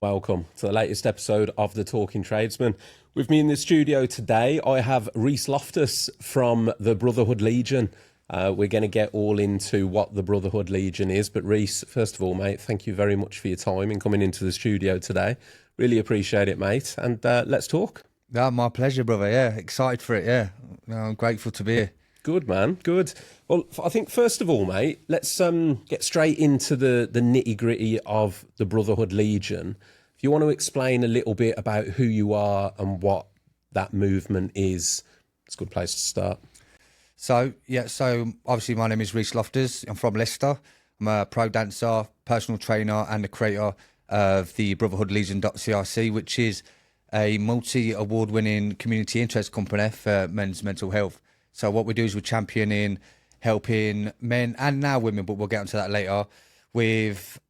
Welcome to the latest episode of The Talking Tradesman. With me in the studio today, I have Reiss Loftus from the Brotherhood Legion. We're going to get all into what the Brotherhood Legion is. But Rhys, first of all, mate, thank you very much for your time in coming into the studio today. Really appreciate it, mate. And let's talk. Yeah, my pleasure, brother. Yeah, excited for it. Yeah, I'm grateful to be here. Good, man. Good. Well, I think first of all, mate, let's get straight into the nitty-gritty of the Brotherhood Legion. If you want to explain a little bit about who you are and what that movement is, it's a good place to start. So obviously my name is Reiss Loftus. I'm from Leicester. I'm a pro dancer, personal trainer, and the creator of the Brotherhood Legion.crc, which is a multi-award-winning community interest company for men's mental health. So what we do is we're championing, helping men and now women, but we'll get onto that later, with,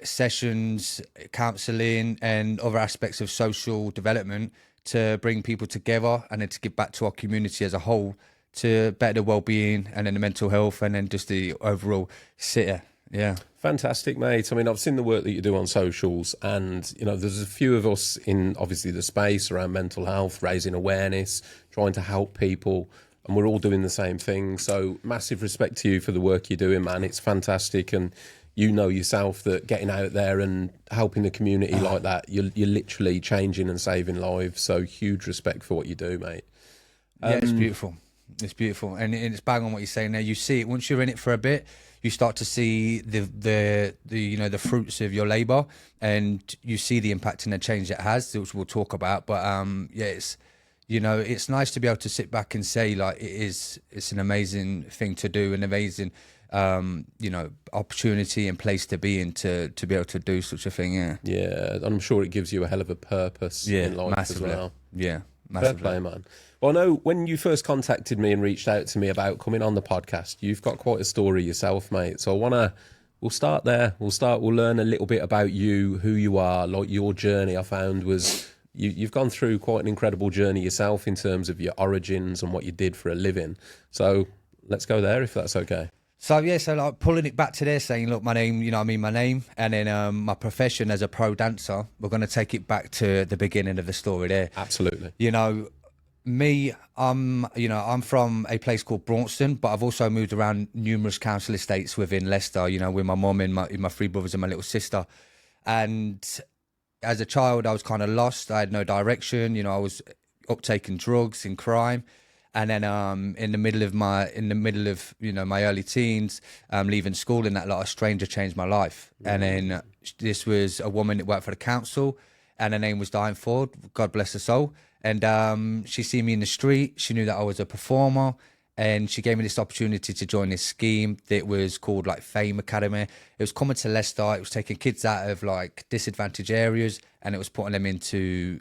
sessions, counselling and other aspects of social development to bring people together and then to give back to our community as a whole to better the well-being and then the mental health and then just the overall city. Yeah. Fantastic, mate. I mean, I've seen the work that you do on socials and, there's a few of us in, obviously, the space around mental health, raising awareness, trying to help people, and we're all doing the same thing. So massive respect to you for the work you're doing, man. It's fantastic. And you know yourself that getting out there and helping the community like that, you're literally changing and saving lives. So huge respect for what you do, mate. Yeah, it's beautiful. It's beautiful. And it's bang on what you're saying there. You see it once you're in it for a bit, you start to see the fruits of your labour, and you see the impact and the change it has, which we'll talk about. But it's nice to be able to sit back and say like it's an amazing thing to do, an amazing opportunity and place to be in to be able to do such a thing. Yeah, I'm sure it gives you a hell of a purpose in life massively. as well. Yeah, Fair massively. play, man. Well, I know when you first contacted me and reached out to me about coming on the podcast, you've got quite a story yourself, mate. So we'll start there. We'll learn a little bit about you, who you are, like your journey. I found was you've gone through quite an incredible journey yourself in terms of your origins and what you did for a living. So let's go there if that's okay. So like pulling it back to there, saying, look, my name, my name, and then my profession as a pro dancer. We're going to take it back to the beginning of the story there. Absolutely. I'm from a place called Braunston, but I've also moved around numerous council estates within Leicester, with my mum and my three brothers and my little sister. And as a child, I was kind of lost. I had no direction. I was uptaking drugs and crime. And then in the middle of my my early teens, leaving school, and that a stranger changed my life. And then this was a woman that worked for the council, and her name was Diane Ford. God bless her soul. And she seen me in the street. She knew that I was a performer, and she gave me this opportunity to join this scheme that was called Fame Academy. It was coming to Leicester. It was taking kids out of disadvantaged areas, and it was putting them into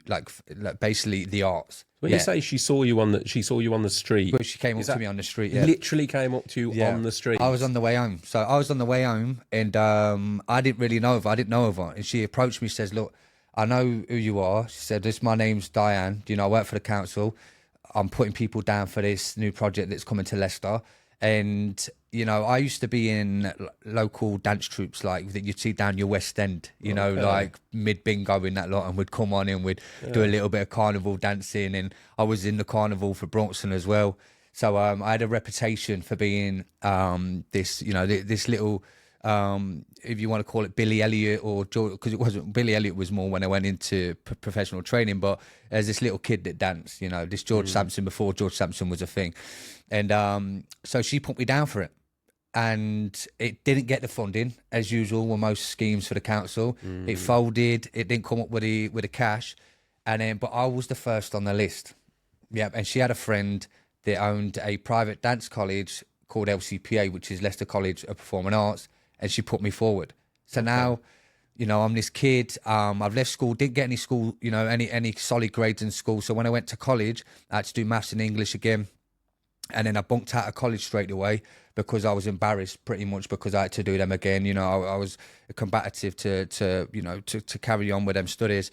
basically the arts. When you say she saw you on the street, but she came up to me on the street. Yeah. Literally came up to you on the street. I was on the way home. So I was on the way home, and I didn't really know of her. I didn't know of her, and she approached me. Says, "Look, I know who you are." She said, my name's Diane. I work for the council. I'm putting people down for this new project that's coming to Leicester. And, I used to be in local dance troupes that you'd see down your West End, mid-bingo in that lot, and we'd come on and we'd do a little bit of carnival dancing. And I was in the carnival for Braunston as well. So I had a reputation for being this little... if you want to call it Billy Elliot or George, because it wasn't. Billy Elliot was more when I went into professional training, but there's this little kid that danced, this George Sampson before George Sampson was a thing. And so she put me down for it, and it didn't get the funding as usual with most schemes for the council. It folded. It didn't come up with the cash, but I was the first on the list. Yeah, and she had a friend that owned a private dance college called LCPA, which is Leicester College of Performing Arts. And she put me forward. So now, I'm this kid. I've left school, didn't get any school, any solid grades in school. So when I went to college, I had to do maths and English again. And then I bunked out of college straight away because I was embarrassed pretty much because I had to do them again. I was combative to carry on with them studies.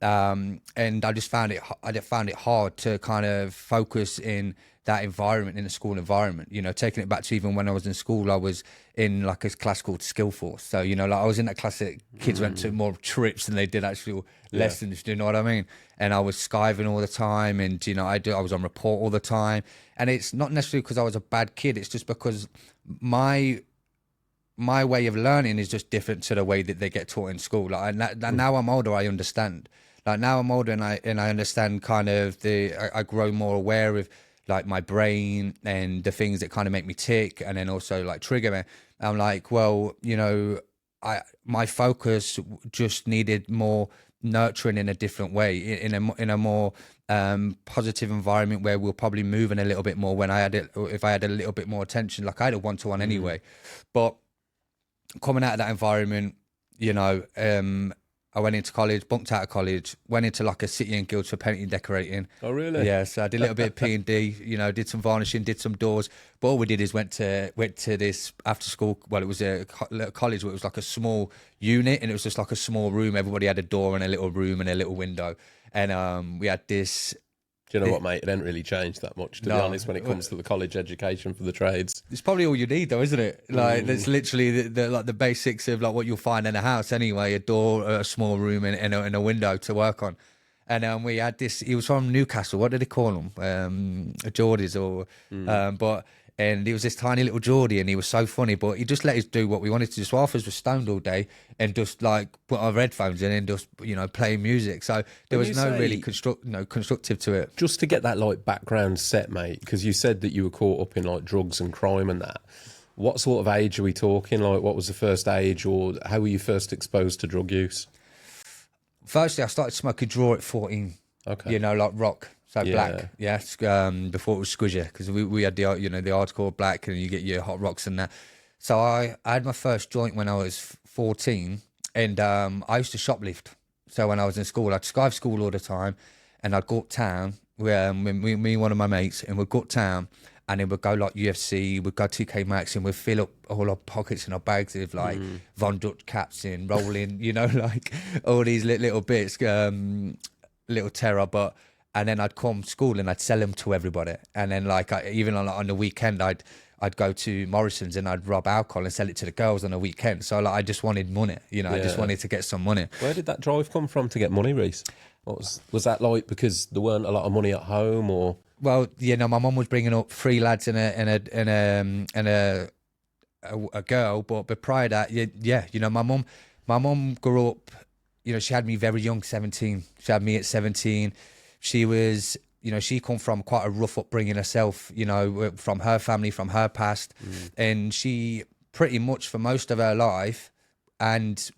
And I just found it hard to kind of focus in that environment, in a school environment. You know, taking it back to even when I was in school, I was in like a class called Skill Force. So, you know, like I was in that class that kids went to more trips than they did actual lessons. Do you know what I mean? And I was skiving all the time, and you know, I was on report all the time. And it's not necessarily because I was a bad kid. It's just because my way of learning is just different to the way that they get taught in school. Like now I'm older, I understand. Like now I'm older, and I understand kind of I grow more aware of like my brain and the things that kind of make me tick, and then also like trigger me. I'm like, well, you know, my focus just needed more nurturing in a different way, in a more positive environment where we're probably moving a little bit more. When I had it, if I had a little bit more attention, like I had a 1-to-1 anyway, but coming out of that environment, you know, I went into college, bunked out of college, went into like a city and guilds for painting and decorating. Oh, really? Yeah, so I did a little bit of P&D, you know, did some varnishing, did some doors. But all we did is went to this after school. Well, it was a college where it was like a small unit, and it was just like a small room. Everybody had a door and a little room and a little window. And we had this. Do you know what, mate? It didn't really change that much, to be honest, when it comes to the college education for the trades. It's probably all you need, though, isn't it? Like that's literally the basics of like what you'll find in a house anyway: a door, a small room, and a window to work on. And we had this. He was from Newcastle. What did they call him? Geordies or but. And he was this tiny little Geordie, and he was so funny, but he just let us do what we wanted to do. So half of us were stoned all day and just like put our headphones in and just, you know, playing music. So there was no really constructive to it. Just to get that like background set, mate, because you said that you were caught up in like drugs and crime and that. What sort of age are we talking? Like, what was the first age, or how were you first exposed to drug use? Firstly, I started smoking draw at 14. Okay. You know, like rock. So black, before it was squishy, because we had the hardcore black, and you get your hot rocks and that. So I had my first joint when I was 14, and I used to shoplift. So when I was in school, I'd skive school all the time, and I'd go uptown me and one of my mates, and we'd go uptown, and then we'd go like UFC, we'd go TK Maxx, and we'd fill up all our pockets and our bags with like Von Dutch caps in, rolling, you know, like all these little bits, little terror, but. And then I'd come to school and I'd sell them to everybody. And then like even on the weekend, I'd go to Morrison's and I'd rob alcohol and sell it to the girls on the weekend. So like I just wanted money, you know, I just wanted to get some money. Where did that drive come from to get money, Rhys? Was that like because there weren't a lot of money at home, or? Well, you know, my mum was bringing up 3 lads and a girl, but prior to that, yeah, you know, my mum grew up, you know, she had me very young, 17. She had me at 17. She was, you know, she come from quite a rough upbringing herself, you know, from her family, from her past. And she pretty much for most of her life and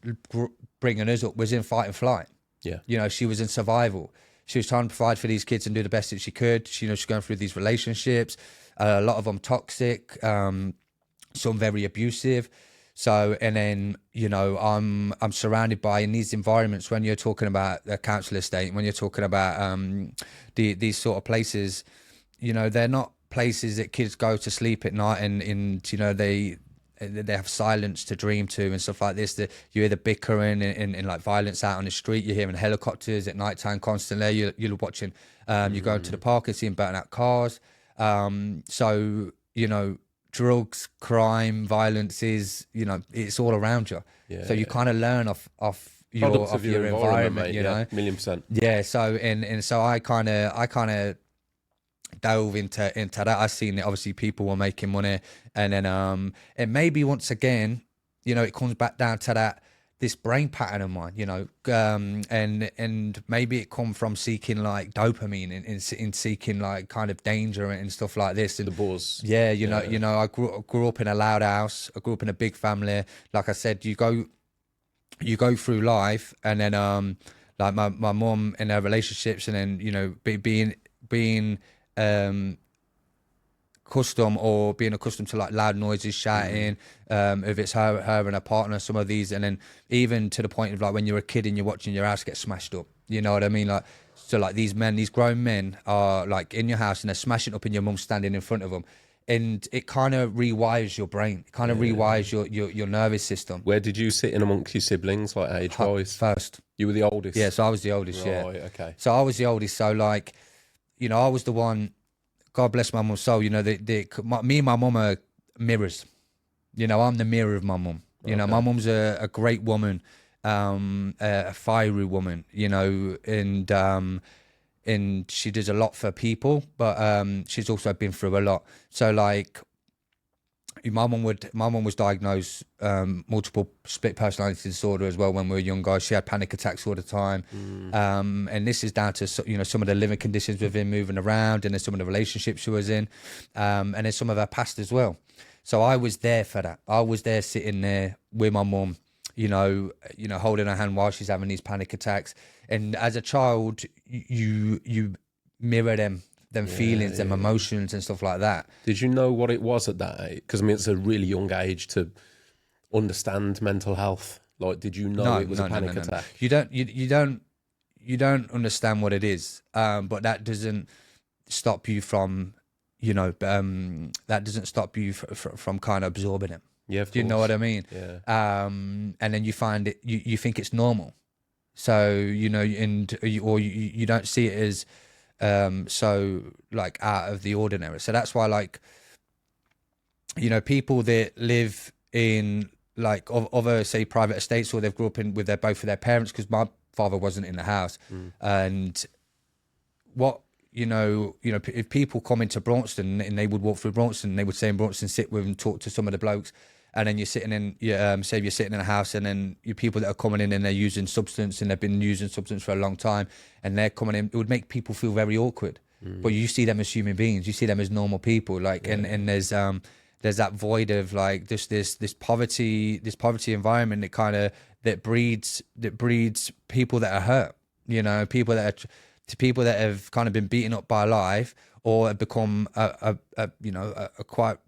bringing us up was in fight and flight. Yeah. You know, she was in survival. She was trying to provide for these kids and do the best that she could. She, you know, she's going through these relationships, a lot of them toxic, some very abusive. So, and then, you know, I'm surrounded by, in these environments, when you're talking about a council estate, when you're talking about these sort of places, you know, they're not places that kids go to sleep at night and you know, they have silence to dream to and stuff like this. You hear the bickering and like violence out on the street. You're hearing helicopters at night time constantly. You're watching, you go to the park and seeing burnt out cars. So, you know, drugs, crime, violence is, you know, it's all around you. So you kind of learn off your environment, mate, you know. 1,000,000%. Yeah. So and so I kind of delve into that. I seen that obviously people were making money, and then and maybe once again, you know, it comes back down to that this brain pattern of mine, you know, and maybe it come from seeking like dopamine in seeking like kind of danger and stuff like this. And the buzz. Yeah, you know, I grew up in a loud house. I grew up in a big family. Like I said, you go through life, and then like my mum and her relationships, and then, you know, being being accustomed to like loud noises, shouting, if it's her and her partner, some of these, and then even to the point of like when you're a kid and you're watching your house get smashed up, you know what I mean? Like, so like these grown men are like in your house and they're smashing up and your mum standing in front of them. and it kind of rewires your brain. It kind of rewires your nervous system. Where did you sit in amongst your siblings, like age-wise? First. You were the oldest? Yeah, so I was the oldest, Right, okay. So I was the oldest, so like, you know, I was the one, God bless my mum's soul, you know, me and my mum are mirrors. You know, I'm the mirror of my mum. You know, my mum's a great woman, a fiery woman, you know, and she does a lot for people, but she's also been through a lot. So like, my mum was diagnosed multiple split personality disorder as well when we were younger. She had panic attacks all the time, and this is down to, you know, some of the living conditions we've been moving around, and then some of the relationships she was in, and then some of her past as well. So I was there for that. I was there sitting there with my mum, you know, holding her hand while she's having these panic attacks. And as a child, you mirror them feelings, them emotions and stuff like that. Did you know what it was at that age? Because I mean, it's a really young age to understand mental health. Like, did you know it was a panic attack? You don't understand what it is, but that doesn't stop you from, you know, that doesn't stop you from kind of absorbing it. Yeah, of Do you know what I mean? Yeah. And then you find it, you think it's normal. So, you know, or you don't see it as so like out of the ordinary. So that's why, like, you know, people that live in like other, say, private estates, or they've grew up in with both of their parents, because my father wasn't in the house, and what, you know, if people come into Braunston and they would walk through Braunston, and they would say in Braunston, sit with and talk to some of the blokes, and then you're sitting in, say you're sitting in a house, and then you people that are coming in and they're using substance, and they've been using substance for a long time, and they're coming in, it would make people feel very awkward. But you see them as human beings, you see them as normal people, like, and there's that void of like this poverty environment that breeds people that are hurt, you know, people that have kind of been beaten up by life, or have become a quite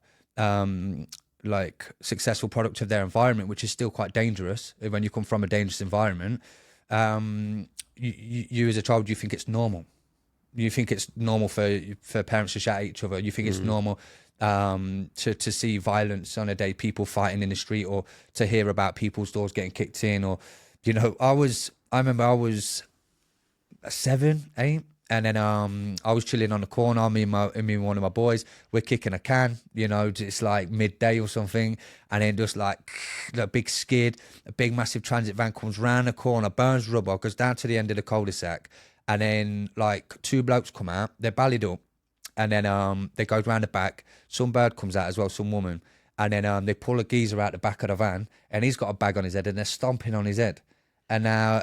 like successful product of their environment, which is still quite dangerous. When you come from a dangerous environment, you as a child, you think it's normal. You think it's normal for parents to shout at each other. You think it's normal to see violence on a day, people fighting in the street, or to hear about people's doors getting kicked in, or, you know, I remember I was 7, 8, and then I was chilling on the corner, me and one of my boys, we're kicking a can, you know, it's like midday or something, and then just like a big skid, a big massive transit van comes round the corner, burns rubber, goes down to the end of the cul-de-sac, and then like 2 blokes come out, they're ballied up, and then they go round the back, some bird comes out as well, some woman, and then they pull a geezer out the back of the van, and he's got a bag on his head, and they're stomping on his head, and now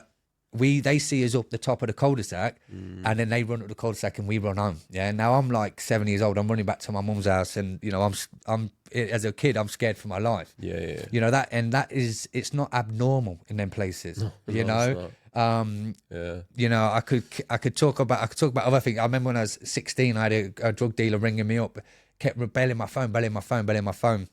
they see us up the top of the cul-de-sac, and then they run up the cul-de-sac and we run home. Yeah. Now I'm like 7 years old. I'm running back to my mum's house, and, you know, I'm as a kid, I'm scared for my life. Yeah. You know, it's not abnormal in them places. You know. You know, I could talk about other things. I remember when I was 16, I had a drug dealer ringing me up, kept belling my phone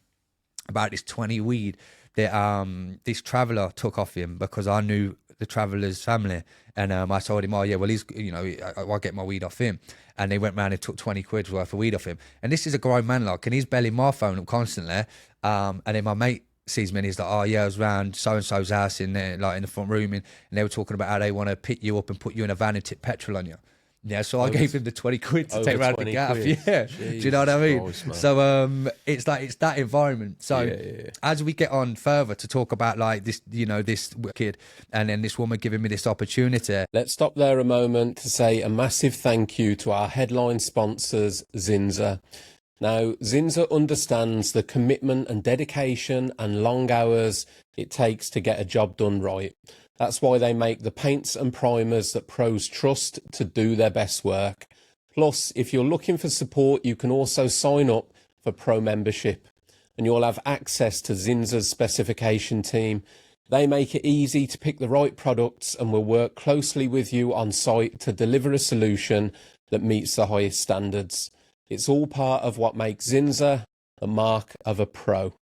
about this 20 weed that this traveller took off him, because I knew the traveller's family, and I told him, oh yeah, well, he's, you know, I'll get my weed off him, and they went round and took 20 quid worth of weed off him, and this is a grown man, like, and he's belling my phone up constantly, and then my mate sees me and he's like, oh yeah, I was round so and so's house in there, like in the front room, and they were talking about how they want to pick you up and put you in a van and tip petrol on you. Yeah, so I gave him the 20 quid to take round the gaff. Yeah, do you know what I mean? Christ, so it's like, it's that environment. So as we get on further to talk about like this, you know, this kid and then this woman giving me this opportunity. Let's stop there a moment to say a massive thank you to our headline sponsors, Zinza. Now, Zinza understands the commitment and dedication and long hours it takes to get a job done right. That's why they make the paints and primers that pros trust to do their best work. Plus, if you're looking for support, you can also sign up for pro membership, and you'll have access to Zinza's specification team. They make it easy to pick the right products and will work closely with you on site to deliver a solution that meets the highest standards. It's all part of what makes Zinza the mark of a pro.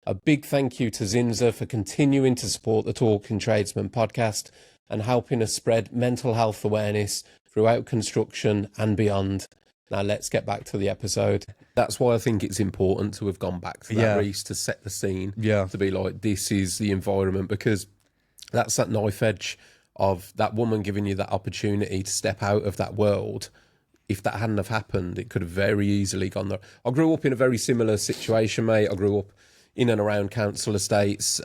A big thank you to Zinza for continuing to support the Talking Tradesman podcast and helping us spread mental health awareness throughout construction and beyond. Now let's get back to the episode. That's why I think it's important to have gone back to that, Rhys, to set the scene. Yeah. To be like, this is the environment, because that's that knife edge of that woman giving you that opportunity to step out of that world. If that hadn't have happened, it could have very easily gone there. I grew up in a very similar situation, mate. I grew up in and around council estates.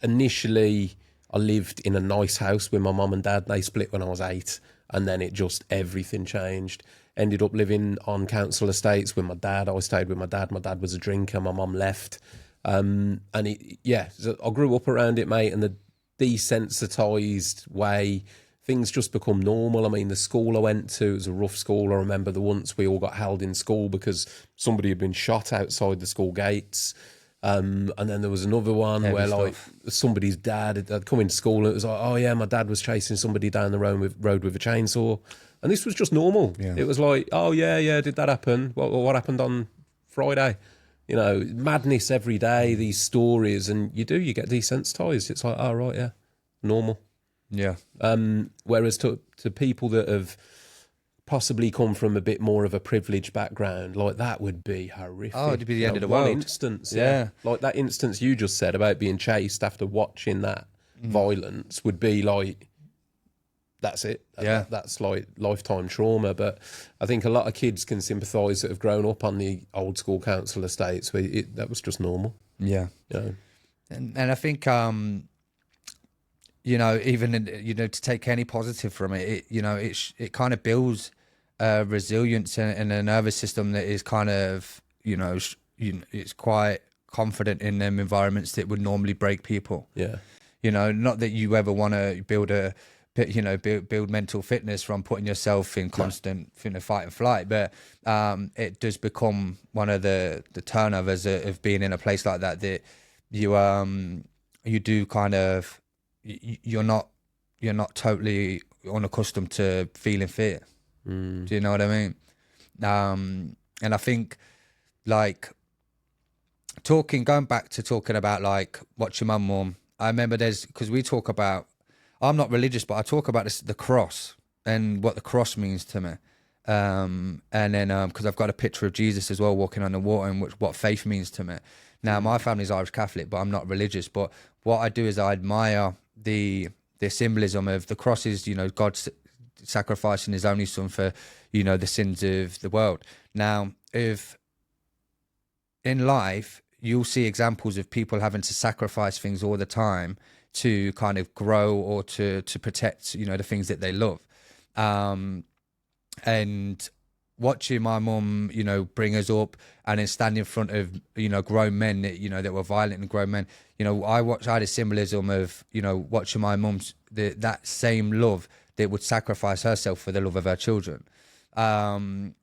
Initially, I lived in a nice house with my mum and dad. They split when I was 8, and then everything changed. Ended up living on council estates with my dad. I stayed with my dad. My dad was a drinker. My mum left. So I grew up around it, mate, and the desensitised way, things just become normal. I mean, the school I went to, it was a rough school. I remember once we all got held in school because somebody had been shot outside the school gates. And then there was another one where like somebody's dad had come into school and it was like, oh yeah, my dad was chasing somebody down the road with a chainsaw. And this was just normal. Yeah. It was like, oh yeah, did that happen? What happened on Friday? You know, madness every day, these stories, and you get desensitised. It's like, oh right, yeah, normal. Yeah. Whereas to people that have possibly come from a bit more of a privileged background, like that would be horrific. Oh, it'd be the end of the world. Instance, yeah. Like that instance you just said about being chased after watching that violence would be like, that's it. That's like lifetime trauma. But I think a lot of kids can sympathise that have grown up on the old school council estates where that was just normal. Yeah. You know? And I think, you know, even, to take any positive from it, it kind of builds resilience and a nervous system that is kind of, it's quite confident in them environments that would normally break people. Yeah. Not that you ever want to build build mental fitness from putting yourself in constant fight and flight, but it does become one of the turnovers of being in a place like that you do kind of, you're not totally unaccustomed to feeling fear. Do you know what I mean? And I think like going back to talking about like watching my mum, I remember because we talk about, I'm not religious, but I talk about the cross and what the cross means to me. And then because I've got a picture of Jesus as well walking on the water, and what faith means to me. Now, my family's Irish Catholic, but I'm not religious. But what I do is I admire the symbolism of the cross is, God sacrificing his only son for, the sins of the world. Now, if in life, you'll see examples of people having to sacrifice things all the time to kind of grow or to protect, the things that they love. And watching my mum, bring us up and then stand in front of, grown men that, that were violent and grown men. I had a symbolism of, watching my mum's, that same love that would sacrifice herself for the love of her children. And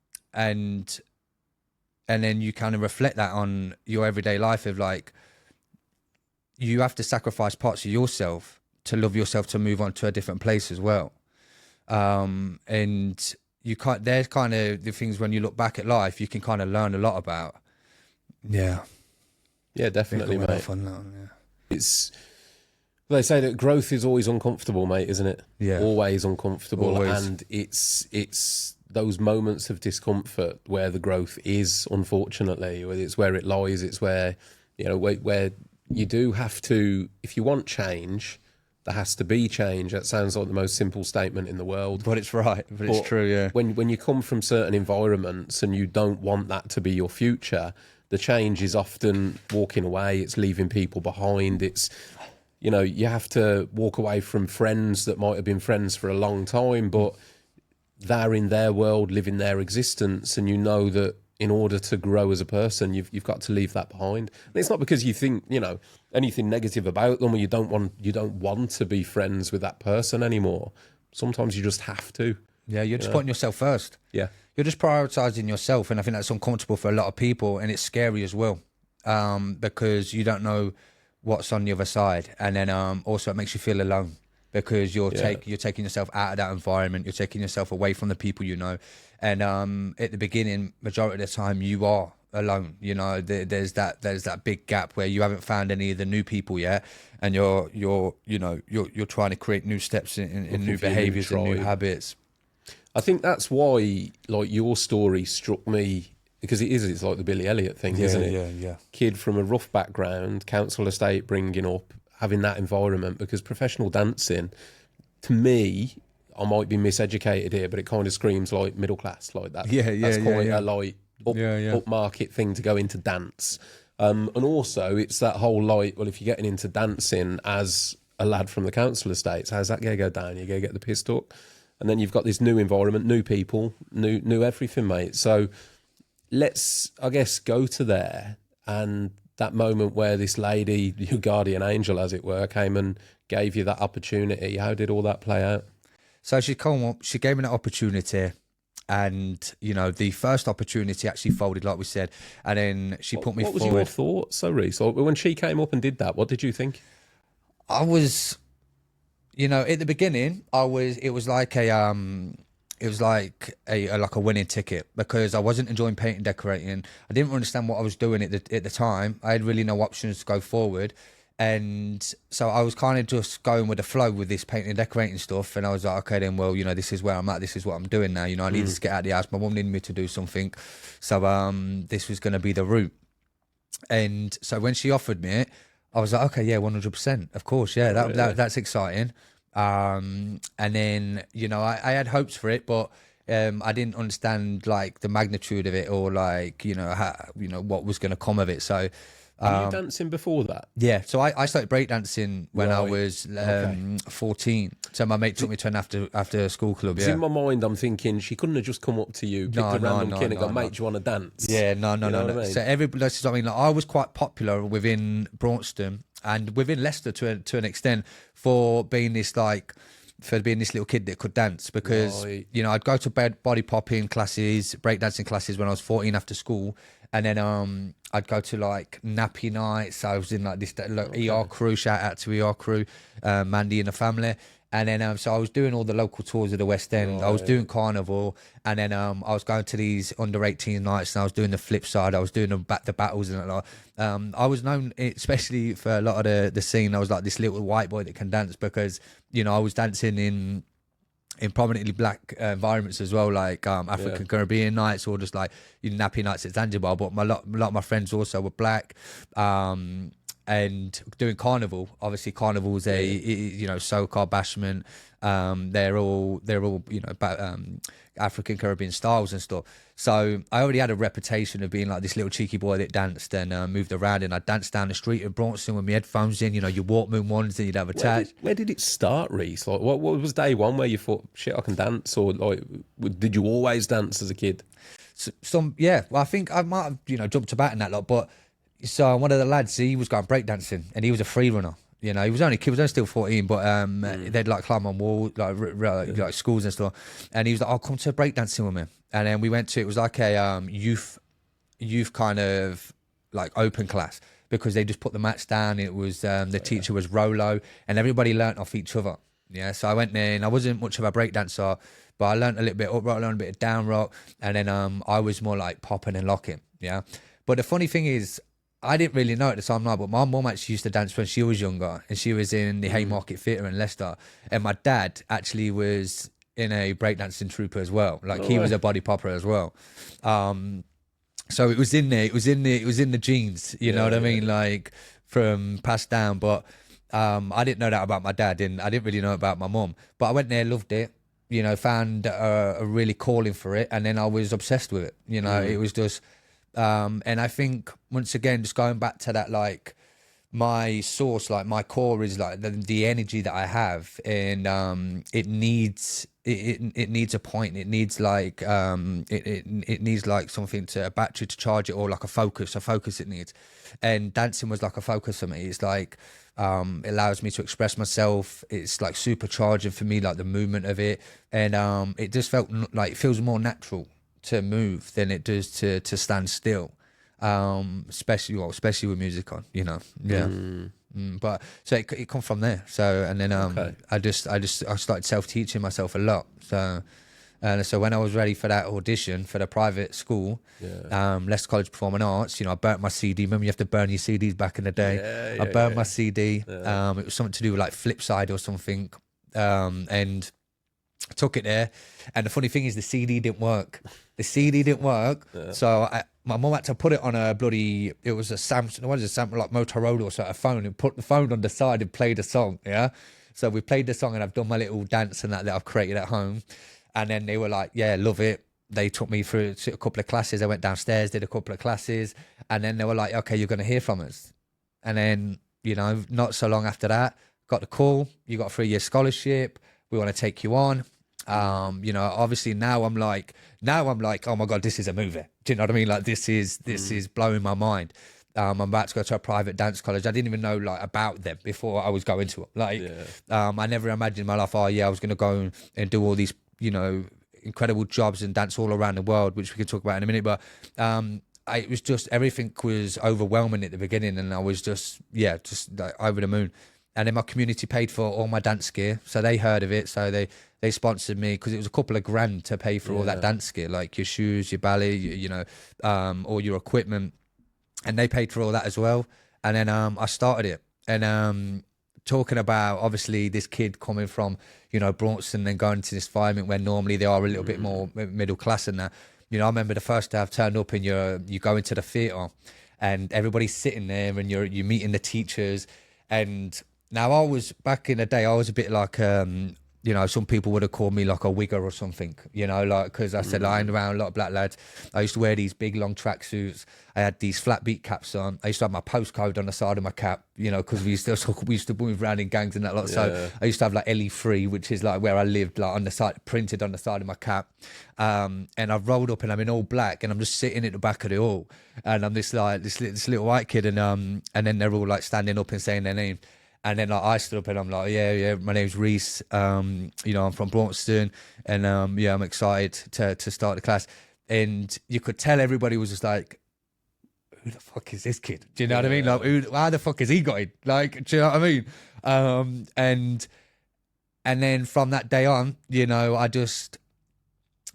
then you kind of reflect that on your everyday life of like, you have to sacrifice parts of yourself to love yourself, to move on to a different place as well. And there's kind of the things when you look back at life, you can kind of learn a lot about. Yeah. Yeah, definitely, mate. It's, they say that growth is always uncomfortable, mate, isn't it? Yeah. Always uncomfortable. Always. And it's those moments of discomfort where the growth is, unfortunately. It's where it lies. It's where, where you do have to, if you want change, there has to be change. That sounds like the most simple statement in the world. But it's right. But it's true, yeah. When you come from certain environments and you don't want that to be your future, the change is often walking away. It's leaving people behind. It's, you have to walk away from friends that might have been friends for a long time, but they're in their world, living their existence, and that in order to grow as a person, you've got to leave that behind. And it's not because you think, anything negative about them, or you don't want to be friends with that person anymore. Sometimes you just have to. Yeah, you're just putting yourself first. Yeah. You're just prioritizing yourself, and I think that's uncomfortable for a lot of people, and it's scary as well, because you don't know what's on the other side, and then also it makes you feel alone because you're taking yourself out of that environment, you're taking yourself away from the people and at the beginning, majority of the time, you are alone. There's that big gap where you haven't found any of the new people yet, and you're trying to create new steps in new behaviours and new habits. I think that's why, like, your story struck me, because it's like the Billy Elliot thing, isn't it? Yeah. Kid from a rough background, council estate bringing up, having that environment, because professional dancing, to me, I might be miseducated here, but it kind of screams like middle class, like that. That's quite a like upmarket thing to go into dance. And also, it's that whole like, well, if you're getting into dancing as a lad from the council estates, how's that going to go down? You're going to get the pissed up. And then you've got this new environment, new people, new everything, mate. So let's, I guess, go to there. And that moment where this lady, your guardian angel, as it were, came and gave you that opportunity. How did all that play out? So she come up, she gave me that opportunity, and you know, the first opportunity actually folded, like we said, and then she put me forward. What was your thoughts, so Rhys? When she came up and did that, what did you think? I was, you know, at the beginning, it was like a winning ticket, because I wasn't enjoying painting, decorating. I didn't understand what I was doing at the time. I had really no options to go forward. And so I was kind of just going with the flow with this painting and decorating stuff. And I was like, okay, then, well, you know, this is where I'm at. This is what I'm doing now. You know, I need to get out of the house. My mum needed me to do something. So this was going to be the route. And so when she offered me it, I was like, okay, yeah, 100%. Of course. Yeah, that's exciting. And then, you know, I had hopes for it, but I didn't understand like the magnitude of it, or like, you know, what was going to come of it. So, were you dancing before that? Yeah, so I started breakdancing when I was 14. So my mate took me to an after school club. Yeah. In my mind, I'm thinking she couldn't have just come up to you, picked a random kid and gone, mate, do you want to dance? Yeah, no. What I mean? So everybody, I mean, like, I was quite popular within Braunston and within Leicester to an extent for being this little kid that could dance, because you know, I'd go to body popping classes, breakdancing classes when I was 14 after school, and then I'd go to like nappy nights. I was in like this ER crew, shout out to ER crew, Mandy and the family. And then so I was doing all the local tours of the West End. I was doing carnival, and then I was going to these under 18 nights, and I was doing the flip side. I was doing the battles and like. I was known, especially for a lot of the scene. I was like this little white boy that can dance, because you know, I was dancing in prominently black environments as well, like African Caribbean nights, or just like nappy nights at Zanzibar. But a lot of my friends also were black. And doing carnival, obviously carnival's you know, soca, bashment, they're all you know, about African Caribbean styles and stuff. So I already had a reputation of being like this little cheeky boy that danced and moved around, and I danced down the street in Braunston with my headphones in, you know, your Walkman ones, and you'd have a tag. Where did it start, Rhys? Like, what was day one where you thought, shit, I can dance? Or like, did you always dance as a kid? Well, I think I might have, you know, jumped about in that lot, but so one of the lads, he was going breakdancing, and he was a free runner. You know, he was only still 14, but they'd like climb on walls, like schools and stuff. And he was like, "I'll come to breakdancing with me." And then we went to, it was like a youth kind of like open class, because they just put the mats down. It was the teacher was Rolo, and everybody learnt off each other. Yeah, so I went there, and I wasn't much of a breakdancer, but I learnt a little bit up rock, learned a bit of down rock, and then I was more like popping and locking. Yeah, but the funny thing is, I didn't really know at the time now, but my mum actually used to dance when she was younger, and she was in the Haymarket Theatre in Leicester, and my dad actually was in a breakdancing troupe as well. Like he was a body popper as well. So it was in there. It was in the genes. You know what I mean? Like from passed down. But I didn't know that about my dad, and I didn't really know about my mum. But I went there, loved it. You know, found a really calling for it, and then I was obsessed with it. You know, it was just. And I think once again, just going back to that, like my source, like my core is like the energy that I have, and it needs a point. It needs like it needs like something a battery to charge it, or like a focus it needs. And dancing was like a focus for me. It's like it allows me to express myself. It's like supercharging for me, like the movement of it, and it just felt like it feels more natural to move than it does to stand still, especially with music on, you know. But so it come from there. So and then I started self-teaching myself a lot. So so when I was ready for that audition for the private school, Leicester College Performing Arts, you know, I burnt my CD. Remember, you have to burn your CDs back in the day. I burned my CD. It was something to do with like Flipside or something, and Took it there, and the funny thing is the CD didn't work. The CD didn't work, so my mum had to put it on a bloody. It was a Samsung. What is it? Samsung, like Motorola or sort of phone, and put the phone on the side and played a song. Yeah, so we played the song, and I've done my little dance and that I've created at home, and then they were like, "Yeah, love it." They took me through a couple of classes. I went downstairs, did a couple of classes, and then they were like, "Okay, you're going to hear from us." And then, you know, not so long after that, got the call. You got a 3-year scholarship. We want to take you on. You know, obviously now I'm like, oh my God, this is a movie. Do you know what I mean? Like this is blowing my mind. I'm about to go to a private dance college. I didn't even know like about them before I was going to it. Like, I never imagined in my life, oh yeah, I was going to go and do all these, you know, incredible jobs and dance all around the world, which we can talk about in a minute. But, it was just, everything was overwhelming at the beginning, and I was just like over the moon. And then my community paid for all my dance gear, so they heard of it, so they sponsored me, because it was a couple of grand to pay for all that dance gear, like your shoes, your ballet, you know, all your equipment, and they paid for all that as well. And then I started it, and talking about obviously this kid coming from, you know, Broughton and going to this environment where normally they are a little bit more middle class and that. You know, I remember the first day I've turned up and you go into the theatre and everybody's sitting there and you're meeting the teachers. And now I was, back in the day, I was a bit like, you know, some people would have called me like a wigger or something, you know, like, because I said like, I hang around a lot of black lads. I used to wear these big long tracksuits. I had these flat beat caps on. I used to have my postcode on the side of my cap, you know, because we used to move around in gangs and that lot. So I used to have like LE3, which is like where I lived, like on the side, printed on the side of my cap. And I've rolled up and I'm in all black and I'm just sitting at the back of the hall. And I'm this little white kid, and then they're all like standing up and saying their name. And then like, I stood up and I'm like, yeah, my name's Rhys. You know, I'm from Broughton, and I'm excited to start the class. And you could tell everybody was just like, who the fuck is this kid? Do you know what I mean? Like, how the fuck has he got it? Like, do you know what I mean? And then from that day on, you know,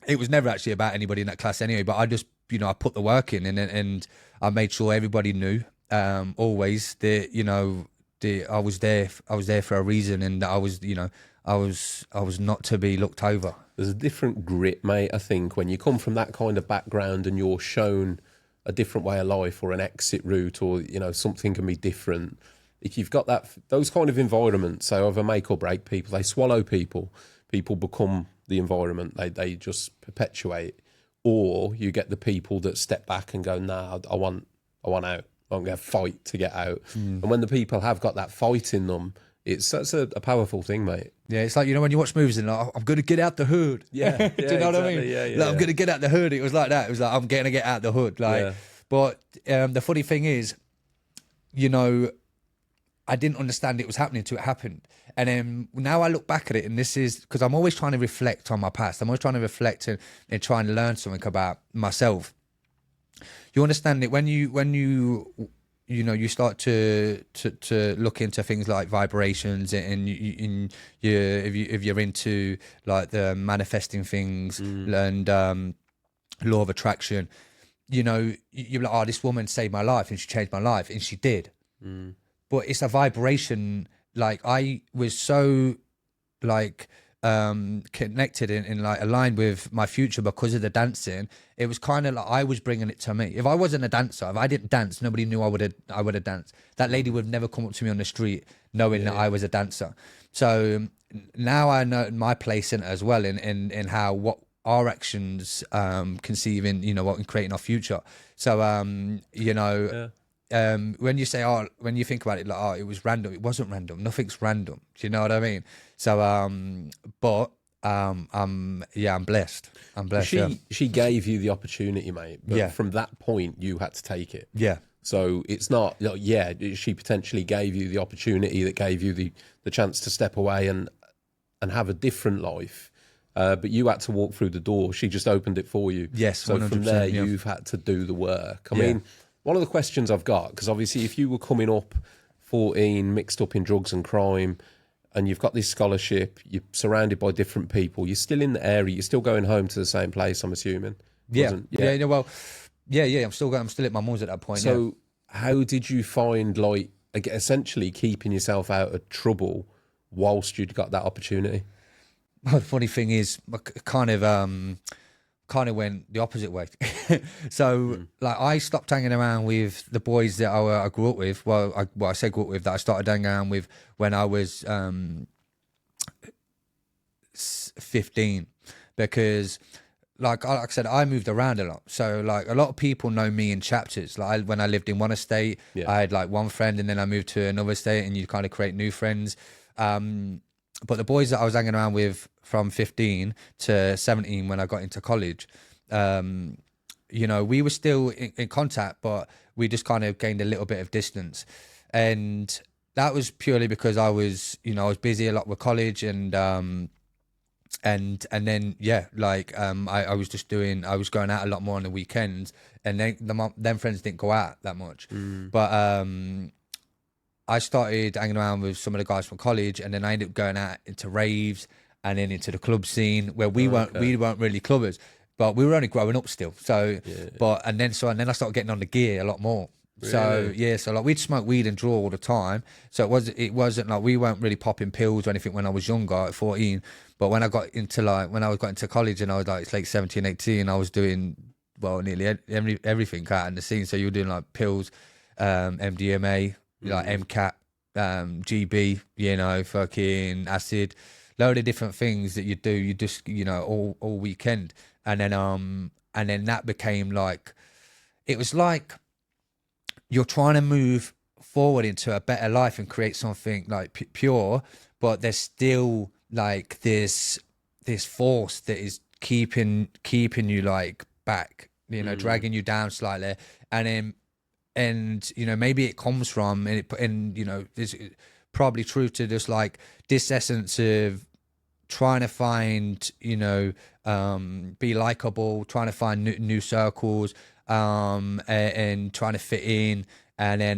it was never actually about anybody in that class anyway, but I just, you know, I put the work in, and I made sure everybody knew, always, that, you know, I was there for a reason, and I was, you know, I was not to be looked over. There's a different grit, mate, I think, when you come from that kind of background and you're shown a different way of life or an exit route, or, you know, something can be different. If you've got those kind of environments, they either make or break people. They swallow people. People become the environment. They just perpetuate. Or you get the people that step back and go, nah, I want out. I'm going to fight to get out. And when the people have got that fight in them, that's a powerful thing, mate. Yeah, it's like, you know, when you watch movies and like, I'm going to get out the hood. Yeah, do you know what I mean? Yeah, like, I'm going to get out the hood. It was like that. It was like, I'm going to get out the hood. Like, but the funny thing is, you know, I didn't understand it was happening till it happened. And then now I look back at it, and this is because I'm always trying to reflect on my past. I'm always trying to reflect and try and learn something about myself. You understand that when you know, you start to look into things like vibrations, and if you're into like the manifesting things and law of attraction, you know, you're like, oh, this woman saved my life and she changed my life, and she did. But it's a vibration. Like, I was so like connected and like aligned with my future because of the dancing. It was kind of like I was bringing it to me. If I wasn't a dancer, if I didn't dance, nobody knew I would have danced. That lady would have never come up to me on the street knowing that I was a dancer. So now I know my place in it as well, in how what our actions conceive in, you know, what in creating our future. So you know, when you say, oh, when you think about it, like, oh, it was random. It wasn't random. Nothing's random. Do you know what I mean? So, but I'm blessed. I'm blessed. She gave you the opportunity, mate. But from that point, you had to take it. Yeah. So it's not, she potentially gave you the opportunity that gave you the chance to step away and have a different life. But you had to walk through the door. She just opened it for you. Yes, so from there, you've had to do the work. I mean, one of the questions I've got, because obviously if you were coming up 14, mixed up in drugs and crime, and you've got this scholarship, you're surrounded by different people, you're still in the area, you're still going home to the same place, I'm assuming. I'm still at my mum's at that point. So how did you find, like, essentially keeping yourself out of trouble whilst you'd got that opportunity? the funny thing is, kind of went the opposite way. So like I stopped hanging around with the boys that I grew up with. I say grew up with, that I started hanging around with when I was 15, because like I said, I moved around a lot. So like a lot of people know me in chapters. Like when I lived in one estate, I had like one friend, and then I moved to another estate, and you kind of create new friends. But the boys that I was hanging around with from 15 to 17 when I got into college, you know, we were still in contact, but we just kind of gained a little bit of distance. And that was purely because I was busy a lot with college, and then I was going out a lot more on the weekends, and then them friends didn't go out that much. But I started hanging around with some of the guys from college, and then I ended up going out into raves and then into the club scene, where we weren't really clubbers, but we were only growing up still. So, and then I started getting on the gear a lot more. Really? So like we'd smoke weed and draw all the time. So it wasn't like we weren't really popping pills or anything when I was younger at 14. But when I got into college and I was like late 17, 18, I was doing nearly everything out in the scene. So you were doing like pills, MDMA, like MCAT, GB, fucking acid, load of different things that you do. You just all weekend, and then that became like, it was like you're trying to move forward into a better life and create something like pure, but there's still like this force that is keeping you like back, dragging you down slightly, and maybe it comes from, this is probably true to just like this essence of trying to find, be likable, trying to find new circles, and trying to fit in, and then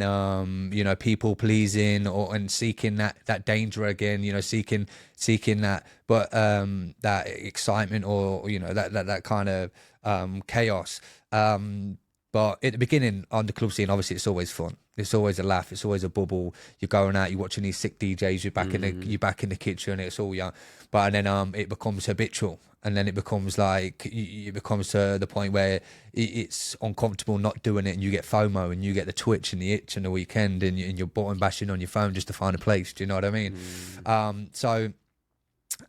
people pleasing, and seeking that danger again, seeking that, but that excitement, or that kind of chaos. But at the beginning on the club scene, obviously it's always fun. It's always a laugh. It's always a bubble. You're going out. You're watching these sick DJs. You're back in the kitchen. It's all young. But and then it becomes habitual, and then it becomes like it becomes to the point where it's uncomfortable not doing it, and you get FOMO, and you get the twitch and the itch on the weekend, and you're button bashing on your phone just to find a place. Do you know what I mean? So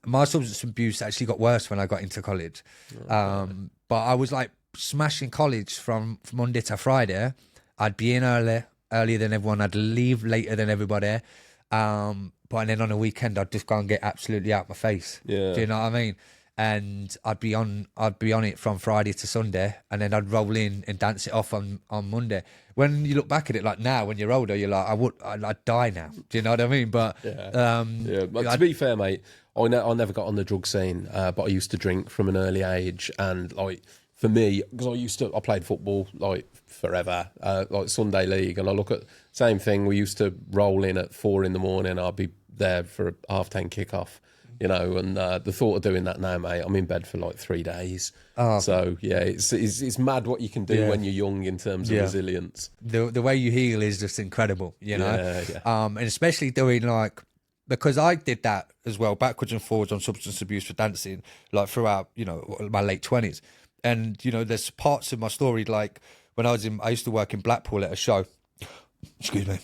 my substance abuse actually got worse when I got into college. But I was like smashing college from Monday to Friday. I'd be in earlier than everyone. I'd leave later than everybody. But then on a weekend, I'd just go and get absolutely out my face. Yeah. Do you know what I mean? And I'd be on it from Friday to Sunday, and then I'd roll in and dance it off on Monday. When you look back at it, like now, when you're older, you're like, I'd die now. Do you know what I mean? But But to be fair, mate, I never got on the drug scene, but I used to drink from an early age, and like, for me, because I played football like forever, like Sunday league, and I look at same thing. We used to roll in at 4 a.m. I'd be there for a 10:30 kickoff, and the thought of doing that now, mate, I'm in bed for like 3 days. So yeah, it's mad what you can do when you're young in terms of resilience. The way you heal is just incredible, Yeah. And especially doing like, because I did that as well, backwards and forwards on substance abuse for dancing, like throughout my late 20s. And there's parts of my story, like when I used to work in Blackpool at a show. Excuse me.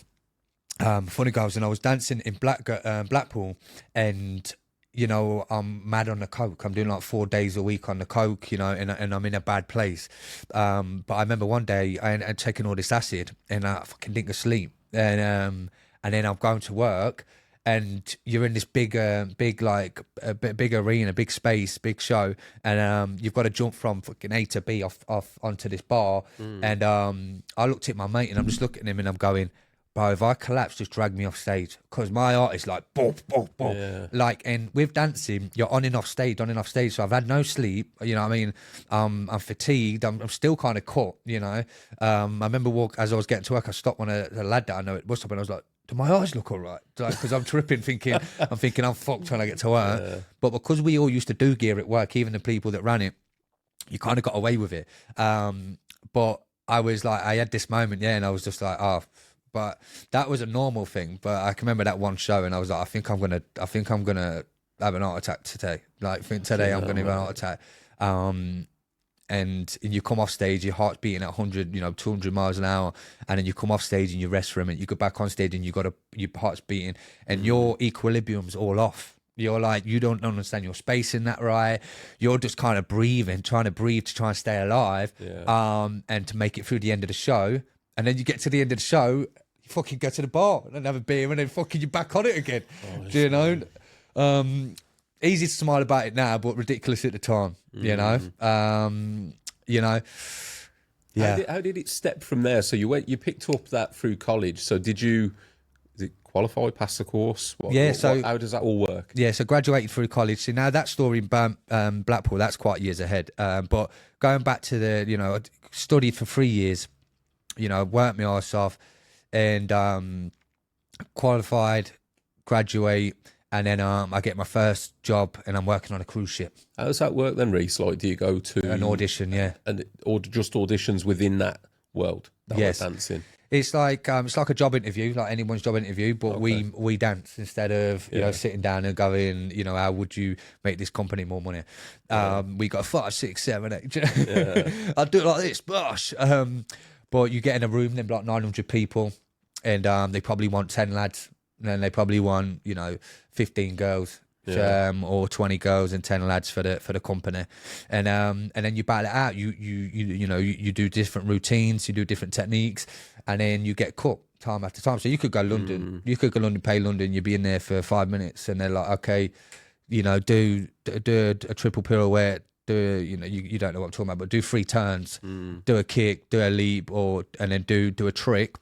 Funny guys, and I was dancing in Blackpool, and I'm mad on the coke. I'm doing like 4 days a week on the coke, and I'm in a bad place. But I remember one day I had taken all this acid, and I fucking didn't go to sleep, and then I'm going to work. And you're in this big arena, big space, big show, and you've got to jump from fucking A to B off onto this bar. And I looked at my mate, and I'm just looking at him, and I'm going, bro, if I collapse, just drag me off stage, because my heart is like, boom, boom, boom. Yeah. Like, and with dancing, you're on and off stage. So I've had no sleep. You know what I mean? I'm fatigued. I'm still kind of cut. I remember as I was getting to work, I stopped on a lad that I know at bus stop, and I was like, do my eyes look all right? Because I'm tripping, thinking I'm fucked when I get to work. Yeah. But because we all used to do gear at work, even the people that ran it, you kind of got away with it. But I was like, I had this moment, and I was just like, but that was a normal thing. But I can remember that one show, and I was like, I think I'm gonna have an heart attack today. Like, think today I'm going to have a heart attack. And you come off stage, your heart's beating at 100, 200 miles an hour, and then you come off stage and you rest for a minute. You go back on stage and your heart's beating, and your equilibrium's all off. You're like, you don't understand your spacing that right. You're just kind of breathing, trying to breathe to try and stay alive, and to make it through the end of the show. And then you get to the end of the show, you fucking go to the bar and have a beer, and then fucking you're back on it again. Do you know? Easy to smile about it now, but ridiculous at the time. You know. Yeah. How did it step from there? So you picked up that through college. So did you qualify, pass the course? How does that all work? Yeah, so graduated through college. So now that story in Blackpool, that's quite years ahead. But going back to I studied for 3 years, worked my arse off, and qualified, graduate, and then I get my first job, and I'm working on a cruise ship. How does that work then, Rhys? Like, do you go to an audition? Yeah, or just auditions within that world? Yes, dancing. It's like a job interview, like anyone's job interview, but we dance instead of sitting down and going, how would you make this company more money? We got 5, 6, 7, 8. I'll do it like this, bosh. But you get in a room, there'll be like 900 people, and they probably want 10 lads, and then they probably want 15 girls. Or 20 girls and 10 lads for the company, and then you battle it out. You do different routines, you do different techniques, and then you get cut time after time. So you could go London, pay London. You'd be in there for 5 minutes, and they're like, okay, do a triple pirouette. You don't know what I'm talking about, but do 3 turns, do a kick, do a leap, and then do a trick,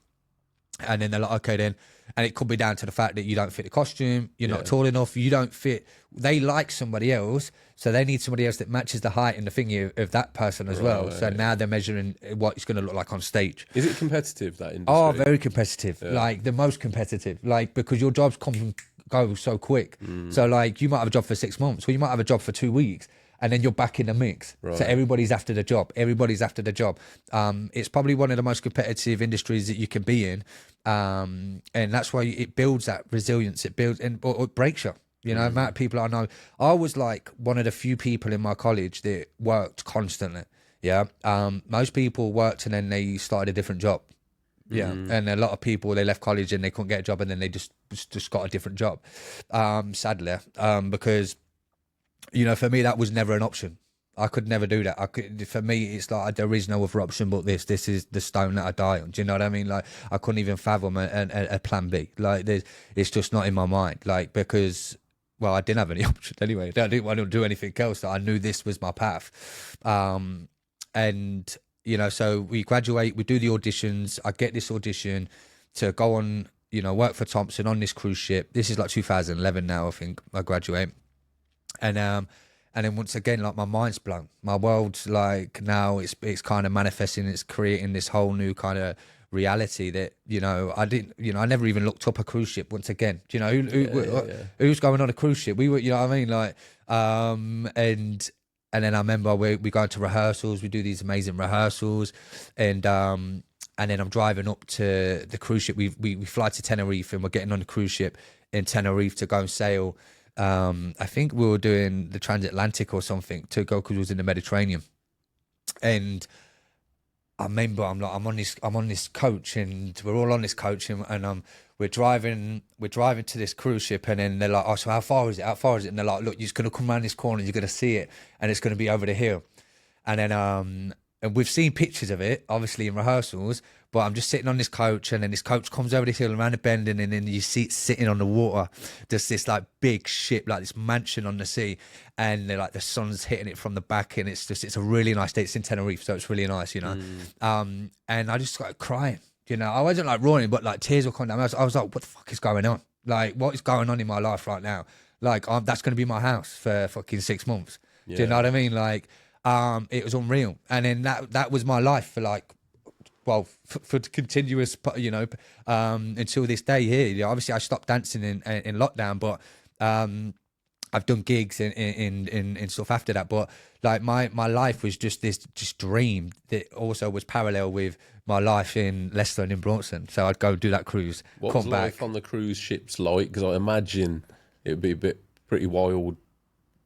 and then they're like, okay then. And it could be down to the fact that you don't fit the costume, you're not tall enough, you don't fit. They like somebody else, so they need somebody else that matches the height and the thingy of that person as well. So now they're measuring what it's going to look like on stage. Is it competitive, that industry? Oh, very competitive. Like, the most competitive. Like, because your jobs come and go so quick. So, like, you might have a job for 6 months, or you might have a job for 2 weeks, and then you're back in the mix. So everybody's after the job. It's probably one of the most competitive industries that you can be in. And that's why it builds that resilience. It builds, or it breaks you. The amount of people I know. I was like one of the few people in my college that worked constantly. Most people worked and then they started a different job. And a lot of people, they left college and they couldn't get a job, and then they just got a different job. Sadly, because for me, that was never an option. I could never do that. For me, it's like there is no other option but this. This is the stone that I die on. Do you know what I mean? Like, I couldn't even fathom a plan B. Like, it's just not in my mind. Like, because, well, I didn't have any options anyway. I didn't do anything else. I knew this was my path. And, so we graduate, we do the auditions. I get this audition to go on, work for Thompson on this cruise ship. This is like 2011 now, I think, I graduate. And then once again, like, my mind's blown. My world's like, now it's kind of manifesting. It's creating this whole new kind of reality that I never even looked up a cruise ship. Once again, who's going on a cruise ship? We were, what I mean, like, and then I remember we go into rehearsals. We do these amazing rehearsals, and then I'm driving up to the cruise ship. We fly to Tenerife, and we're getting on the cruise ship in Tenerife to go and sail. I think we were doing the transatlantic or something to go, because it was in the Mediterranean. And I remember I'm on this coach, and we're all on this coach, and we're driving to this cruise ship, and then they're like, oh, so how far is it? And they're like, look, you're just gonna come around this corner, you're gonna see it, and it's gonna be over the hill. And then and we've seen pictures of it, obviously, in rehearsals, but I'm just sitting on this coach, and then this coach comes over this hill around the bend, and then you see it sitting on the water, just this like big ship, like this mansion on the sea, and they're like, the sun's hitting it from the back, and it's a really nice day. It's in Tenerife, so it's really nice, and I just started crying, I wasn't like roaring, but like tears were coming down. I was like, what the fuck is going on? Like, what is going on in my life right now? Like, that's going to be my house for fucking 6 months. Do you know what I mean? Like, it was unreal. And then that was my life for like, well, for continuous, until this day here. Obviously, I stopped dancing in lockdown, but I've done gigs in stuff after that. But like, my life was just this dream that also was parallel with my life in Leicester and in Broughton. So I'd go do that cruise, what come was back. life on the cruise ships like? Because I imagine it would be a bit pretty wild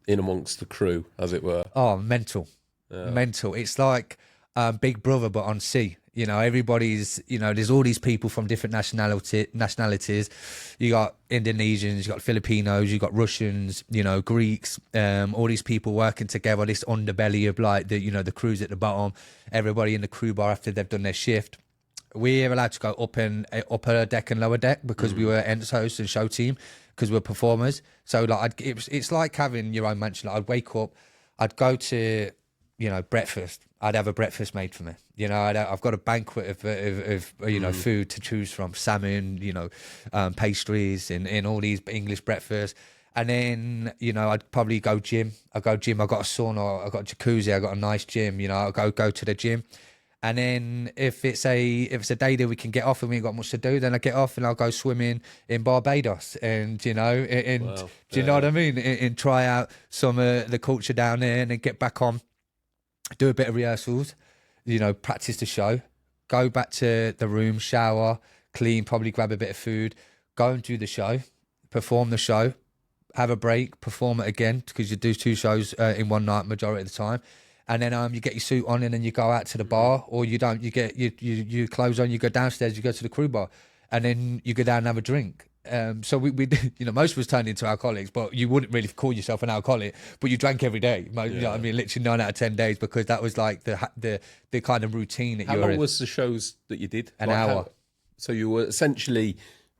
in amongst the crew, as it were. Oh, mental. Mental. It's like Big Brother, but on sea. You know, everybody's, you know, there's all these people from different nationalities. You got Indonesians, you got Filipinos, you got Russians, you know, Greeks, all these people working together, this underbelly of like the, you know, the crews at the bottom, everybody in the crew bar after they've done their shift. We're allowed to go upper deck and lower deck because we were ends hosts and show team because we're performers. So like it's like having your own mansion. Like, I'd wake up, I'd go to, you know, breakfast. I'd have a breakfast made for me. You know, I've got a banquet of you know, food to choose from, salmon, you know, pastries and all these English breakfasts. And then, you know, I'd probably go gym. I got a sauna, I got a jacuzzi, I got a nice gym. You know, I'll go to the gym. And then if it's a day that we can get off and we ain't got much to do, then I get off and I'll go swimming in Barbados, and you know, do you know what I mean? And try out some of the culture down there, and then get back on, do a bit of rehearsals, you know, practice the show, go back to the room, shower, clean, probably grab a bit of food, go and do the show, perform the show, have a break, perform it again, because you do 2 shows in one night majority of the time. And then you get your suit on, and then you go out to the bar, or you don't. You get your clothes on. You go downstairs. You go to the crew bar, and then you go down and have a drink. So we you know, most of us turned into alcoholics, but you wouldn't really call yourself an alcoholic. But you drank every day. You know what I mean? Literally 9 out of 10 days, because that was like the kind of routine that you were in. How long was the shows that you did? An hour. So you were essentially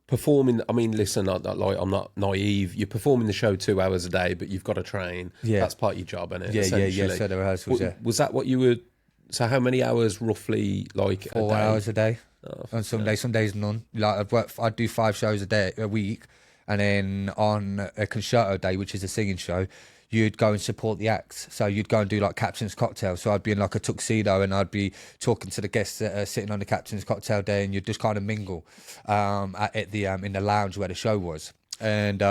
performing. I mean, listen, I'm not naive. You're performing the show 2 hours a day, but you've got to train. Yeah, that's part of your job, isn't it? Yeah. So the rehearsals. Was that what you were? So how many hours roughly? Like 4 hours a day. Oh, And some days none. Like I'd do 5 shows a week, and then on a concerto day, which is a singing show, you'd go and support the acts. So you'd go and do like captain's cocktail. So I'd be in like a tuxedo, and I'd be talking to the guests that are sitting on the captain's cocktail day, and you'd just kind of mingle at the in the lounge where the show was. And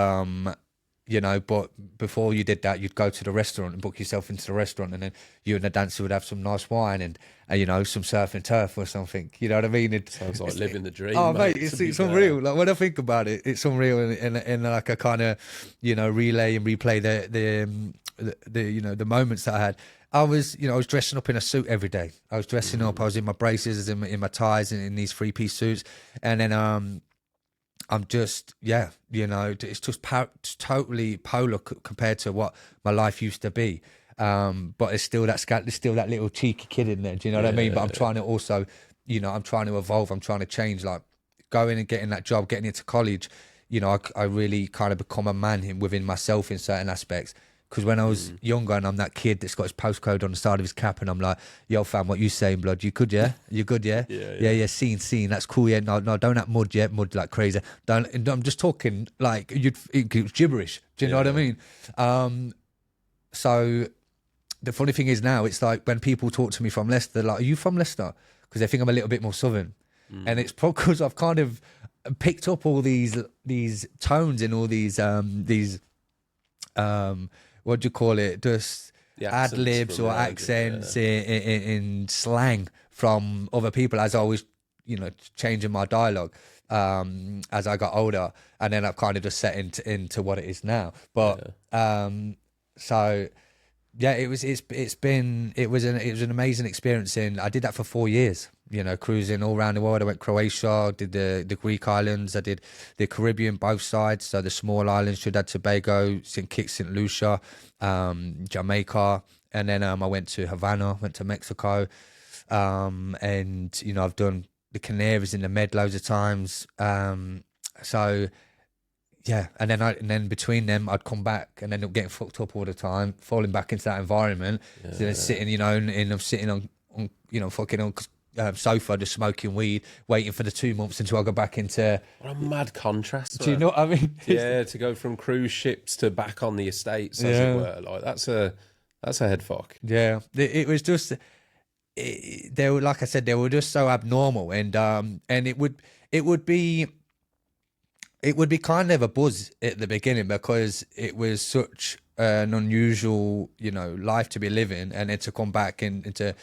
you know, but before you did that, you'd go to the restaurant and book yourself into the restaurant, and then you and the dancer would have some nice wine and you know, some surf and turf or something. You know what I mean? Sounds like living the dream. Oh, mate, it's unreal. Like when I think about it, it's unreal. In like a kind of, you know, relay and replay the you know, the moments that I had. I was dressing up in a suit every day. I was dressing up. I was in my braces, in my ties, and in these 3-piece suits, and then I'm just, you know, it's just totally polar compared to what my life used to be. But there's still that little cheeky kid in there. Do you know what I mean? But I'm trying to also, you know, I'm trying to evolve. I'm trying to change. Like going and getting that job, getting into college. You know, I really kind of become a man within myself in certain aspects. Because when I was younger, and I'm that kid that's got his postcode on the side of his cap, and I'm like, yo, fam, what you saying, blood? You good, yeah? You good, yeah? Yeah, scene. That's cool, yeah? No, don't act mud like crazy. I'm just talking like it's gibberish. Do you know what I mean? So the funny thing is now, it's like when people talk to me from Leicester, they're like, are you from Leicester? Because they think I'm a little bit more southern. And it's because I've kind of picked up all these tones and all these what do you call it? Just ad libs or accents in slang from other people, as I was, you know, changing my dialogue as I got older, and then I've kind of just set into what it is now. But so yeah, it was an amazing experience. I did that for 4 years. You know, cruising all around the world. I went Croatia, did the Greek islands, I did the Caribbean, both sides, so the small islands, Trinidad, Tobago, St. Kitts, St. Lucia, Jamaica, and then I went to Havana, went to Mexico, and you know, I've done the Canaries in the Med loads of times. So yeah, and then between them, I'd come back and end up getting fucked up all the time, falling back into that environment, so then sitting, you know, and I'm sitting on you know, fucking on sofa, just smoking weed, waiting for the 2 months until I go back into. What a mad contrast! Do you know what I mean? Yeah, to go from cruise ships to back on the estates, as it were. Like that's a head fuck. Yeah, it was just. They were, like I said, they were just so abnormal, and it would be kind of a buzz at the beginning because it was such an unusual, you know, life to be living, and then to come back and to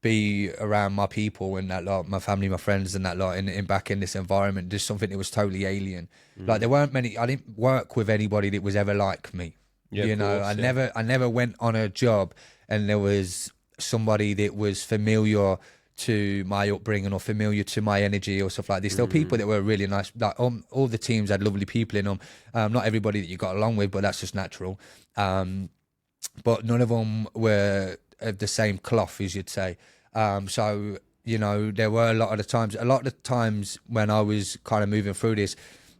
be around my people and that lot, my family, my friends and that lot in back in this environment, just something that was totally alien. Like there weren't many, I didn't work with anybody that was ever like me. Yeah, You of know, course, I never went on a job and there was somebody that was familiar to my upbringing or familiar to my energy or stuff like this. There were people that were really nice. Like all the teams had lovely people in them. Not everybody that you got along with, but that's just natural. But none of them were of the same cloth, as you'd say. So, you know, there were a lot of the times when I was kind of moving through this,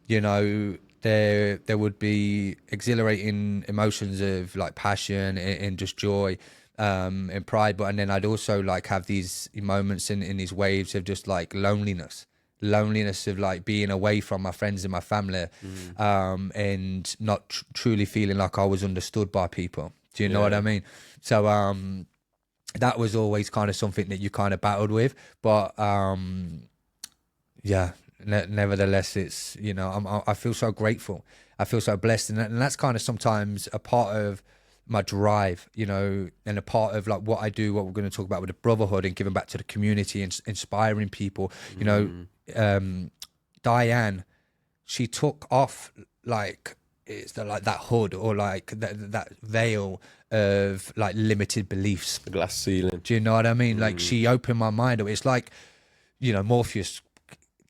you know, there would be exhilarating emotions of like passion and just joy and pride, and then I'd also like have these moments in these waves of just like loneliness of like being away from my friends and my family, and not truly feeling like I was understood by people. Do you know what I mean? So that was always kind of something that you kind of battled with, but nevertheless, it's, you know, I feel so grateful. I feel so blessed, and that's kind of sometimes a part of my drive, you know, and a part of like what I do, what we're going to talk about with the brotherhood and giving back to the community and inspiring people. You know, Diane, she took off like like that hood or like that veil of like limited beliefs, the glass ceiling. Do you know what I mean? Like she opened my mind up. It's like, you know, Morpheus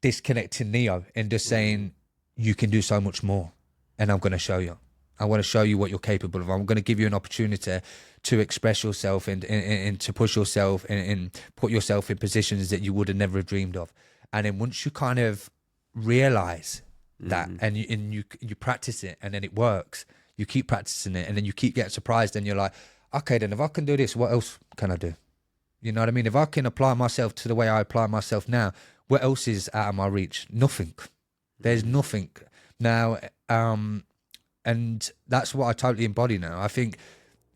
disconnecting Neo and just saying, you can do so much more, and I'm going to show you. I want to show you what you're capable of. I'm going to give you an opportunity to express yourself and to push yourself and put yourself in positions that you would have never dreamed of. And then once you kind of realize that and you practice it, and then it works, you keep practicing it, and then you keep getting surprised, and you're like, okay, then if I can do this, what else can I do? You know what I mean? If I can apply myself to the way I apply myself now, what else is out of my reach? Nothing. There's nothing. Now, and that's what I totally embody now. I think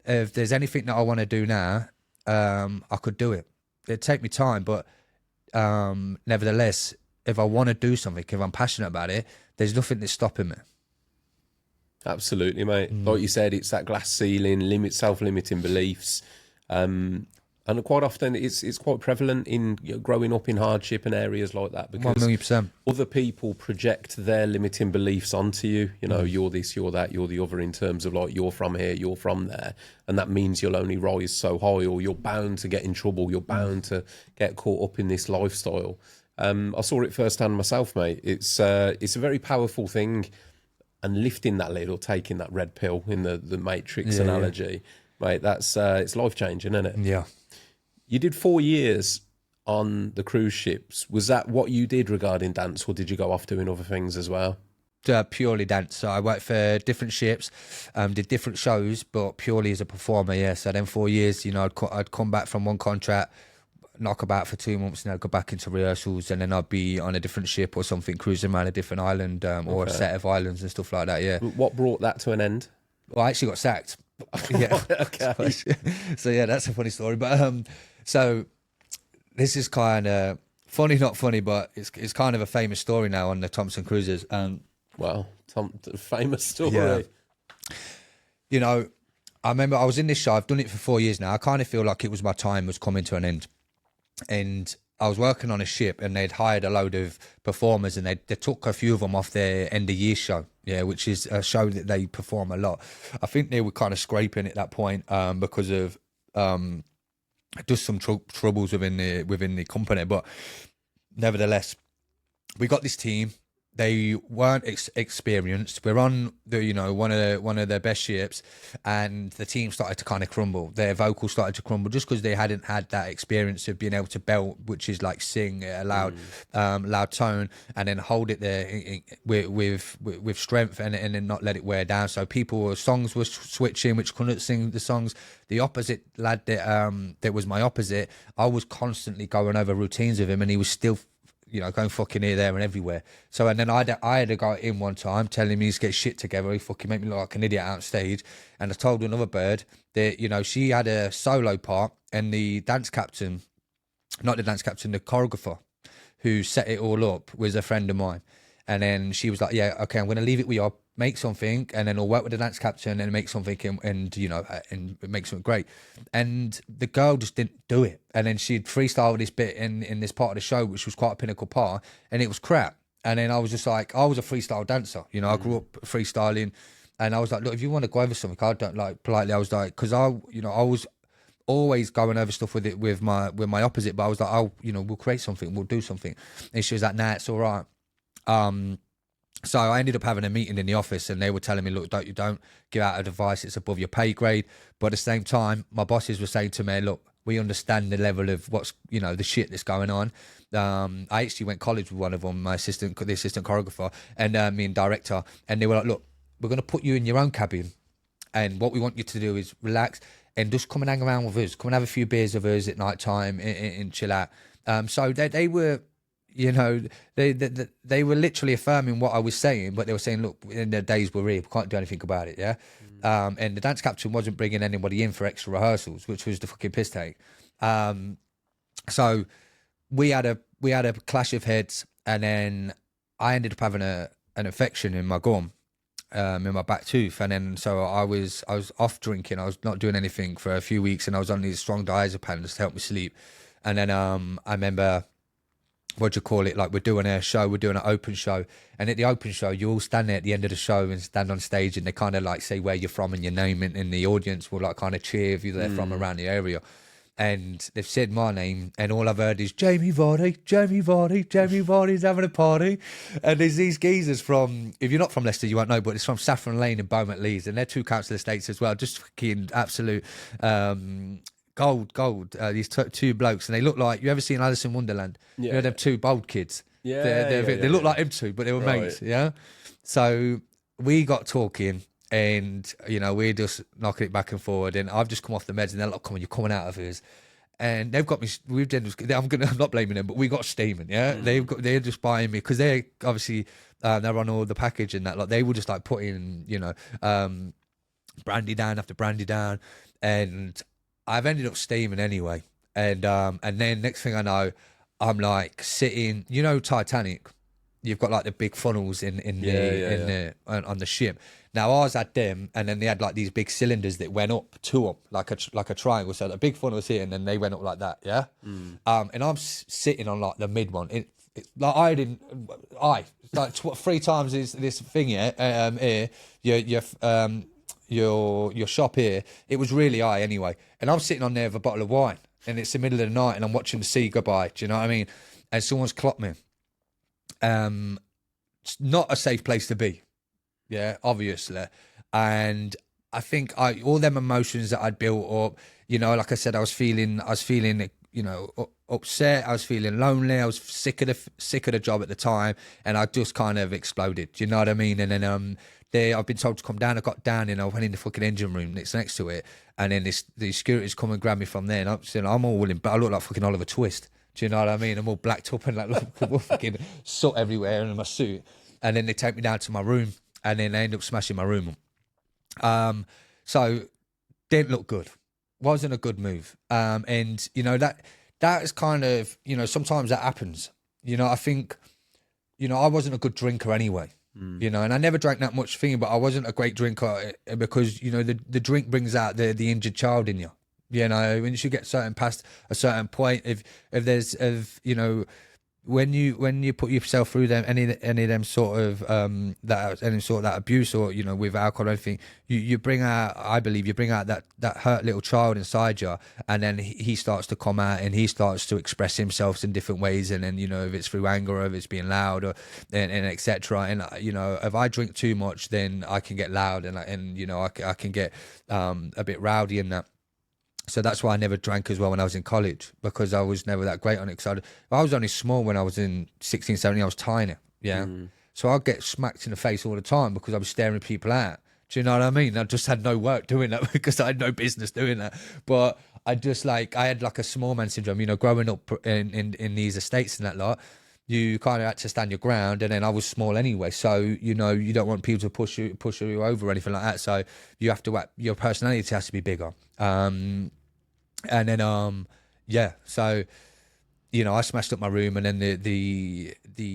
if there's anything that I want to do now, I could do it. It'd take me time, but nevertheless, if I want to do something, if I'm passionate about it, there's nothing that's stopping me. Absolutely, mate. Like you said, it's that glass ceiling, self-limiting beliefs. And quite often it's quite prevalent in growing up in hardship and areas like that, because 1,000,000%. other people project their limiting beliefs onto you. You know, you're this, you're that, you're the other, in terms of like, you're from here, you're from there. And that means you'll only rise so high, or you're bound to get in trouble. You're bound to get caught up in this lifestyle. I saw it firsthand myself, mate. It's a very powerful thing. And lifting that lid or taking that red pill in the Matrix analogy, mate, that's it's life-changing, isn't it? Yeah. You did 4 years on the cruise ships. Was that what you did regarding dance, or did you go off doing other things as well? Purely dance. So I worked for different ships, did different shows, but purely as a performer, yeah. So then 4 years, you know, I'd come back from one contract, knock about for 2 months, and I'd go back into rehearsals, and then I'd be on a different ship or something, cruising around a different island, or a set of islands and stuff like that, yeah. What brought that to an end? Well, I actually got sacked. Yeah. Okay. So yeah, that's a funny story. But so this is kind of funny, not funny, but it's kind of a famous story now on the Thompson Cruises. Well, famous story. Yeah. You know, I remember I was in this show. I've done it for 4 years now. I kind of feel like it was my time was coming to an end, and I was working on a ship, and they'd hired a load of performers, and they took a few of them off their end of year show, yeah, which is a show that they perform a lot. I think they were kind of scraping at that point because of just some troubles within the company, but nevertheless, we got this team. They weren't experienced. We're on the, you know, one of their best ships, and the team started to kind of crumble. Their vocals started to crumble just because they hadn't had that experience of being able to belt, which is like sing at a loud tone, and then hold it there with strength, and then not let it wear down. So songs were switching, which couldn't sing the songs. The opposite lad that was my opposite, I was constantly going over routines with him, and he was still, you know, going fucking here, there, and everywhere. So, and then I had a guy in one time telling me to get shit together. He fucking made me look like an idiot out on stage. And I told another bird that, you know, she had a solo part, and the dance captain, not the dance captain, the choreographer who set it all up was a friend of mine. And then she was like, yeah, okay, I'm going to leave it with you. I'll make something, and then I'll work with the dance captain and make something, and you know, and make something great. And the girl just didn't do it. And then she'd freestyle this bit in this part of the show, which was quite a pinnacle part, and it was crap. And then I was just like, I was a freestyle dancer, you know, I grew up freestyling, and I was like, look, if you want to go over something, I don't like politely. I was like, because I was always going over stuff with my opposite, but I was like, oh, you know, we'll create something, we'll do something. And she was like, nah, it's all right. So I ended up having a meeting in the office, and they were telling me, look, don't give out advice, it's above your pay grade. But at the same time, my bosses were saying to me, look, we understand the level of what's, you know, the shit that's going on. I actually went college with one of them, the assistant choreographer, and me and director, and they were like, look, we're going to put you in your own cabin, and what we want you to do is relax and just come and hang around with us, come and have a few beers with us at night time and chill out. So they were, you know, they were literally affirming what I was saying, but they were saying, look, in the days we're here, we can't do anything about it, yeah? And the dance captain wasn't bringing anybody in for extra rehearsals, which was the fucking piss take. So we had a clash of heads, and then I ended up having an infection in my gum, in my back tooth, and then so I was off drinking. I was not doing anything for a few weeks, and I was on these strong diazepams to help me sleep. And then I remember, what do you call it? Like, we're doing a show, we're doing an open show, and at the open show, you all stand there at the end of the show and stand on stage, and they kind of like say where you're from and your name, and the audience will like kind of cheer if you're from around the area. And they've said my name, and all I've heard is Jamie Vardy, Jamie Vardy, Jamie Vardy's having a party. And there's these geezers from, if you're not from Leicester, you won't know, but it's from Saffron Lane and Beaumont Leeds, and they're two council estates as well. Just fucking absolute gold. These two blokes, and they look like, you ever seen Alice in Wonderland? Yeah. You know, them two bold kids. Yeah, they look like them two, but they were mates. Yeah. So we got talking. And, you know, we're just knocking it back and forward. And I've just come off the meds, and they're like, come on, you're coming out of his. And they've got me, I'm not blaming them, but we got steaming, yeah? They're just buying me, because they're obviously, they're on all the package and that. Like, they will just like put in, you know, brandy down after brandy down. And I've ended up steaming anyway. And then next thing I know, I'm like sitting, you know, Titanic. You've got like the big funnels on the ship. Now ours had them, and then they had like these big cylinders that went up to them like a triangle. So the big funnel was here, and then they went up like that. Yeah. And I'm sitting on like the mid one. Like like 3 times this thing here. Your shop here. It was really high anyway. And I'm sitting on there with a bottle of wine, and it's the middle of the night, and I'm watching the sea go by. Do you know what I mean? And someone's clocked me. It's not a safe place to be, yeah, obviously. And I think all them emotions that I'd built up, you know, like I said, I was feeling, you know, upset. I was feeling lonely. I was sick of the job at the time, and I just kind of exploded. Do you know what I mean? And then I've been told to come down. I got down, and I went in the fucking engine room that's next to it, and then the security's come and grabbed me from there. And I'm all willing, but I look like fucking Oliver Twist. Do you know what I mean? I'm all blacked up and like fucking soot everywhere in my suit. And then they take me down to my room, and then they end up smashing my room up. So didn't look good. Wasn't a good move. And you know, that is kind of, you know, sometimes that happens. You know, I think, you know, I wasn't a good drinker anyway. You know, and I never drank that much thing, but I wasn't a great drinker because, you know, the drink brings out the injured child in you. You know, once you get past a certain point, if you know, when you put yourself through them any of them sort of that abuse, or, you know, with alcohol or anything, you bring out, I believe you bring out that hurt little child inside you, and then he starts to come out, and he starts to express himself in different ways, and then, you know, if it's through anger, or if it's being loud, or and etc. And you know, if I drink too much, then I can get loud, and you know, I can get a bit rowdy in that. So that's why I never drank as well when I was in college, because I was never that great on it. Because I was only small when I was in 16, 17, I was tiny, yeah? So I'd get smacked in the face all the time because I was staring people out. Do you know what I mean? I just had no work doing that because I had no business doing that. But I had like a small man syndrome, you know, growing up in these estates and that lot. You kind of had to stand your ground, and then I was small anyway, so, you know, you don't want people to push you over or anything like that. So you have to, your personality has to be bigger. And then yeah, so I smashed up my room, and then the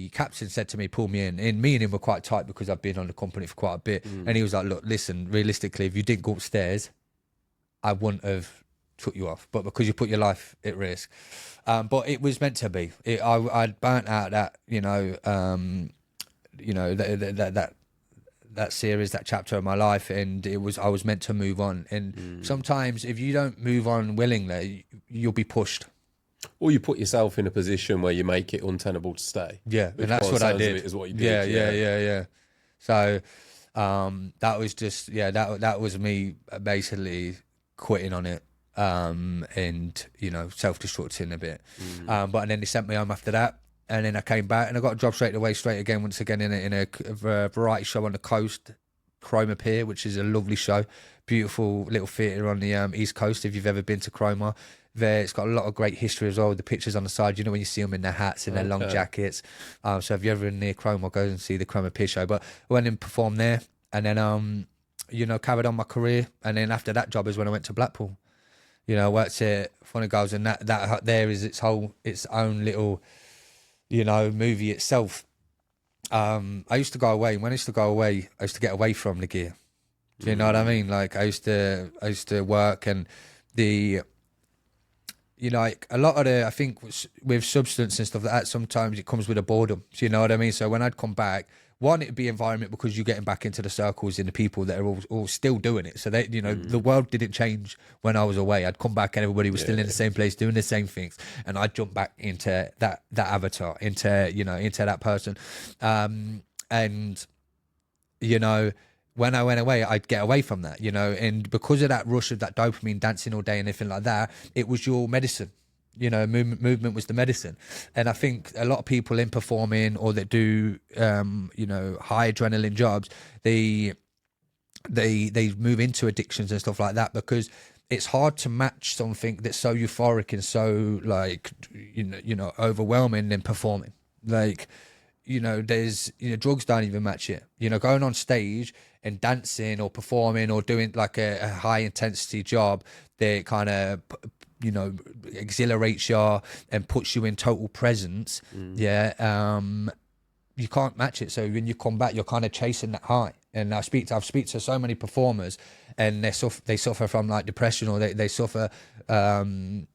captain said to me, pull me in. And me and him were quite tight because I've been on the company for quite a bit. And he was like, look, listen, realistically, if you didn't go upstairs, I wouldn't have took you off. But because you put your life at risk. But it was meant to be. I'd burnt out that, that series, that chapter of my life, and I was meant to move on. And sometimes if you don't move on willingly, you'll be pushed. Or you put yourself in a position where you make it untenable to stay. Yeah, and that's what I did. Is what you did. Yeah. So that was just that was me basically quitting on it, and self-destructing a bit. But then they sent me home after that, and then I came back and I got a job straight again once again in a variety show on the coast, Chroma Pier, which is a lovely show, beautiful little theatre on the East Coast. If you've ever been to Chroma, there it's got a lot of great history as well. The pictures on the side, when you see them in their hats and their long jackets. So if you're ever near Chroma, go and see the Chroma Pier show. But I went and performed there, and then carried on my career. And then after that job is when I went to Blackpool. Worked at Funny Girls, and that there is its own little movie itself. I used to go away. When I used to go away, I used to get away from the gear. Do you know what I mean? Like I used to work, and a lot of I think with substance and stuff like that, sometimes it comes with a boredom. Do you know what I mean? So when I'd come back, one, it'd be environment because you're getting back into the circles and the people that are all still doing it. So they, the world didn't change when I was away. I'd come back and everybody was still in the same place doing the same things, and I'd jump back into that avatar, into that person, and when I went away, I'd get away from that, and because of that rush of that dopamine, dancing all day and everything like that, it was your medicine. Movement was the medicine. And I think a lot of people in performing or that do, high adrenaline jobs, they move into addictions and stuff like that because it's hard to match something that's so euphoric and so overwhelming than performing. There's drugs don't even match it. Going on stage and dancing or performing or doing like a high intensity job that kind of exhilarates you and puts you in total presence. You can't match it. So when you come back, you're kind of chasing that high. And I've speak to so many performers, and they suffer from like depression, or they suffer they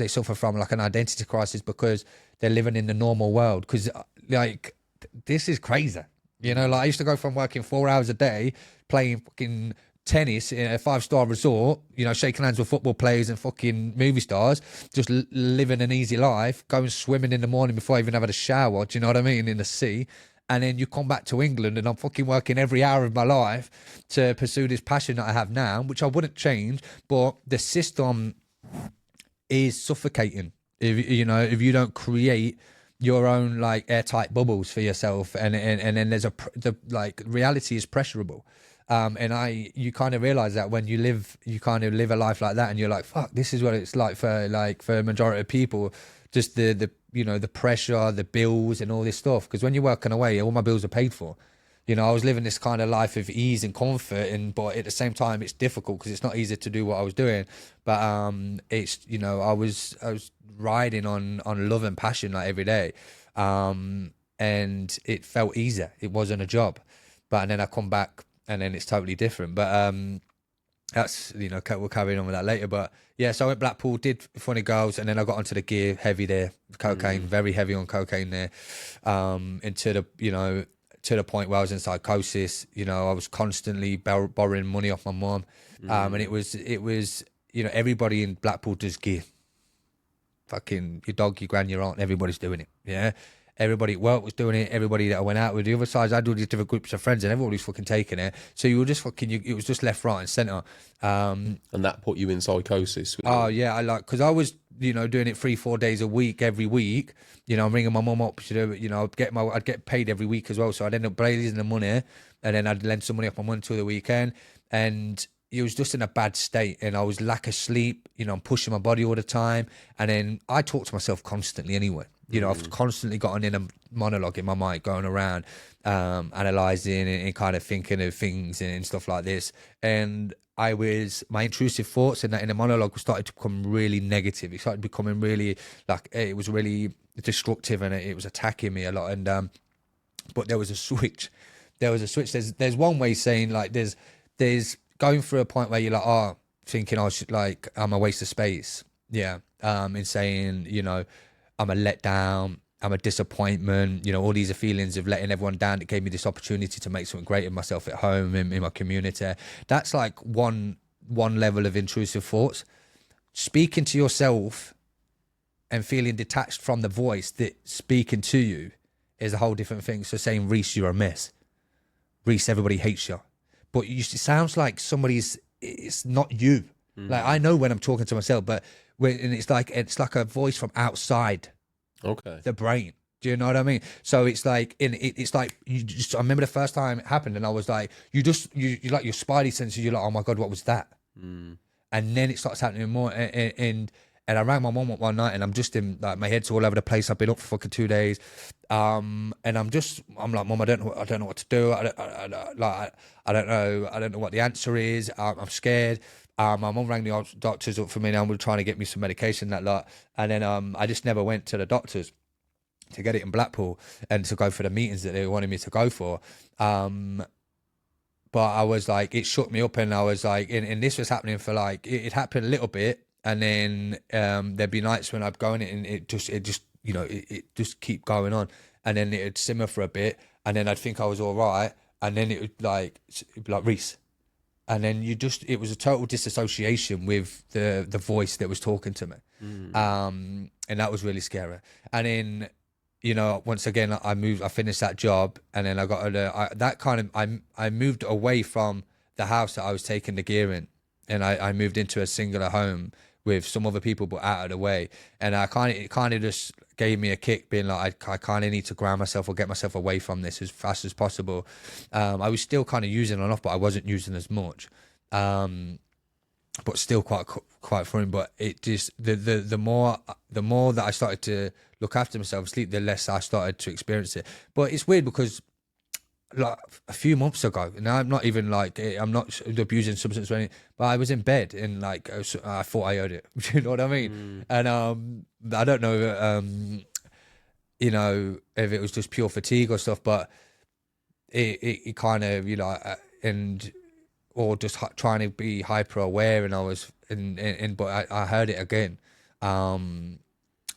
suffer from like an identity crisis because they're living in the normal world. Because like this is crazy. I used to go from working 4 hours a day playing fucking tennis in a 5-star resort, shaking hands with football players and fucking movie stars, just living an easy life, going swimming in the morning before I even have had a shower, do you know what I mean, in the sea. And then you come back to England and I'm fucking working every hour of my life to pursue this passion that I have now, which I wouldn't change, but the system is suffocating if you don't create your own like airtight bubbles for yourself, and then there's reality is pressurable. And you kind of realize that when you kind of live a life like that, and you're like, fuck, this is what it's like for a majority of people, just the pressure, the bills and all this stuff. Because when you're working away, all my bills are paid for. I was living this kind of life of ease and comfort, but at the same time, it's difficult because it's not easy to do what I was doing. But it's I was riding on love and passion like every day, and it felt easier. It wasn't a job, and then I come back. And then it's totally different. But that's, we'll carry on with that later. But yeah, so I went Blackpool, did Funny Girls, and then I got onto the gear heavy there, cocaine, very heavy on cocaine there. And to the point where I was in psychosis, I was constantly borrowing money off my mum. And it was everybody in Blackpool does gear. Fucking your dog, your gran, your aunt, everybody's doing it. Yeah. Everybody at work was doing it. Everybody that I went out with, the other sides, I had all these different groups of friends, and everybody was fucking taking it. So you were just it was just left, right, and centre. And that put you in psychosis. Oh yeah, because I was doing it 3-4 days a week, every week. I'm ringing my mum up. I'd get paid every week as well. So I'd end up raising the money, and then I'd lend some money off my mum until the weekend. And it was just in a bad state, and I was lack of sleep. You know, I'm pushing my body all the time, and then I talk to myself constantly anyway. You know, I've constantly got an inner monologue in my mind going around, analysing and kind of thinking of things and stuff like this. And my intrusive thoughts and that inner monologue started to become really negative. It started becoming really, like, it was really destructive, and it was attacking me a lot. And but there was a switch. There's one way saying, like, there's going through a point where you're like, oh, thinking I should, like, I'm a waste of space. Yeah. In saying, you know, I'm a letdown, I'm a disappointment, you know, all these are feelings of letting everyone down that gave me this opportunity to make something great of myself at home, in my community. That's like one level of intrusive thoughts. Speaking to yourself and feeling detached from the voice that's speaking to you is a whole different thing. So saying, Rhys, you're a mess. Rhys, everybody hates you. But it sounds like it's not you. Like, I know when I'm talking to myself, but it's like a voice from outside the brain. Do you know what I mean? So it's like, it's like, I remember the first time it happened, and I was like, you like, your spidey senses, you're like, oh my God, what was that? And then it starts happening more. And I rang my mom one night, and I'm just in, like, my head's all over the place. I've been up for fucking 2 days. And I'm like, Mom, I don't know what to do. I don't know what the answer is. I'm scared. My mum rang the doctors up for me, and they were trying to get me some medication, that lot. And then I just never went to the doctors to get it in Blackpool and to go for the meetings that they wanted me to go for. But I was like, it shook me up, and I was like, and this was happening for, like, it happened a little bit, and then there'd be nights when I'd go in it, and it just you know, it just keep going on, and then it'd simmer for a bit, and then I'd think I was all right, and then it'd be like, Rhys. And then it was a total disassociation with the voice that was talking to me. And that was really scary. And then, you know, once again, I finished that job, and then I got I moved away from the house that I was taking the gear in, and I moved into a singular home with some other people, but out of the way. And it kind of just gave me a kick, being like, I kind of need to ground myself or get myself away from this as fast as possible. I was still kind of using enough, but I wasn't using as much. But still quite fun. But it just, the more that I started to look after myself, sleep, the less I started to experience it. But it's weird because, like, a few months ago, now I'm not even, like, I'm not abusing substance or anything, but I was in bed, and, like, I thought I heard it. You know what I mean? And I don't know, you know, if it was just pure fatigue or stuff, but it kind of, you know, or just trying to be hyper aware, and I was but I heard it again.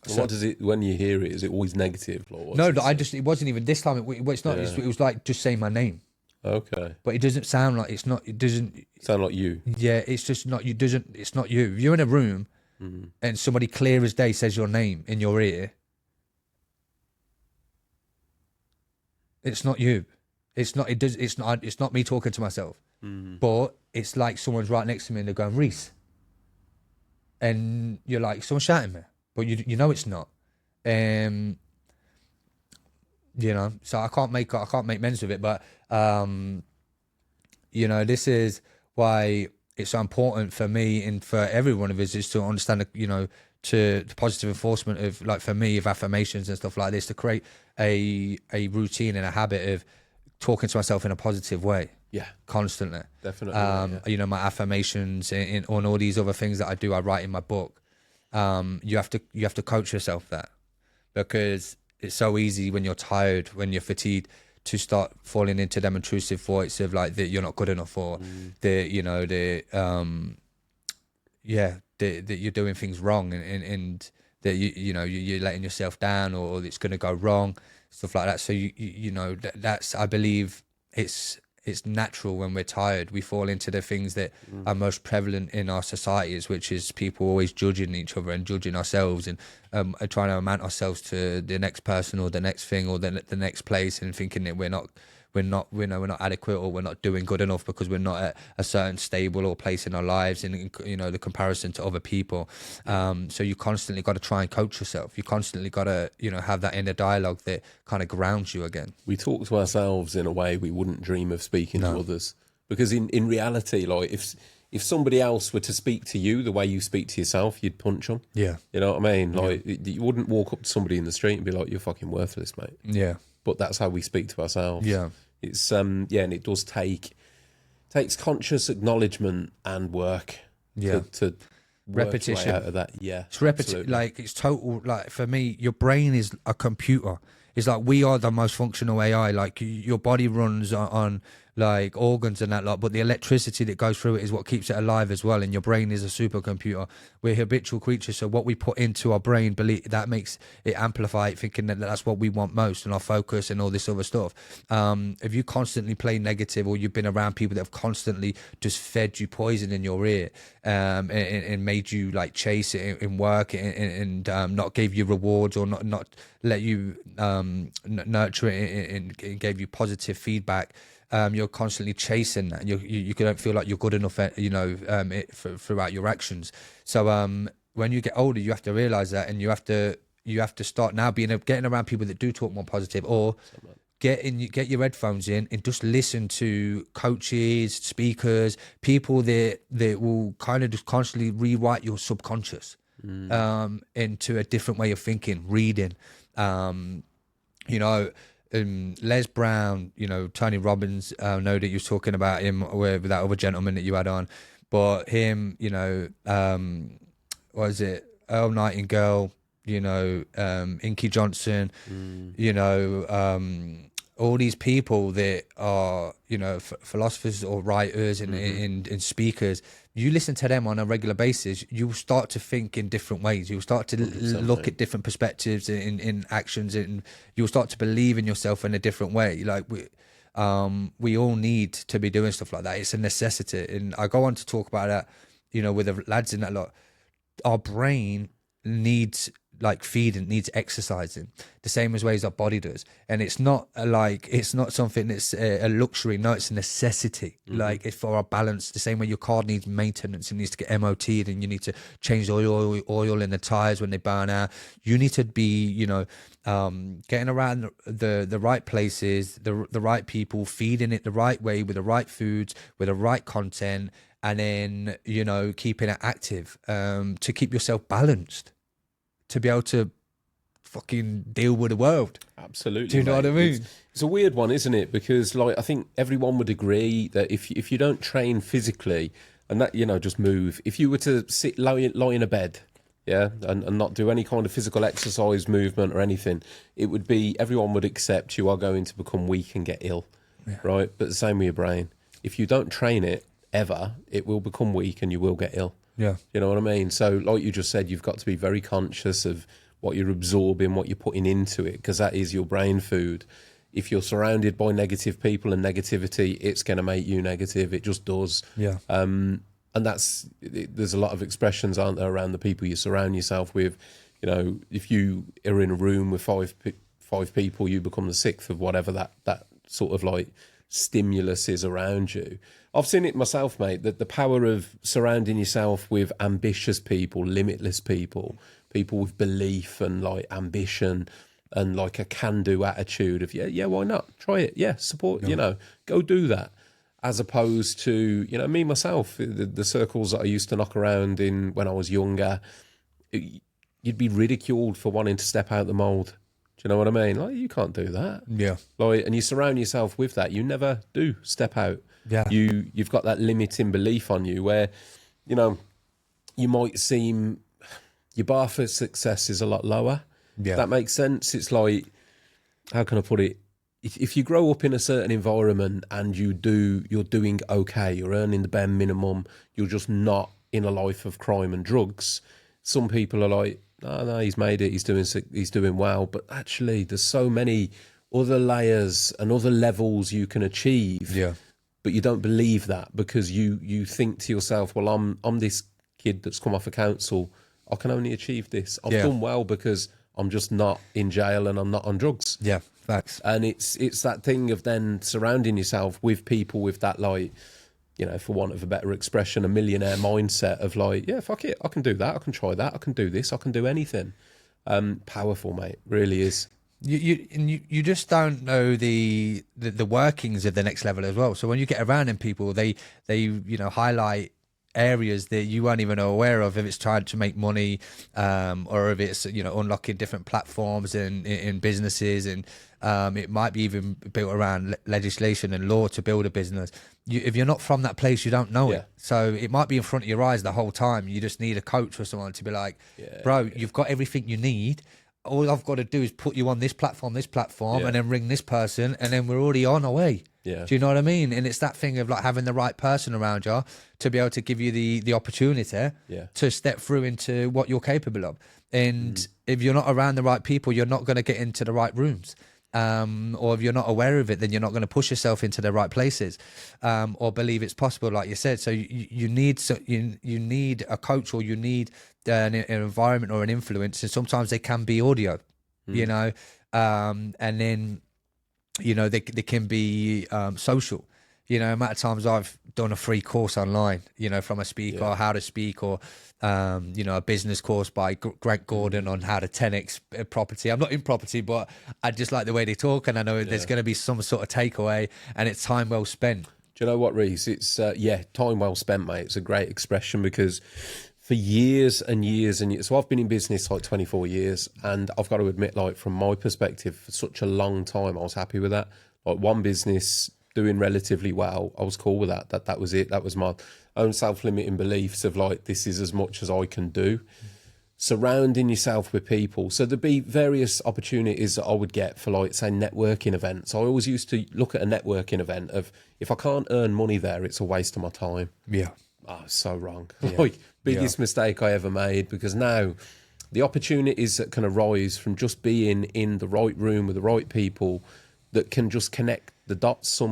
So what does it, when you hear it, is it always negative? No, it wasn't even this time. It's not. Yeah. It was like just saying my name. Okay. But it doesn't sound like, it doesn't sound like you. Yeah, it's just not, it's not you. If you're in a room and somebody clear as day says your name in your ear, it's not you. It's not me talking to myself. But it's like someone's right next to me and they're going, Rhys. And you're like, someone's shouting me. But you know it's not. You know, so I can't make men's of it, but you know, this is why it's so important for me and for every one of us is to understand, you know, to the positive enforcement of, like, for me, of affirmations and stuff like this, to create a routine and a habit of talking to myself in a positive way. Yeah, constantly. Definitely. You know, my affirmations and on all these other things that I do, I write in my book. You have to coach yourself that, because it's so easy when you're tired, when you're fatigued, to start falling into them intrusive thoughts of, like, that you're not good enough, or that, you know, that you're doing things wrong, and that you know you're letting yourself down, or it's going to go wrong, stuff like that. So you know, that's, I believe it's natural when we're tired, we fall into the things that are most prevalent in our societies, which is people always judging each other and judging ourselves, and trying to amount ourselves to the next person or the next thing or the next place, and thinking that we're not adequate, or we're not doing good enough because we're not at a certain stable or place in our lives, and, you know, the comparison to other people. So you constantly got to try and coach yourself. You constantly got to, you know, have that inner dialogue that kind of grounds you again. We talk to ourselves in a way we wouldn't dream of speaking to others, because in reality, like, if somebody else were to speak to you the way you speak to yourself, you'd punch them. Yeah. You know what I mean? Like, you wouldn't walk up to somebody in the street and be like, "You're fucking worthless, mate." Yeah. But that's how we speak to ourselves. Yeah. It's and it does takes conscious acknowledgement and work. Yeah. To work Repetition. your way out of that. Yeah. It's repetition. Like, it's total. Like, for me, your brain is a computer. It's like we are the most functional AI. Like, your body runs on like organs and that lot, but the electricity that goes through it is what keeps it alive as well. And your brain is a supercomputer. We're habitual creatures, so what we put into our brain, believe that makes it amplify it, thinking that that's what we want most, and our focus and all this other stuff. If you constantly play negative, or you've been around people that have constantly just fed you poison in your ear, and made you like chase it in work, and not gave you rewards, or not let you nurture it, and gave you positive feedback. You're constantly chasing that, and you don't feel like you're good enough, throughout your actions. So when you get older, you have to realize that, and you have to start now getting around people that do talk more positive, or get your headphones in and just listen to coaches, speakers, people that will kind of just constantly rewrite your subconscious into a different way of thinking, reading. Les Brown, Tony Robbins, I know that you were talking about him with that other gentleman that you had on, but him, what is it, Earl Nightingale, Inky Johnson, all these people that are, philosophers or writers and speakers. You listen to them on a regular basis, you will start to think in different ways. You'll start to look at different perspectives in actions, and you'll start to believe in yourself in a different way. Like, we all need to be doing stuff like that. It's a necessity. And I go on to talk about that, with the lads in that lot. Our brain needs like feeding, needs exercising the same as ways our body does, and it's not something that's a luxury. No, it's a necessity. Like, it's for our balance, the same way your car needs maintenance, it needs to get MOT'd, and you need to change the oil in the tires when they burn out. You need to be getting around the right places, the right people, feeding it the right way, with the right foods, with the right content, and then keeping it active, to keep yourself balanced, to be able to fucking deal with the world. Absolutely. Do you know what I mean? It's a weird one, isn't it? Because I think everyone would agree that if you don't train physically and that, just move, if you were to lie in a bed, and not do any kind of physical exercise, movement or anything, everyone would accept you are going to become weak and get ill, right? But the same with your brain. If you don't train it ever, it will become weak and you will get ill. Yeah. You know what I mean? So like you just said, you've got to be very conscious of what you're absorbing, what you're putting into it, because that is your brain food. If you're surrounded by negative people and negativity, it's going to make you negative. It just does. Yeah. And there's a lot of expressions, aren't there, around the people you surround yourself with. If you are in a room with five people, you become the sixth of whatever that sort of like stimulus is around you. I've seen it myself, mate, that the power of surrounding yourself with ambitious people, limitless people with belief and like ambition and like a can-do attitude of, why not? Try it. Support, go do that. As opposed to, me, myself, the circles that I used to knock around in when I was younger, you'd be ridiculed for wanting to step out the mould. Do you know what I mean? Like, you can't do that. Yeah. Like, and you surround yourself with that. You never do step out. Yeah. You've got that limiting belief on you where, you might seem, your bar for success is a lot lower. Yeah. That makes sense. It's like, how can I put it? If you grow up in a certain environment and you're doing okay, you're earning the bare minimum, you're just not in a life of crime and drugs. Some people are like, no, he's made it, he's doing well. But actually, there's so many other layers and other levels you can achieve. Yeah. But you don't believe that because you think to yourself, well, I'm this kid that's come off a council. I can only achieve this. I've done well because I'm just not in jail and I'm not on drugs. Yeah, facts. And it's that thing of then surrounding yourself with people with that, like, for want of a better expression, a millionaire mindset of like, yeah, fuck it, I can do that, I can try that, I can do this, I can do anything. Powerful, mate, really is. You just don't know the workings of the next level as well. So when you get around in people, they highlight areas that you weren't even aware of, if it's trying to make money, or if it's, you know, unlocking different platforms and in businesses, and it might be even built around legislation and law to build a business. If you're not from that place, you don't know it. So it might be in front of your eyes the whole time. You just need a coach or someone to be like, bro, you've got everything you need. All I've got to do is put you on this platform, and then ring this person, and then we're already on our way. Do you know what I mean? And it's that thing of like having the right person around you to be able to give you the opportunity to step through into what you're capable of. And if you're not around the right people, you're not going to get into the right rooms. Or if you're not aware of it, then you're not going to push yourself into the right places, or believe it's possible, like you said. So you need a coach, or you need an environment or an influence, and sometimes they can be audio, you know, and then, you know, they can be social. You know, amount of times I've done a free course online, you know, from a speaker, or how to speak, or, you know, a business course by Grant Gordon on how to 10x property. I'm not in property, but I just like the way they talk, and I know there's going to be some sort of takeaway, and it's time well spent. Do you know what, Rhys? It's, time well spent, mate. It's a great expression, because for years and years and years, so I've been in business like 24 years, and I've got to admit, like, from my perspective, for such a long time, I was happy with that. Like, one business doing relatively well, I was cool with that. That was it. That was my own self-limiting beliefs of like, this is as much as I can do. Surrounding yourself with people. So there'd be various opportunities that I would get for, like, say, networking events. I always used to look at a networking event of, if I can't earn money there, it's a waste of my time. Yeah. Oh, so wrong. Like, biggest mistake I ever made, because now the opportunities that can arise from just being in the right room with the right people that can just connect the dots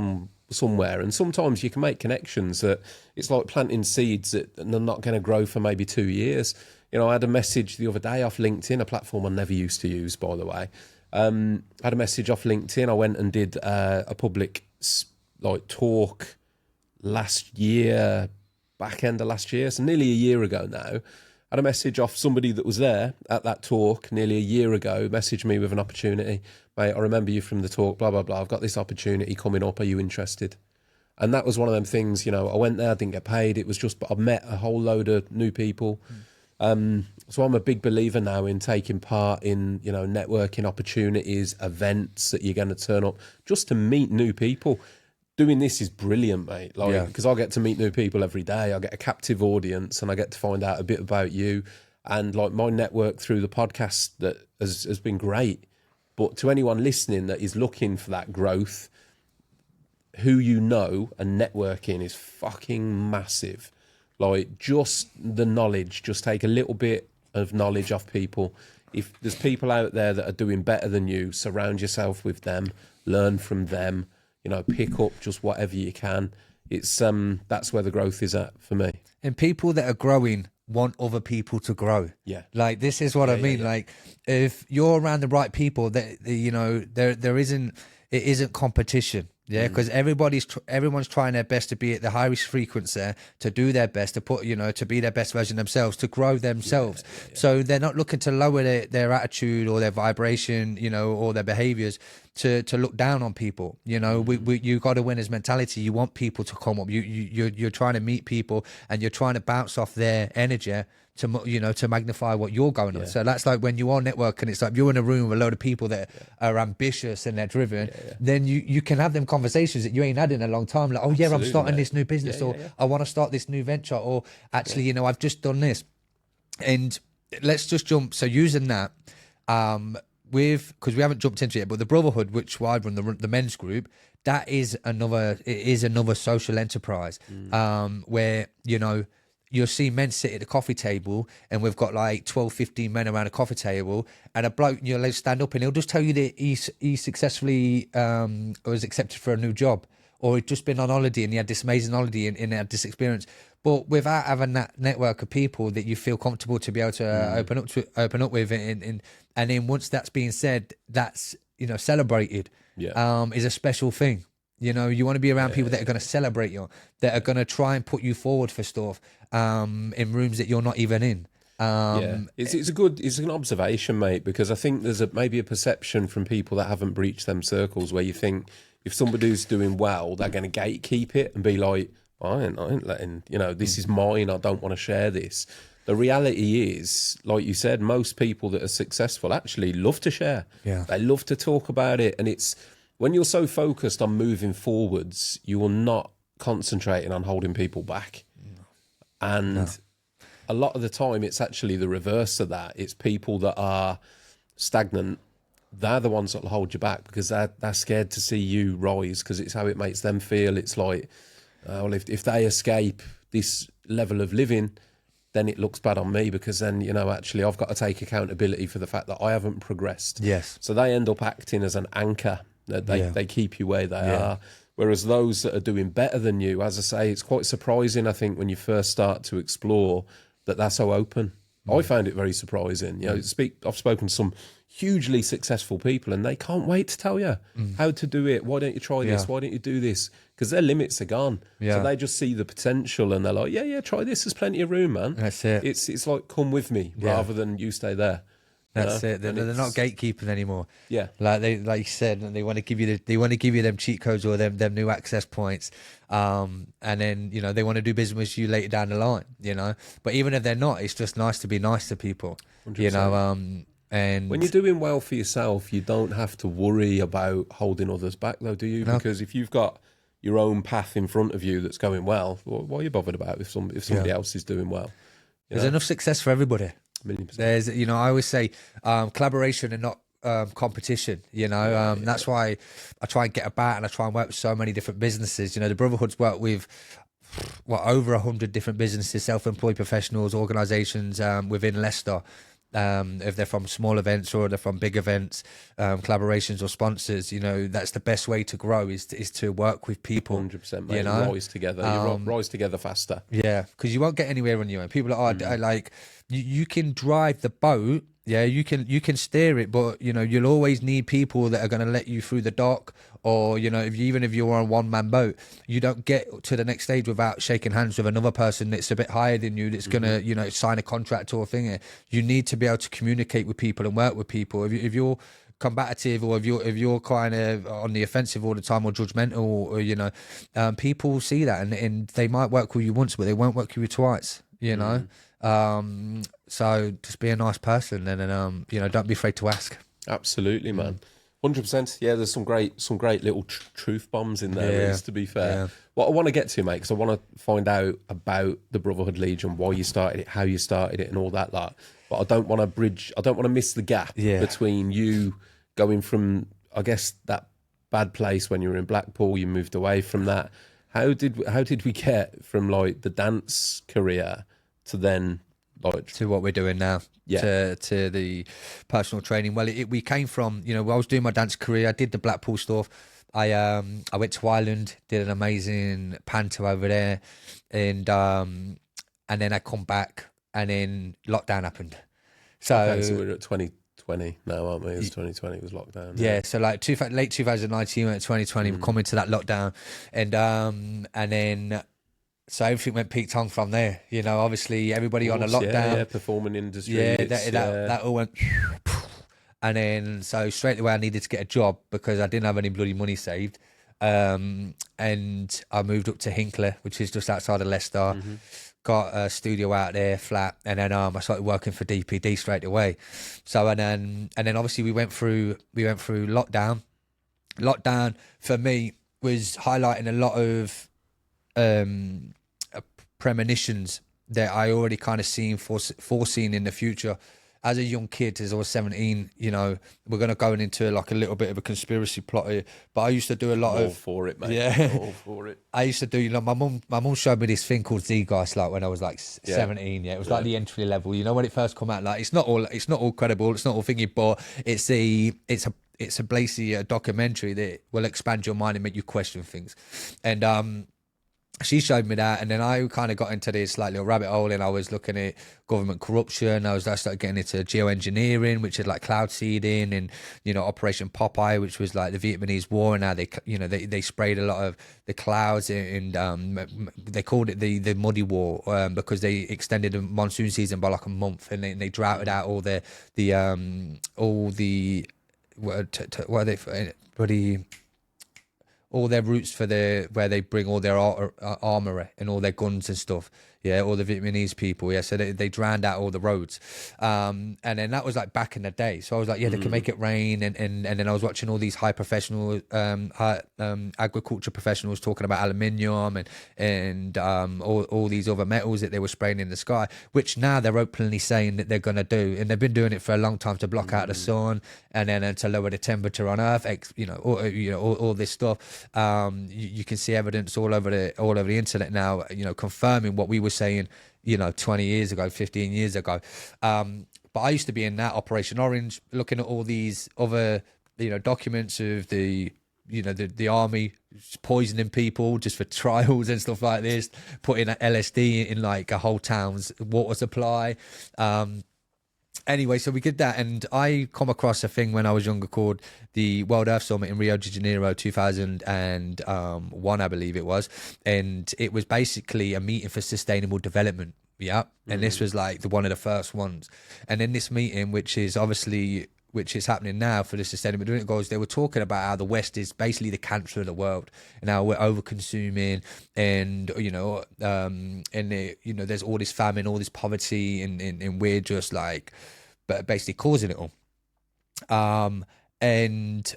somewhere. And sometimes you can make connections that it's like planting seeds that they're not going to grow for maybe 2 years. You know, I had a message the other day off LinkedIn, a platform I never used to use, by the way. I had a message off LinkedIn. I went and did a public talk last year, back end of last year, so nearly a year ago now. I had a message off somebody that was there at that talk nearly a year ago, messaged me with an opportunity. Mate, I remember you from the talk, blah, blah, blah. I've got this opportunity coming up. Are you interested? And that was one of them things, you know, I went there, I didn't get paid. It was just, I met a whole load of new people. So I'm a big believer now in taking part in, you know, networking opportunities, events that you're going to turn up just to meet new people. Doing this is brilliant, mate. Like, because I get to meet new people every day. I get a captive audience, and I get to find out a bit about you. And like, my network through the podcast that has been great. But to anyone listening that is looking for that growth, who you know and networking is fucking massive. Like, just the knowledge, just take a little bit of knowledge off people. If there's people out there that are doing better than you, surround yourself with them, learn from them, you know, pick up just whatever you can. It's that's where the growth is at for me. And people that are growing want other people to grow. Like, this is what I mean. Like, if you're around the right people, that, you know, there isn't competition. Because everyone's trying their best to be at the highest frequency, to do their best, to put, you know, to be their best version of themselves, to grow themselves. So they're not looking to lower their attitude or their vibration, you know, or their behaviors to look down on people. You know, you got to win his mentality. You want people to come up. You're trying to meet people, and you're trying to bounce off their energy to, you know, to magnify what you're going on. So that's like when you are networking, it's like you're in a room with a load of people that are ambitious and they're driven. Then you can have them conversations that you ain't had in a long time. Like, oh yeah, I'm starting this new business, or I want to start this new venture, or actually, you know, I've just done this. And let's just jump. So using that, because we haven't jumped into it, but the Brotherhood, which I run, the men's group, that is another social enterprise, where, you know, you'll see men sit at the coffee table, and we've got like 12, 15 men around a coffee table, and a bloke, you know, stand up and he'll just tell you that he successfully was accepted for a new job, or he'd just been on holiday and he had this amazing holiday and had this experience. But without having that network of people that you feel comfortable to be able to open up with, and then once that's being said, that's, you know, celebrated, is a special thing. You know, you want to be around people that are going to celebrate you, that are going to try and put you forward for stuff in rooms that you're not even in. It's an observation, mate, because I think there's maybe a perception from people that haven't breached them circles where you think if somebody's doing well, they're going to gatekeep it and be like, I ain't letting, this is mine. I don't want to share this. The reality is, like you said, most people that are successful actually love to share. Yeah. They love to talk about it. And it's when you're so focused on moving forwards, you are not concentrating on holding people back. And a lot of the time, it's actually the reverse of that. It's people that are stagnant. They're the ones that will hold you back because they're scared to see you rise because it's how it makes them feel. It's like, well, if they escape this level of living, then it looks bad on me because then, actually I've got to take accountability for the fact that I haven't progressed. Yes. So they end up acting as an anchor. They keep you where they are. Whereas those that are doing better than you, as I say, it's quite surprising, I think, when you first start to explore that they're so open. I found it very surprising. I've spoken to some hugely successful people and they can't wait to tell you how to do it. Why don't you try this? Why don't you do this? Because their limits are gone. So they just see the potential and they're like, yeah, try this. There's plenty of room, man. That's it. It's like, come with me rather than you stay there. That's it. They're not gatekeeping anymore. Yeah, like you said, they want to give you them cheat codes or them new access points, and then they want to do business with you later down the line. But even if they're not, it's just nice to be nice to people. 100%. And when you're doing well for yourself, you don't have to worry about holding others back, though, do you? No. Because if you've got your own path in front of you that's going well, why are you bothered about if somebody else is doing well? There's enough success for everybody. 1,000,000%. There's, I always say collaboration and not competition. That's why I try and get about and I try and work with so many different businesses. The Brotherhood's worked with over 100 different businesses, self-employed professionals, organisations within Leicester. If they're from small events or they're from big events, collaborations or sponsors, that's the best way to grow is to work with people. 100%, mate. Rise together. You rise together faster. Yeah, because you won't get anywhere on your own. People are like, you can drive the boat. Yeah, you can steer it, but you'll always need people that are going to let you through the dock. Or even if you're on a one-man boat, you don't get to the next stage without shaking hands with another person that's a bit higher than you. That's gonna sign a contract or a thing. You need to be able to communicate with people and work with people. If you're combative or if you're kind of on the offensive all the time or judgmental, or people see that and they might work with you once, but they won't work with you twice. So just be a nice person and then don't be afraid to ask. Absolutely, man. 100%. Yeah, there's some great little truth bombs in there. Rhys, to be fair, what I want to get to, mate, because I want to find out about the Brotherhood Legion, why you started it, how you started it, and all that lot. But I don't want to miss the gap between you going from, I guess, that bad place when you were in Blackpool. You moved away from that. How did we get from like the dance career to then like to what we're doing now? To the personal training. Well, we came from, I was doing my dance career. I did the Blackpool stuff. I went to Ireland, did an amazing panto over there, and then I come back, and then lockdown happened. So we're at 2020 now, aren't we? It's 2020 was lockdown. Yeah, so like late 2019, went 2020, we're coming to that lockdown, and then. So everything went peak tongue from there. Obviously everybody on a lockdown. Yeah, performing industry. Yeah, that all went. And then so straight away I needed to get a job because I didn't have any bloody money saved. And I moved up to Hinckley, which is just outside of Leicester. Got a studio out there, flat, and then I started working for DPD straight away. So and then obviously we went through lockdown. Lockdown for me was highlighting a lot of premonitions that I already kind of foreseen in the future. As a young kid, as I was 17, we're going to go into like a little bit of a conspiracy plot here. But I used to do a lot all for it, mate. Yeah, all for it. I used to do. My mum showed me this thing called Zeitgeist, like when I was like 17. Yeah, it was like the entry level. When it first come out, like it's not all credible, it's not all thingy, but it's basically a documentary that will expand your mind and make you question things. And she showed me that, and then I kind of got into this like little rabbit hole, and I was looking at government corruption. I started getting into geoengineering, which is like cloud seeding, and Operation Popeye, which was like the Vietnamese War, and how they sprayed a lot of the clouds, and they called it the Muddy War because they extended the monsoon season by like a month, and they droughted out all the all their routes for where they bring all their armory and all their guns and stuff. Yeah, all the Vietnamese people. Yeah, so they drowned out all the roads, and then that was like back in the day. So I was like, yeah, they can make it rain, and then I was watching all these high professional agriculture professionals talking about aluminium and all these other metals that they were spraying in the sky, which now they're openly saying that they're going to do, and they've been doing it for a long time to block out the sun and then to lower the temperature on Earth. All this stuff. You can see evidence all over the internet now. Confirming what we were saying, 20 years ago, 15 years ago. But I used to be in that Operation Orange, looking at all these other, documents of the army poisoning people just for trials and stuff like this, putting LSD in like a whole town's water supply. Anyway, so we did that, and I come across a thing when I was younger called the World Earth Summit in Rio de Janeiro 2001, I believe it was, and it was basically a meeting for sustainable development. Yeah, and this was like one of the first ones. And in this meeting, which is happening now for the Sustainable Development Goals, they were talking about how the West is basically the cancer of the world, and how we're over-consuming, and there's all this famine, all this poverty, and we're just like, but basically causing it all. And so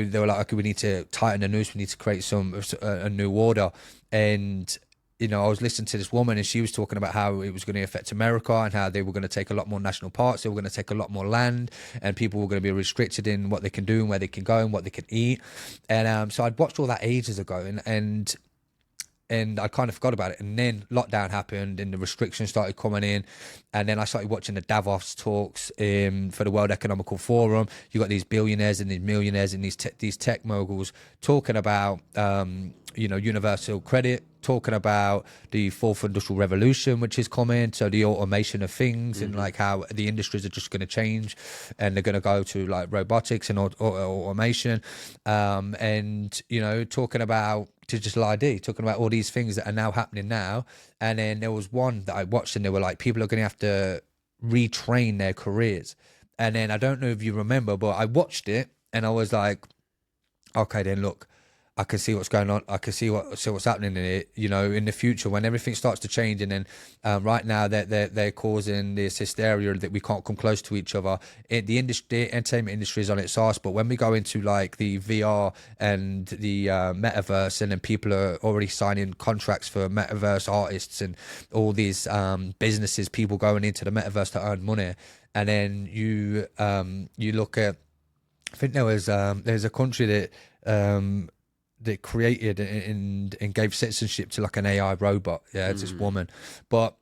they were like, okay, we need to tighten the noose, we need to create a new order. And I was listening to this woman, and she was talking about how it was going to affect America, and how they were going to take a lot more national parks, they were going to take a lot more land, and people were going to be restricted in what they can do and where they can go and what they can eat. And so I'd watched all that ages ago, and I kind of forgot about it. And then lockdown happened, and the restrictions started coming in. And then I started watching the Davos talks for the World Economical Forum. You got these billionaires and these millionaires and these tech moguls talking about universal credit, talking about the fourth industrial revolution, which is coming. So the automation of things, and like how the industries are just going to change, and they're going to go to like robotics and automation, and talking about digital ID, talking about all these things that are now happening now. And then there was one that I watched, and they were like, people are going to have to retrain their careers. And then I don't know if you remember, but I watched it, and I was like, okay, then look, I can see what's going on. I can see what's happening in it. In the future when everything starts to change, and then right now they're causing this hysteria that we can't come close to each other. The entertainment industry is on its arse, but when we go into like the VR and the metaverse, and then people are already signing contracts for metaverse artists and all these businesses, people going into the metaverse to earn money, and then you look at, I think there's a country that created and gave citizenship to like an AI robot. Yeah, it's this woman. But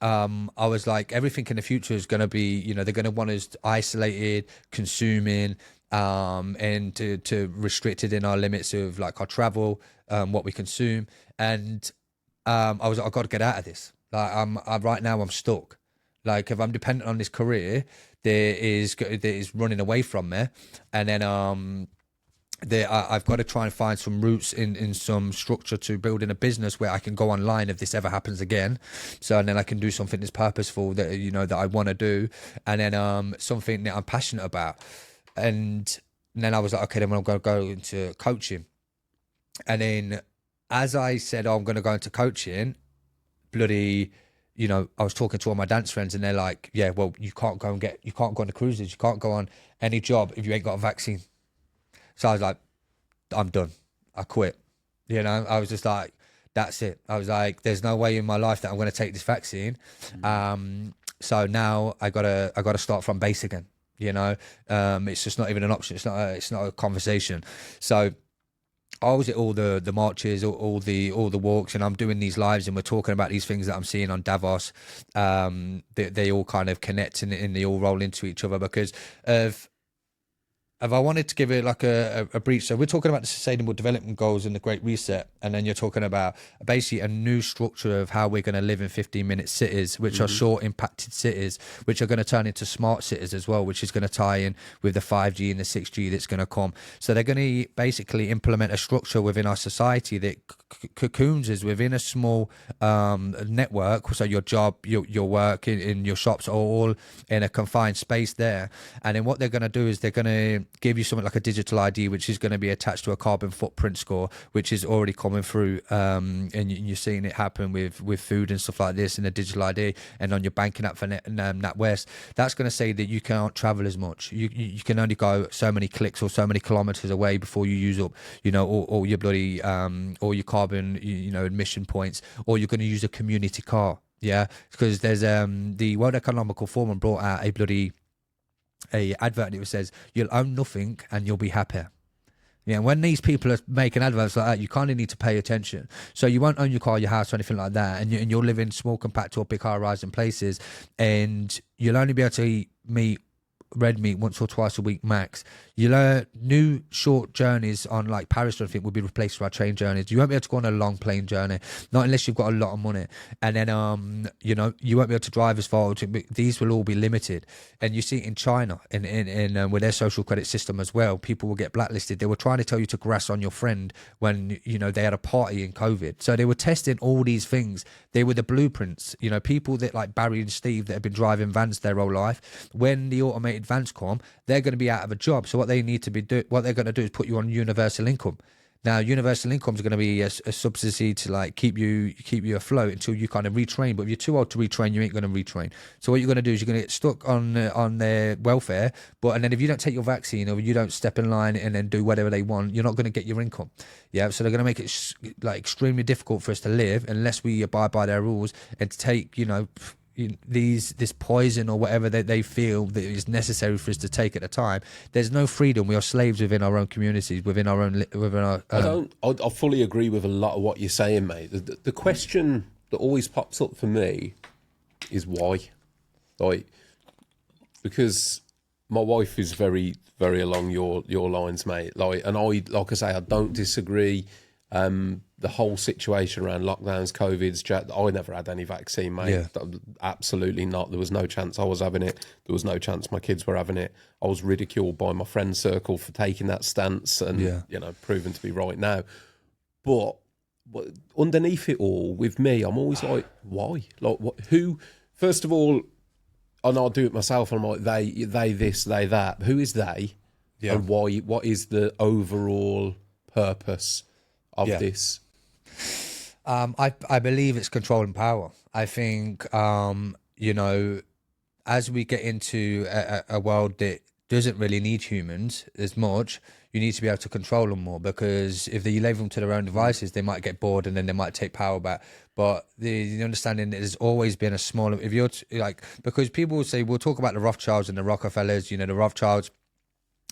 I was like, everything in the future is going to be, they're going to want us isolated, consuming, and to restricted in our limits of like our travel, what we consume. And I was like, I've got to get out of this. Like right now I'm stuck. Like if I'm dependent on this career that is running away from me, and then I've got to try and find some roots in some structure to building a business where I can go online if this ever happens again. So, and then I can do something that's purposeful, that that I want to do, and then something that I'm passionate about. And then I was like, okay, then I'm going to go into coaching. And then as I said, I'm going to go into coaching, bloody, I was talking to all my dance friends, and they're like, yeah, well, you can't go on the cruises, you can't go on any job if you ain't got a vaccine. So I was like, I'm done. I quit. I was just like, that's it. I was like, there's no way in my life that I'm going to take this vaccine. So now I gotta start from base again. It's just not even an option. It's not a conversation. So I was at all the marches, all the walks, and I'm doing these lives, and we're talking about these things that I'm seeing on Davos. They all kind of connect, and they all roll into each other because of. If I wanted to give it like a brief, so we're talking about the Sustainable Development Goals and the Great Reset, and then you're talking about basically a new structure of how we're going to live in 15-minute cities, which are short impacted cities, which are going to turn into smart cities as well, which is going to tie in with the 5G and the 6G that's going to come. So they're going to basically implement a structure within our society that cocoons us within a small network. So your job, your work in your shops are all in a confined space there. And then what they're going to do is they're going to give you something like a digital ID, which is going to be attached to a carbon footprint score, which is already coming through, and you're seeing it happen with food and stuff like this in a digital ID, and on your banking app for NatWest. That's going to say that you can't travel as much. You can only go so many clicks or so many kilometers away before you use up, all your bloody all your carbon, emission points, or you're going to use a community car. Yeah, because there's the World Economical Forum brought out a advert, and it says you'll own nothing and you'll be happier. Yeah, when these people are making adverts like that, you kind of need to pay attention. So you won't own your car, your house, or anything like that, and you'll live in small, compact, or big high-rising places, and you'll only be able to eat meat, red meat, once or twice a week max. You'll learn new short journeys on like Paris or anything will be replaced by train journeys. You won't be able to go on a long plane journey, not unless you've got a lot of money. And then you won't be able to drive as far. These will all be limited. And you see it in China in with their social credit system as well. People will get blacklisted. They were trying to tell you to grass on your friend when they had a party in COVID. So they were testing all these things. They were the blueprints. People that like Barry and Steve that have been driving vans their whole life. When the automated vans come, they're going to be out of a job. So what they're going to do is put you on universal income. Now, universal income is going to be a subsidy to like keep you afloat until you kind of retrain. But if you're too old to retrain, you ain't going to retrain. So what you're going to do is you're going to get stuck on their welfare. And then if you don't take your vaccine or you don't step in line and then do whatever they want, you're not going to get your income. Yeah, so they're going to make it like extremely difficult for us to live unless we abide by their rules and to take this poison or whatever that they feel that is necessary for us to take at a time. There's no freedom. We are slaves within our own communities, within our. I fully agree with a lot of what you're saying, mate. The question that always pops up for me is why, like, because my wife is very, very along your lines, mate. Like I say, I don't disagree. The whole situation around lockdowns, COVID's, I never had any vaccine, mate. Yeah. Absolutely not. There was no chance I was having it. There was no chance my kids were having it. I was ridiculed by my friend circle for taking that stance and, proven to be right now. But underneath it all, with me, I'm always like, why? Like, who? First of all, and I'll do it myself, I'm like, they this, they that. Who is they? Yeah. And why? What is the overall purpose of this? I believe it's control and power. I think, as we get into a world that doesn't really need humans as much, you need to be able to control them more, because if you leave them to their own devices, they might get bored and then they might take power back. But the understanding that there's always been a smaller, if you're because people will say, we'll talk about the Rothschilds and the Rockefellers, the Rothschilds,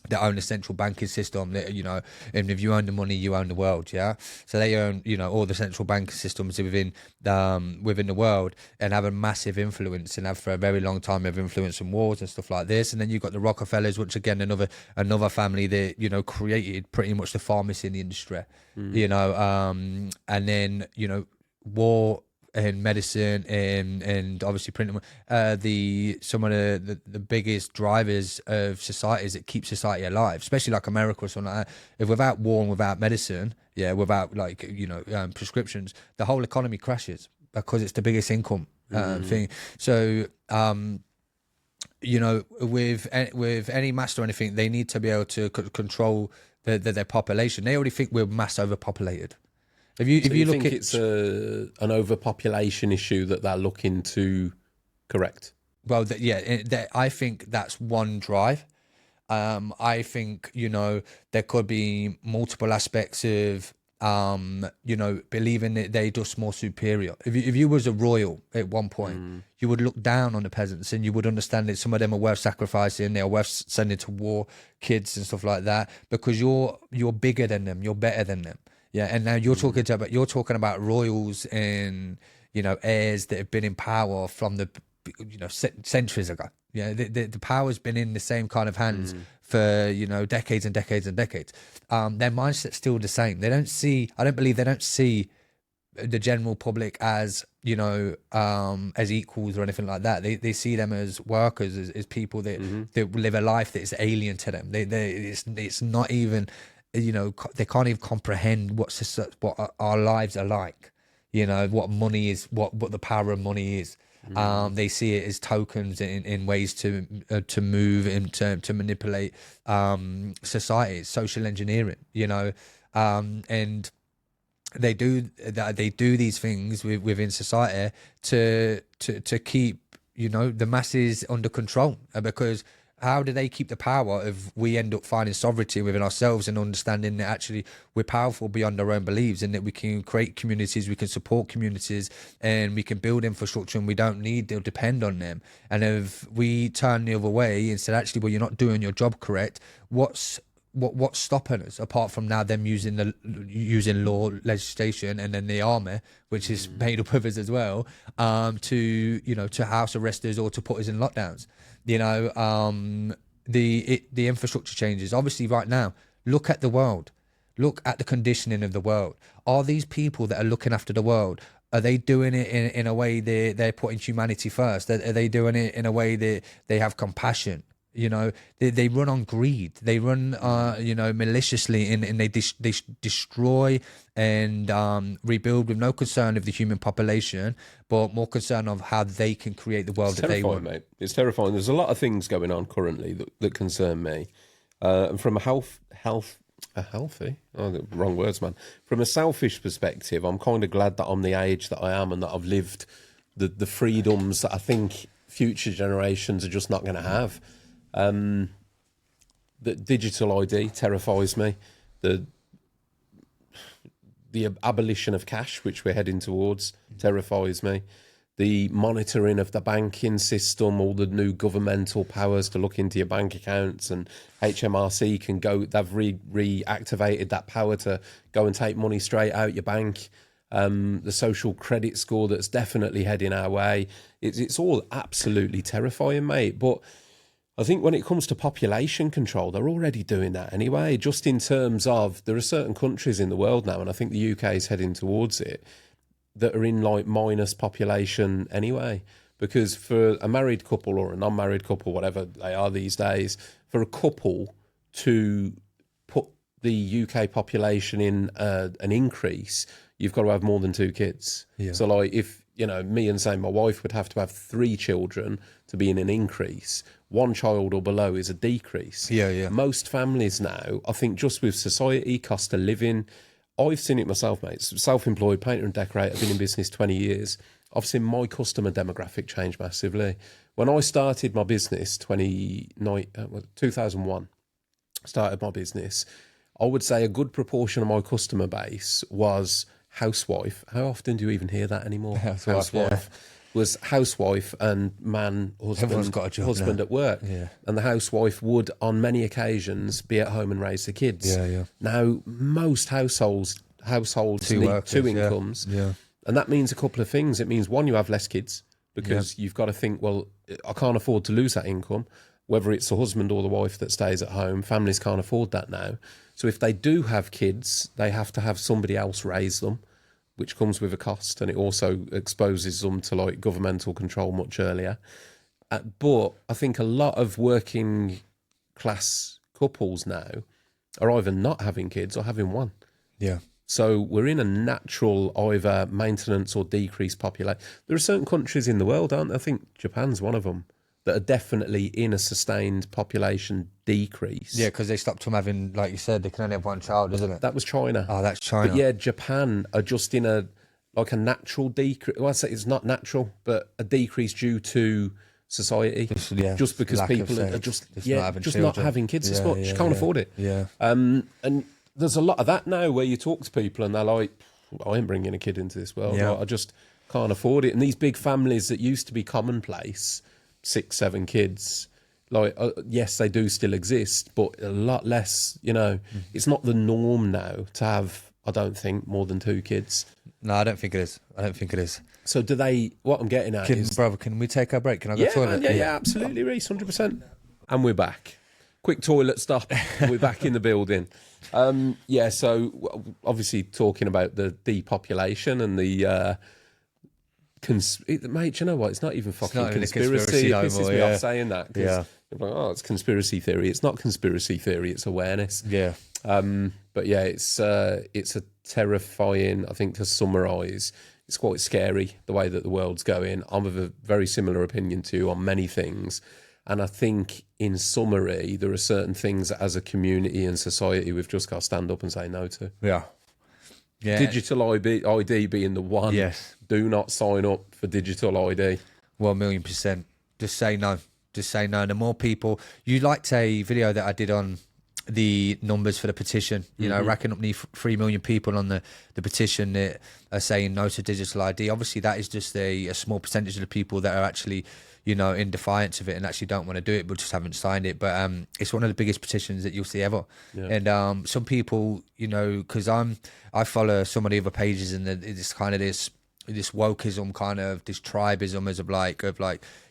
that own the central banking system, that, and if you own the money, you own the world, yeah? So they own, all the central banking systems within the world, and have a massive influence, and have for a very long time have influence in wars and stuff like this. And then you've got the Rockefellers, which again, another family that, created pretty much the pharmacy industry, and then, war and medicine and obviously printing, some of the biggest drivers of societies that keep society alive, especially like America or something like that. If without war and without medicine, without prescriptions, the whole economy crashes, because it's the biggest income thing. So with any mass or anything, they need to be able to control their population. They already think we're mass overpopulated. If you look think it's an overpopulation issue that they're looking to correct? Well, I think that's one drive. I think, there could be multiple aspects of, believing that they're just more superior. If you was a royal at one point, you would look down on the peasants, and you would understand that some of them are worth sacrificing, they're worth sending to war, kids and stuff like that, because you're bigger than them, you're better than them. Yeah, and now you're talking about royals and heirs that have been in power from the centuries ago. Yeah, the power's been in the same kind of hands for decades and decades and decades. Their mindset's still the same. I don't believe they don't see the general public as as equals or anything like that. They see them as workers, as people that live a life that is alien to them. It's not even. They can't even comprehend what our lives are like. What money is, what the power of money is. They see it as tokens in ways to move and to manipulate society, social engineering, and they do these things within society to keep the masses under control, because how do they keep the power if we end up finding sovereignty within ourselves and understanding that actually we're powerful beyond our own beliefs, and that we can create communities, we can support communities, and we can build infrastructure, and we don't need to depend on them. And if we turn the other way and said, actually, well, you're not doing your job correct, what's stopping us, apart from now them using law, legislation, and then the army, which is made up of us as well, to house arrest us or to put us in lockdowns. The infrastructure changes. Obviously, right now, look at the world. Look at the conditioning of the world. Are these people that are looking after the world, are they doing it in a way they're putting humanity first? Are they doing it in a way that they have compassion? They run on greed. They run, maliciously, and they destroy and rebuild with no concern of the human population, but more concern of how they can create the world that they want. Mate. It's terrifying. There's a lot of things going on currently that concern me, and from a wrong words, man. From a selfish perspective, I'm kind of glad that I'm the age that I am and that I've lived the freedoms that I think future generations are just not going to have. The digital ID terrifies me. The abolition of cash, which we're heading towards, terrifies me. The monitoring of the banking system, all the new governmental powers to look into your bank accounts, and HMRC can go. They've reactivated that power to go and take money straight out your bank. The social credit score that's definitely heading our way. It's all absolutely terrifying, mate. But I think when it comes to population control, they're already doing that anyway, just in terms of there are certain countries in the world now, and I think the UK is heading towards it, that are in like minus population anyway. Because for a married couple or a non-married couple, whatever they are these days, for a couple to put the UK population in an increase, you've got to have more than 2 kids. Yeah. So like if, me and say my wife would have to have 3 children to be in an increase. 1 child or below is a decrease. Yeah. Most families now, I think, just with society, cost of living, I've seen it myself, mate. Self-employed painter and decorator, I've been in business 20 years. I've seen my customer demographic change massively. When I started my business, 2001, started my business, I would say a good proportion of my customer base was housewife. How often do you even hear that anymore? Housewife. Yeah. Was housewife and husband got a job husband now. At work. Yeah. And the housewife would, on many occasions, be at home and raise the kids. Yeah. Now, most households Two need workers, 2 incomes. Yeah. And that means a couple of things. It means, one, you have less kids because you've got to think, well, I can't afford to lose that income. Whether it's the husband or the wife that stays at home, families can't afford that now. So if they do have kids, they have to have somebody else raise them, which comes with a cost, and it also exposes them to like governmental control much earlier. But I think a lot of working class couples now are either not having kids or having one. Yeah. So we're in a natural either maintenance or decreased population. There are certain countries in the world, aren't there? I think Japan's one of them, that are definitely in a sustained population decrease. Yeah, because they stopped from having, like you said, they can only have 1 child, isn't it? That was China. Oh, that's China. But yeah, Japan are just in a natural decrease. Well, I'd say it's not natural, but a decrease due to society. Just because people are just not having kids as much. Can't afford it. Yeah. And there's a lot of that now where you talk to people and they're like, I ain't bringing a kid into this world. Yeah. I just can't afford it. And these big families that used to be commonplace, 6, 7 kids, yes, they do still exist, but a lot less, it's not the norm now to have, I don't think, more than 2 kids. No, I don't think it is. So do they, what I'm getting at is... Brother, can we take our break? Can I go to the toilet? Yeah, absolutely, Rhys, 100%. And we're back. Quick toilet stop. We're back in the building. So obviously talking about the depopulation and the... mate, you know what? It's not even fucking conspiracy. It pisses me off saying that. Yeah. Like, it's conspiracy theory. It's not conspiracy theory. It's awareness. Yeah. But yeah, it's a terrifying. I think to summarise, it's quite scary the way that the world's going. I'm of a very similar opinion to you on many things. And I think in summary, there are certain things that as a community and society we've just got to stand up and say no to. Yeah. Digital ID being the one. Yes. Do not sign up for digital ID. 1,000,000%. Just say no. Just say no. The more people, you liked a video that I did on the numbers for the petition, you know, racking up 3 million people on the petition that are saying no to digital ID. Obviously, that is just a small percentage of the people that are actually, you know, in defiance of it and actually don't want to do it, but just haven't signed it. But it's one of the biggest petitions that you'll see ever. Yeah. And some people, you know, because I follow some of the other pages, and it's kind of this wokeism, kind of this tribism, as of like,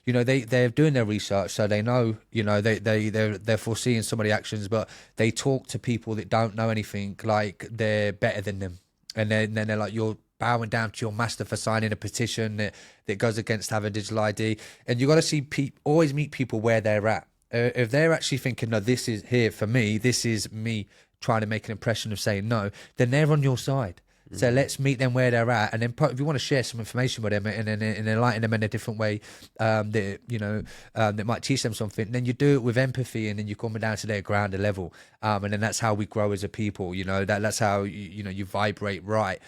you know, they're doing their research, so they know, you know, they're foreseeing some of the actions, but they talk to people that don't know anything like they're better than them, and then they're like, you're bowing down to your master for signing a petition that goes against having digital ID. And you got to see always meet people where they're at. If they're actually thinking, no, this is here for me, this is me trying to make an impression of saying no, then they're on your side. So let's meet them where they're at, and then if you want to share some information with them and enlighten them in a different way, that, you know, that might teach them something, then you do it with empathy, and then you're coming down to their grounder level, and then that's how we grow as a people. You know, that's how you know, you vibrate right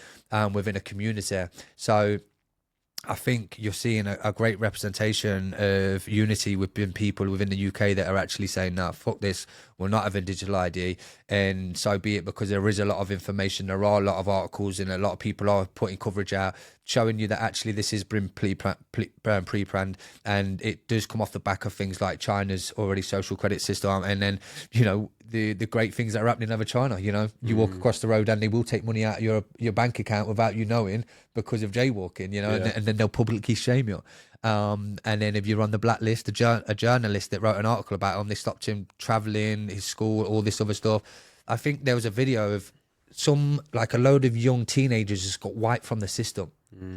within a community. So I think you're seeing a great representation of unity within people within the UK that are actually saying, no, fuck this, we're not having digital ID, and so be it, because there is a lot of information, there are a lot of articles, and a lot of people are putting coverage out showing you that actually this is been pre-planned, and it does come off the back of things like China's already social credit system, and then, you know, the great things that are happening over China. You know, you walk across the road and they will take money out of your bank account without you knowing, because of jaywalking, you know, and then they'll publicly shame you. And then if you're on the blacklist, a journalist that wrote an article about him, they stopped him traveling, his school, all this other stuff. I think there was a video of a load of young teenagers just got wiped from the system,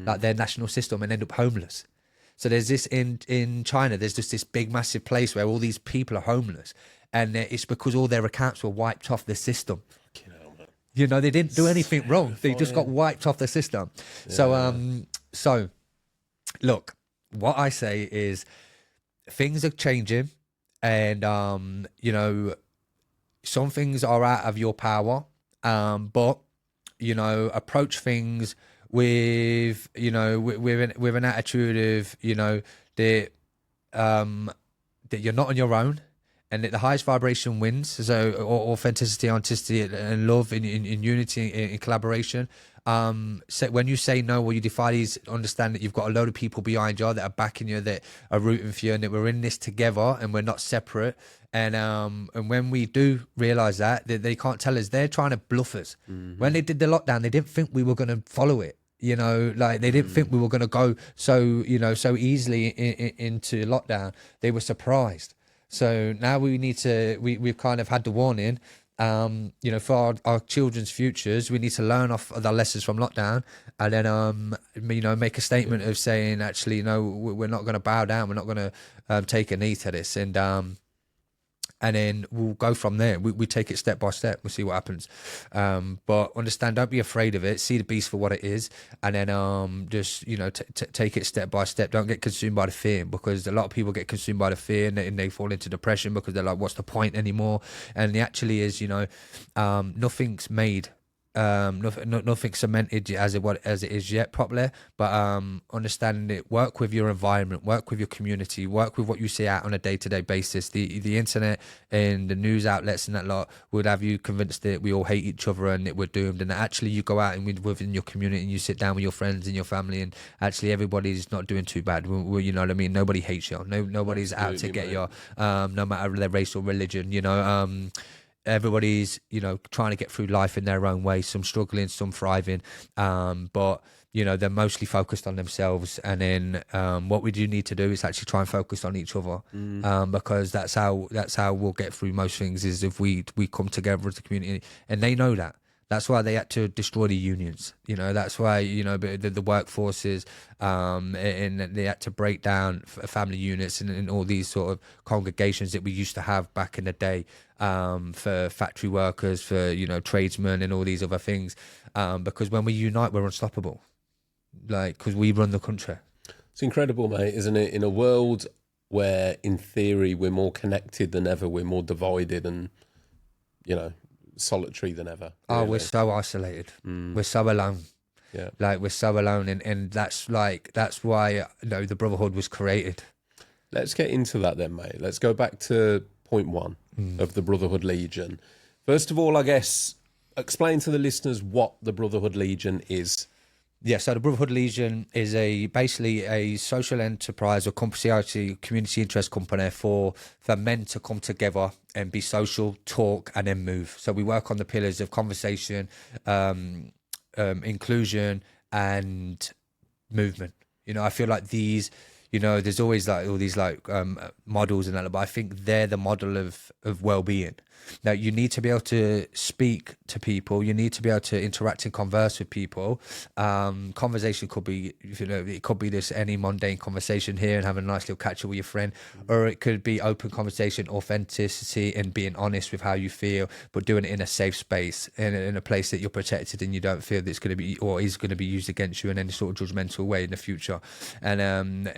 like their national system, and end up homeless. So there's this in China, there's just this big massive place where all these people are homeless, and it's because all their accounts were wiped off the system. You know, they didn't do anything wrong. They just got wiped off the system. Yeah. So look, what I say is things are changing, and, you know, some things are out of your power, but, you know, approach things with, you know, with an attitude of, you know, that you're not on your own, and that the highest vibration wins. So authenticity, and love in unity, in collaboration. So when you say no, or you defy these, understand that you've got a load of people behind you that are backing you, that are rooting for you, and that we're in this together and we're not separate. And when we do realize that they can't tell us, they're trying to bluff us. When they did the lockdown, they didn't think we were going to follow it. You know, like they didn't think we were going to go so easily into lockdown. They were surprised. So now we've kind of had the warning. You know, for our children's futures, we need to learn off the lessons from lockdown, and then you know, make a statement of saying, actually, no, we're not going to bow down, we're not going to take a knee to this, and then we'll go from there. We take it step by step. We'll see what happens. But understand, don't be afraid of it. See the beast for what it is. And then just, you know, take it step by step. Don't get consumed by the fear, because a lot of people get consumed by the fear, and they fall into depression because they're like, what's the point anymore? And it actually is, you know, nothing's made. Nothing cemented as it is yet properly, but understanding it, work with your environment, work with your community, work with what you see out on a day-to-day basis. The internet and the news outlets and that lot would have you convinced that we all hate each other and that we're doomed, and that actually you go out and within your community and you sit down with your friends and your family, and actually everybody's not doing too bad. You know what I mean? Nobody hates you. Nobody's out to get you, no matter their race or religion, you know. Everybody's, you know, trying to get through life in their own way, some struggling, some thriving, but, you know, they're mostly focused on themselves. And then what we do need to do is actually try and focus on each other, because that's how we'll get through most things, is if we come together as a community. And they know that. That's why they had to destroy the unions. You know, that's why, you know, the workforces, and they had to break down family units and all these sort of congregations that we used to have back in the day, for factory workers, for, you know, tradesmen and all these other things. Because when we unite, we're unstoppable. like, because we run the country. It's incredible, mate, isn't it? In a world where, in theory, we're more connected than ever, we're more divided and, solitary than ever. Oh, Really. we're so isolated. We're so alone. Yeah. Like, we're so alone, and that's why the Brotherhood was created. Let's get into that then, mate. Let's go back to point one of the Brotherhood Legion. First of all, I guess, explain to the listeners what the Brotherhood Legion is. Yeah, so the Brotherhood Legion is basically a social enterprise or community interest company for men to come together and be social, talk, and then move. So we work on the pillars of conversation, inclusion, and movement. I feel like these, there's always like all these models and that, but I think they're the model of well-being. Now, you need to be able to speak to people. You need to be able to interact and converse with people. Conversation could be, it could be this any mundane conversation here and having a nice little catch up with your friend, or it could be open conversation, authenticity, and being honest with how you feel, but doing it in a safe space, in a place that you're protected and you don't feel that it's going to be or is going to be used against you in any sort of judgmental way in the future. And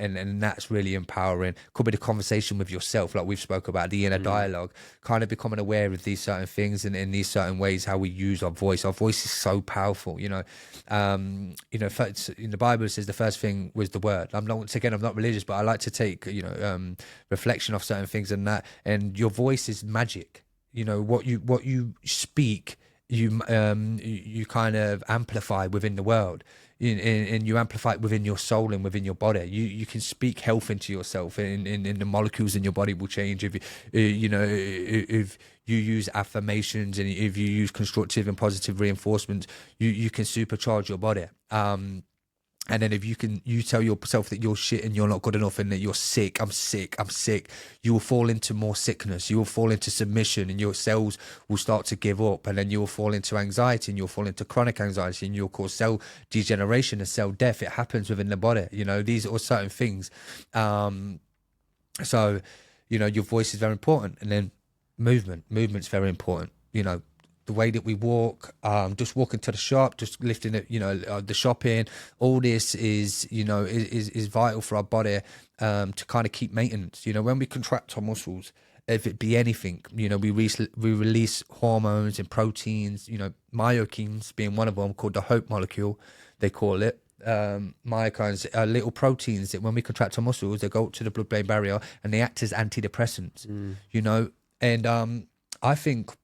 that's really empowering. Could be the conversation with yourself, like we've spoke about, the inner dialogue, kind of becoming aware of these certain things and in these certain ways how we use our voice. Our voice is so powerful. In the Bible it says the first thing was the word. I'm not religious, but I like to take reflection of certain things and that. And your voice is magic. What you speak, you kind of amplify within the world. And you amplify it within your soul and within your body. You can speak health into yourself, and the molecules in your body will change if if you use affirmations and if you use constructive and positive reinforcement. You can supercharge your body. And then if you tell yourself that you're shit and you're not good enough and that you're sick, I'm sick, you will fall into more sickness. You will fall into submission and your cells will start to give up. And then you will fall into anxiety and you'll fall into chronic anxiety and you'll cause cell degeneration and cell death. It happens within the body. These are certain things. So, your voice is very important. And then movement's very important. The way that we walk, just walking to the shop, just lifting it, the shopping, all this is vital for our body to kind of keep maintenance. When we contract our muscles, if it be anything, we release hormones and proteins, myokines being one of them, called the hope molecule, they call it. Myokines are little proteins that when we contract our muscles, they go up to the blood-brain barrier and they act as antidepressants, and I think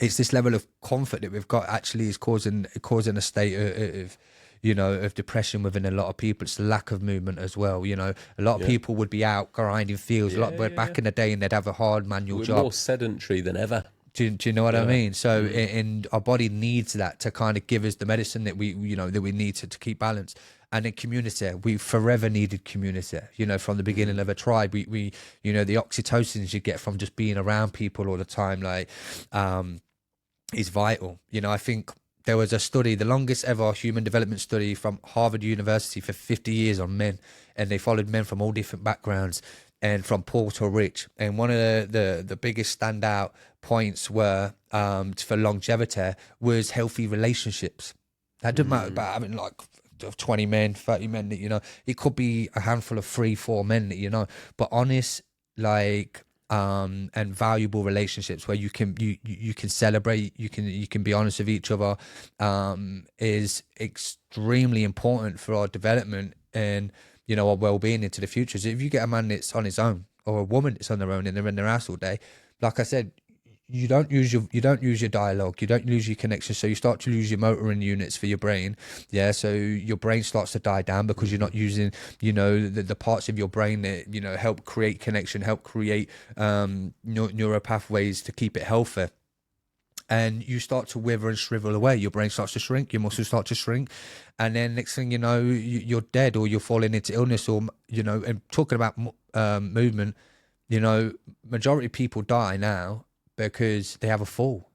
it's this level of comfort that we've got actually is causing a state of depression within a lot of people. It's the lack of movement as well. A lot of people would be out grinding fields back in the day, and they'd have a hard manual job. More sedentary than ever. Do you know what I mean? So, and our body needs that to kind of give us the medicine that we need to keep balance. And in community, we forever needed community. From the beginning of a tribe, we the oxytocins you get from just being around people all the time, is vital. I think there was a study, the longest ever human development study from Harvard University for 50 years on men, and they followed men from all different backgrounds and from poor to rich. And one of the biggest standout points were for longevity was healthy relationships. That doesn't matter about having 20 men, 30 men that it could be a handful of 3-4 men that but honest and valuable relationships where you can celebrate, you can be honest with each other, is extremely important for our development and our well-being into the future. So if you get a man that's on his own or a woman that's on their own and they're in their house all day, like I said, you don't use your dialogue, you don't use your connection, so you start to lose your motoring units for your brain. So your brain starts to die down because you're not using the parts of your brain that help create connection, help create neural pathways to keep it healthy. And you start to wither and shrivel away. Your brain starts to shrink, your muscles start to shrink, and then next thing you know, you're dead or you're falling into illness. Or and talking about movement, majority of people die now because they have a fall.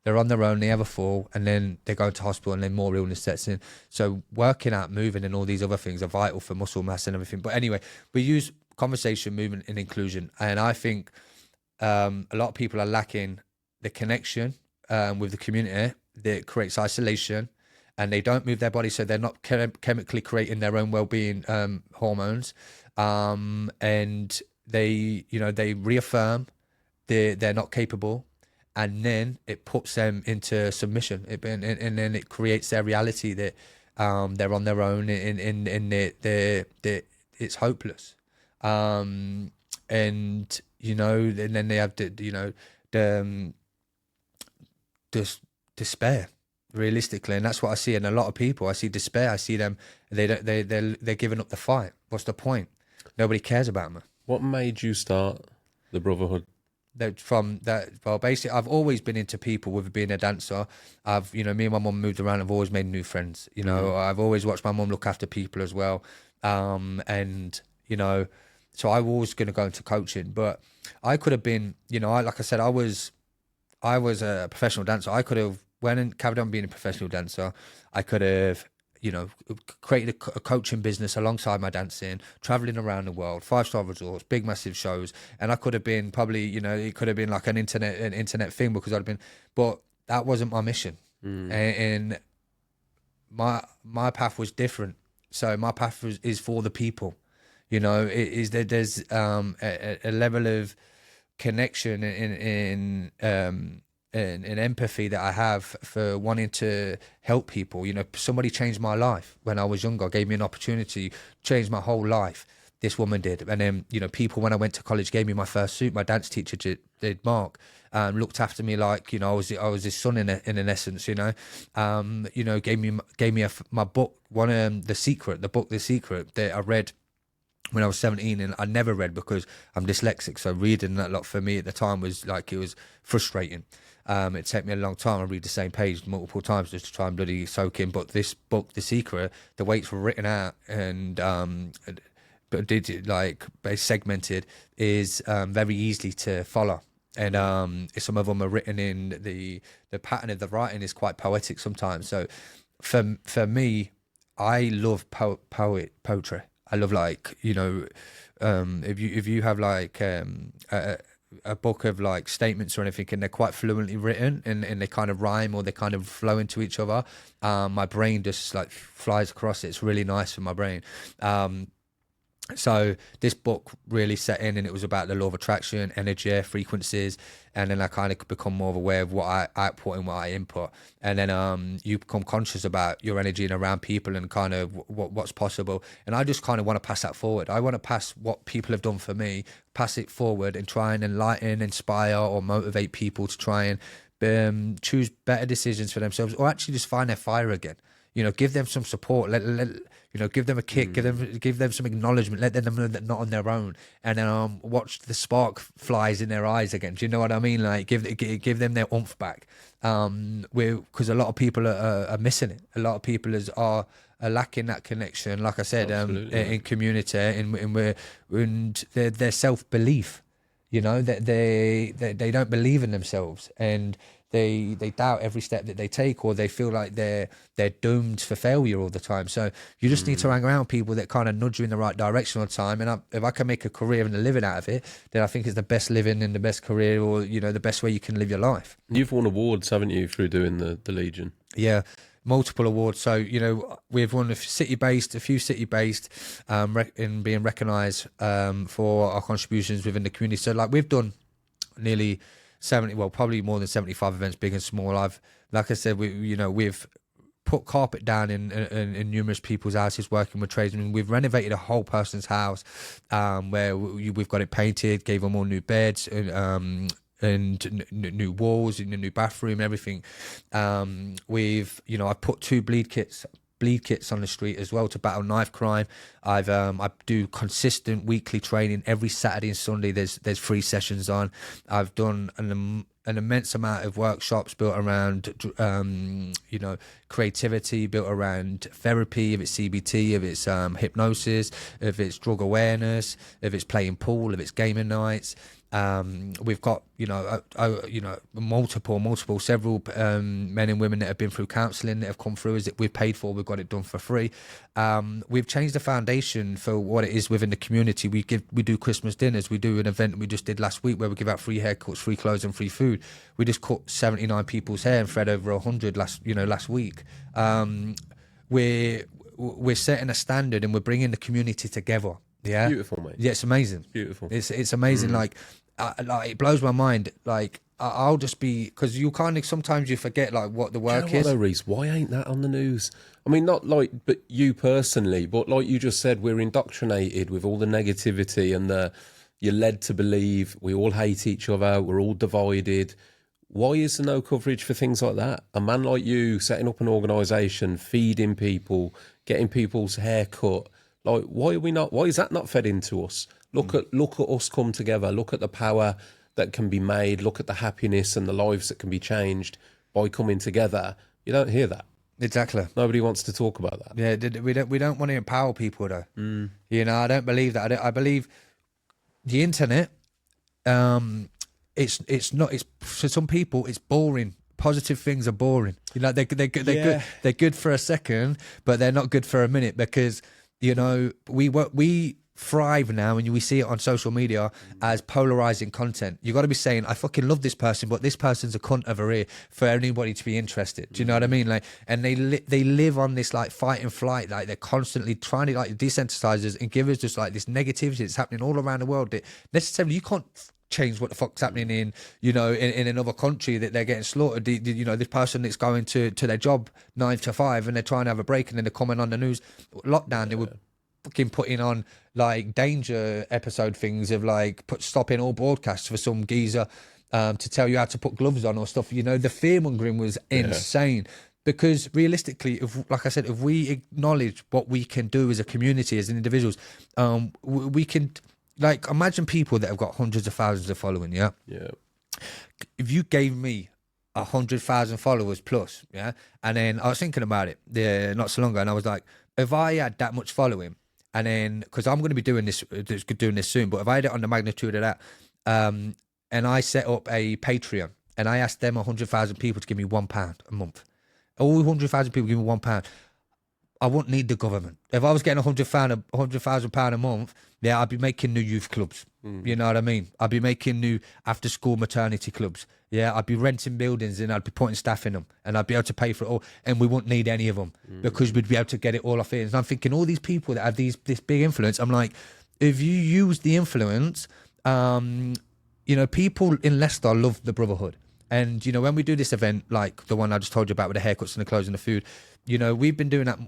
They're on their own, they have a fall, and then they go into hospital and then more illness sets in. So working out, moving and all these other things are vital for muscle mass and everything. But anyway, we use conversation, movement and inclusion. And I think a lot of people are lacking the connection with the community that creates isolation and they don't move their body, so they're not chemically creating their own well-being hormones, and they reaffirm they're not capable, and then it puts them into submission, and then it creates their reality that they're on their own, and it's hopeless, and and then they have the despair, realistically, and that's what I see in a lot of people. I see despair. I see them. They're giving up the fight. What's the point? Nobody cares about me. What made you start the Brotherhood? Well, basically, I've always been into people with being a dancer. Me and my mum moved around. I've always made new friends. I've always watched my mum look after people as well. So I was going to go into coaching, but I could have been, like I said, I was a professional dancer. I could have went and carried on being a professional dancer. I could have, created a coaching business alongside my dancing, traveling around the world, 5-star resorts, big massive shows, and I could have been probably, it could have been like an internet thing, because I'd have been, but that wasn't my mission, and my path was different. So my path is for the people. There's a level of connection and empathy that I have for wanting to help people. Somebody changed my life when I was younger, gave me an opportunity, changed my whole life. This woman did. And then, people, when I went to college, gave me my first suit. My dance teacher did, Mark, looked after me like, I was his son in an essence, gave me my book, The Secret that I read when I was 17, and I never read because I'm dyslexic. So reading that lot for me at the time was like, it was frustrating. It took me a long time. I read the same page multiple times just to try and bloody soak in. But this book, The Secret, the weights were written out and segmented, is very easily to follow. And some of them are written in the pattern of the writing is quite poetic sometimes. So for me, I love poetry. I love if you have a book of like statements or anything, and they're quite fluently written and they kind of rhyme or they kind of flow into each other, my brain just like flies across it. It's really nice for my brain. So this book really set in, and it was about the law of attraction, energy, frequencies, and then I kind of become more aware of what I output and what I input, and then you become conscious about your energy and around people and kind of what's possible. And I just kind of want to pass that forward. I want to pass what people have done for me, pass it forward, and try and enlighten, inspire, or motivate people to try and choose better decisions for themselves, or actually just find their fire again. Give them some support. Give them a kick. Give them some acknowledgement. Let them know that they're not on their own. And then watch the spark flies in their eyes again. Do you know what I mean? Like give them their oomph back. Because a lot of people are missing it. A lot of people are lacking that connection. Like I said, in community, and their self belief. That they don't believe in themselves, and they doubt every step that they take, or they feel like they're doomed for failure all the time. So you just need to hang around people that kind of nudge you in the right direction all the time. And if I can make a career and a living out of it, then I think it's the best living and the best career, or the best way you can live your life. You've won awards, haven't you, through doing the Legion? Yeah, multiple awards. So we've won a few city-based, in being recognised for our contributions within the community. So like we've done nearly 70, well, probably more than 75 events, big and small. Like I said, we've put carpet down in numerous people's houses, working with tradesmen. We've renovated a whole person's house, where we've got it painted, gave them all new beds, and new walls in the new bathroom, everything. I've put 2 bleed kits on the street as well to battle knife crime. I do consistent weekly training every Saturday and Sunday. There's 3 sessions on. I've done an immense amount of workshops built around creativity, built around therapy, if it's CBT, if it's hypnosis, if it's drug awareness, if it's playing pool, if it's gaming nights. We've got several men and women that have been through counselling, that have come through, as we've paid for. We've got it done for free. We've changed the foundation for what it is within the community. We do Christmas dinners. We do an event we just did last week where we give out free haircuts, free clothes, and free food. We just cut 79 people's hair and fed over 100 last week. We're setting a standard, and we're bringing the community together. Yeah, Beautiful, mate. Yeah, it's amazing. It's beautiful. It's amazing. Like it blows my mind. Like I'll just be, because you kind of sometimes you forget like what the work is. Though, Rhys, why ain't that on the news? I mean, not like, but you personally, but like you just said, we're indoctrinated with all the negativity, and you're led to believe we all hate each other. We're all divided. Why is there no coverage for things like that? A man like you setting up an organisation, feeding people, getting people's hair cut. Like, why are we not? Why is that not fed into us? Look at us come together. Look at the power that can be made. Look at the happiness and the lives that can be changed by coming together. You don't hear that. Exactly. Nobody wants to talk about that. Yeah, we don't want to empower people though. You know, I don't believe that. I believe the internet. It's not. It's for some people. It's boring. Positive things are boring. You know, they're good. They're good for a second, but they're not good for a minute, because you know we thrive now, and we see it on social media as polarizing content. You got to be saying, I fucking love this person, but this person's a cunt over here, for anybody to be interested. Do you know what I mean? Like, and they live on this like fight and flight. Like, they're constantly trying to like desensitize us and give us just like this negativity that's happening all around the world. That necessarily you can't change what the fuck's happening in, you know, in another country, that they're getting slaughtered. You know, this person that's going to their job 9 to 5 and they're trying to have a break, and then they're coming on the news lockdown. They were fucking putting on like danger episode things of like stopping all broadcasts for some geezer to tell you how to put gloves on or stuff. You know, the fear mongering was insane. Because realistically, if, like I said, if we acknowledge what we can do as a community, as individuals, we can. Like, imagine people that have got hundreds of thousands of following, yeah? Yeah. If you gave me 100,000 followers plus, yeah? And then I was thinking about it not so long ago, and I was like, if I had that much following, and then, because I'm going to be doing this soon, but if I had it on the magnitude of that, and I set up a Patreon, and I asked them 100,000 people to give me £1 a month, all 100,000 people give me £1, I wouldn't need the government. If I was getting £100,000 a month, yeah, I'd be making new youth clubs. You know what I mean? I'd be making new after-school maternity clubs. Yeah, I'd be renting buildings, and I'd be putting staff in them, and I'd be able to pay for it all, and we wouldn't need any of them because we'd be able to get it all off here. And I'm thinking, all these people that have this big influence, I'm like, if you use the influence, you know, people in Leicester love the Brotherhood. And, you know, when we do this event, like the one I just told you about with the haircuts and the clothes and the food, you know, we've been doing that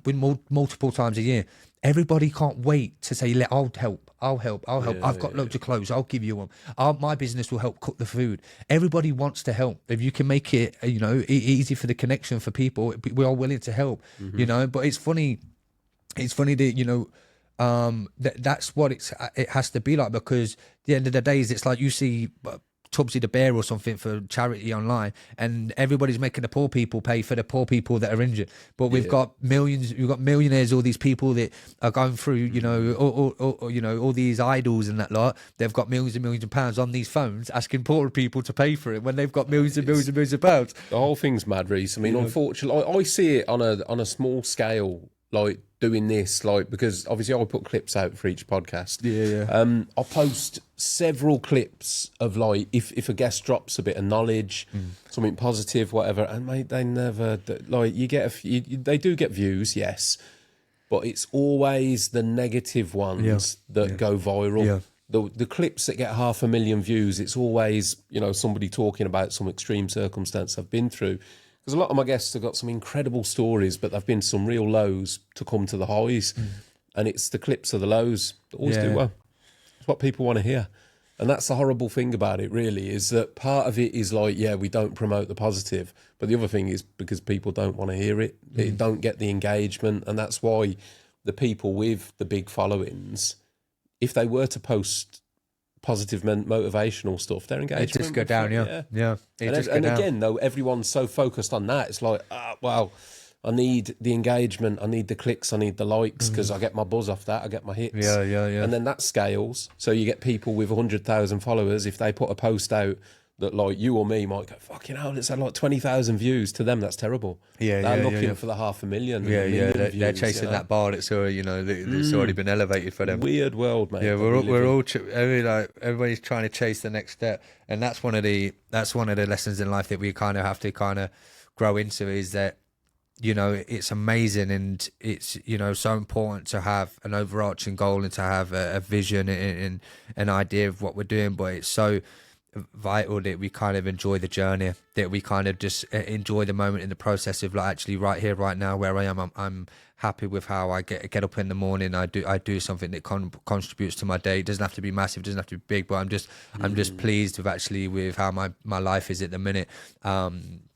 multiple times a year. Everybody can't wait to say, I'll help. I've got loads of clothes. I'll give you one. My business will help cook the food. Everybody wants to help. If you can make it, you know, easy for the connection for people, we are willing to help, you know. But it's funny that, you know, that's what it has to be like, because at the end of the day, it's like you see Tubbsy the Bear or something for charity online, and everybody's making the poor people pay for the poor people that are injured. But we've got millionaires, all these people that are going through, you know, or you know, all these idols and that lot. They've got millions and millions of pounds on these phones asking poor people to pay for it when they've got millions and millions and millions of pounds. The whole thing's mad, Rhys. I mean, unfortunately, I see it on a small scale, like doing this, like, because obviously I put clips out for each podcast. I post several clips of like if a guest drops a bit of knowledge, something positive, whatever, and mate, they never like you get they do get views, yes, but it's always the negative ones that go viral. The clips that get 500,000 views, it's always, you know, somebody talking about some extreme circumstance I've been through. Because a lot of my guests have got some incredible stories, but there've been some real lows to come to the highs. And it's the clips of the lows that always do well. It's what people want to hear. And that's the horrible thing about it, really, is that part of it is like, yeah, we don't promote the positive. But the other thing is because people don't want to hear it. They don't get the engagement. And that's why the people with the big followings, if they were to post positive motivational stuff, their engagement just go down, yeah. And again, though, everyone's so focused on that. It's like, well, I need the engagement, I need the clicks, I need the likes, because I get my buzz off that, I get my hits. Yeah. And then that scales. So you get people with 100,000 followers. If they put a post out that like you or me might go, fucking hell, it's had like 20,000 views. To them, that's terrible. They're looking for the 500,000. They're chasing that bar that's already, that's already been elevated for them. Weird world, mate. Yeah, everybody's trying to chase the next step, and that's one of the lessons in life that we kind of have to kind of grow into, is that it's amazing, and it's so important to have an overarching goal and to have a vision and an idea of what we're doing, but it's so vital that we kind of enjoy the journey, that we kind of just enjoy the moment in the process of like, actually right here, right now, where I am, I'm happy with how I get up in the morning. I do something that contributes to my day. It doesn't have to be massive, it doesn't have to be big, but I'm just pleased with how my life is at the minute,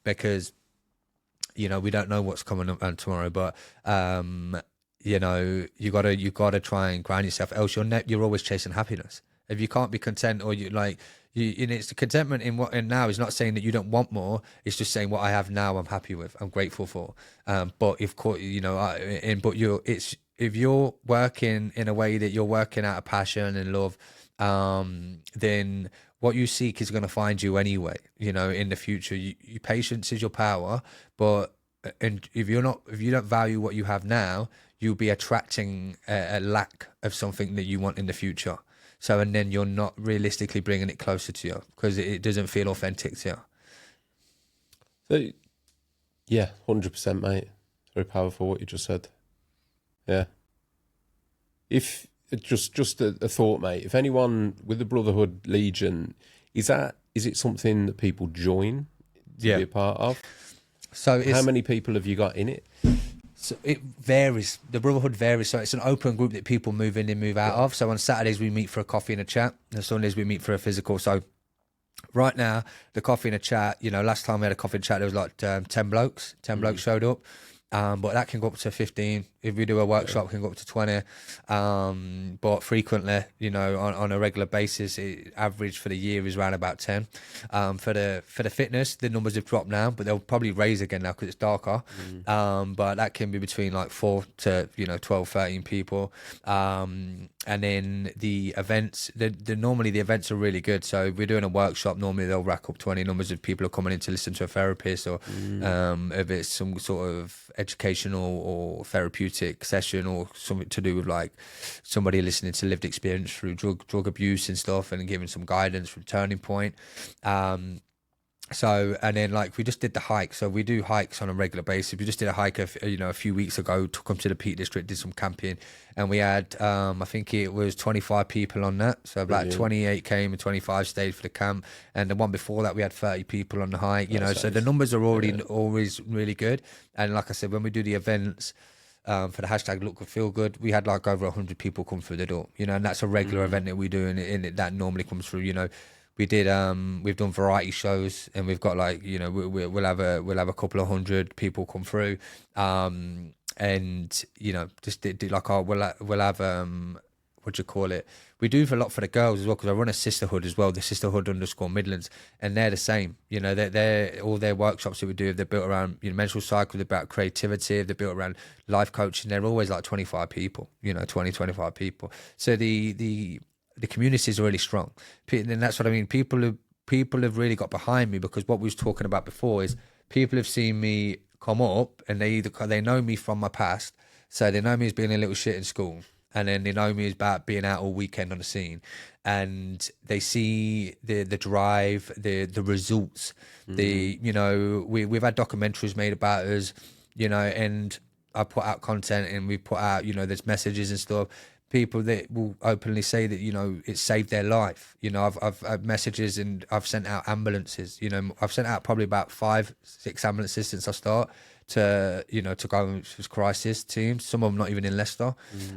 because we don't know what's coming up tomorrow, but you gotta try and grind yourself, else you're always chasing happiness. If you can't be content, or it's the contentment in what in now is not saying that you don't want more. It's just saying what I have now, I'm happy with, I'm grateful for. But if if you're working in a way that you're working out of passion and love, then what you seek is going to find you anyway. In the future, patience is your power. But if you don't value what you have now, you'll be attracting a lack of something that you want in the future. So, and then you're not realistically bringing it closer to you, because it doesn't feel authentic to you. So, yeah, 100%, mate. Very powerful what you just said. Yeah. If just a thought, mate. If anyone with the Brotherhood Legion, is it something that people join to be a part of? So, how many people have you got in it? So it varies. The Brotherhood varies. So it's an open group that people move in and move out of. So on Saturdays we meet for a coffee and a chat. And Sundays we meet for a physical. So right now, the coffee and a chat, last time we had a coffee and chat, there was like 10 blokes. 10 blokes showed up. But that can go up to 15. If we do a workshop, it can go up to 20. But frequently, on a regular basis, average for the year is around about 10. For the fitness, the numbers have dropped now, but they'll probably raise again now because it's darker. But that can be between like 4 to 12, 13 people. And then the events, normally the events are really good. So if we're doing a workshop, normally they'll rack up 20 numbers of people are coming in to listen to a therapist, or if it's some sort of educational or therapeutic session, or something to do with like somebody listening to lived experience through drug abuse and stuff, and giving some guidance from Turning Point. So, and then like we just did the hike. So we do hikes on a regular basis. We just did a hike a few weeks ago, took them to the Peak District, did some camping, and we had I think it was 25 people on that. So about 28 came and 25 stayed for the camp, and the one before that we had 30 people on the hike. So the numbers are already always really good. And like I said, when we do the events, for the hashtag Look Good Feel Good, we had like over 100 people come through the door, and that's a regular event that we do, and that normally comes through. We did we've done variety shows, and we've got like we'll have a couple of 100 people come through, and just did like we'll have what do you call it? We do a lot for the girls as well, because I run a sisterhood as well, the sisterhood_Midlands, and they're the same. They're all their workshops that we do, they're built around menstrual cycle, they're about creativity, they're built around life coaching. They're always like 25 people, 25 people. So the community is really strong, and that's what I mean. People have really got behind me, because what we was talking about before is people have seen me come up, and they know me from my past, so they know me as being a little shit in school, and then they know me as about being out all weekend on the scene, and they see the drive, the results. We've had documentaries made about us, and I put out content, and we put out there's messages and stuff. People that will openly say that it saved their life. I've messages, and I've sent out ambulances. I've sent out probably about 5-6 ambulances since I start to go with crisis teams. Some of them not even in Leicester.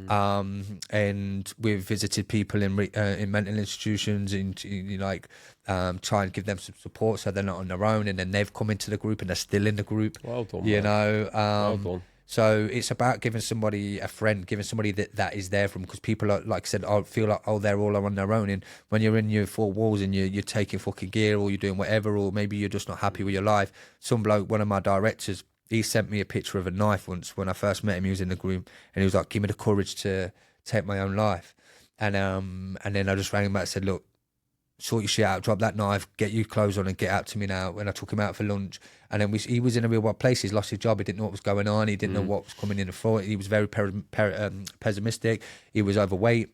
And we've visited people in mental institutions, and try and give them some support so they're not on their own. And then they've come into the group, and they're still in the group. Well done, well done. So it's about giving somebody a friend, giving somebody that is there from, because people are, like I said, I feel like, they're all on their own. And when you're in your 4 walls and you're taking fucking gear, or you're doing whatever, or maybe you're just not happy with your life. Some bloke, one of my directors, He sent me a picture of a knife once when I first met him. He was in the group, and he was like, "Give me the courage to take my own life." And then I just rang him back and said, "Look, sort your shit out, drop that knife, get your clothes on, and get out to me now." When I took him out for lunch, and then he was in a real bad place. He's lost his job. He didn't know what was going on. He didn't know what was coming in the front. He was very pessimistic. He was overweight.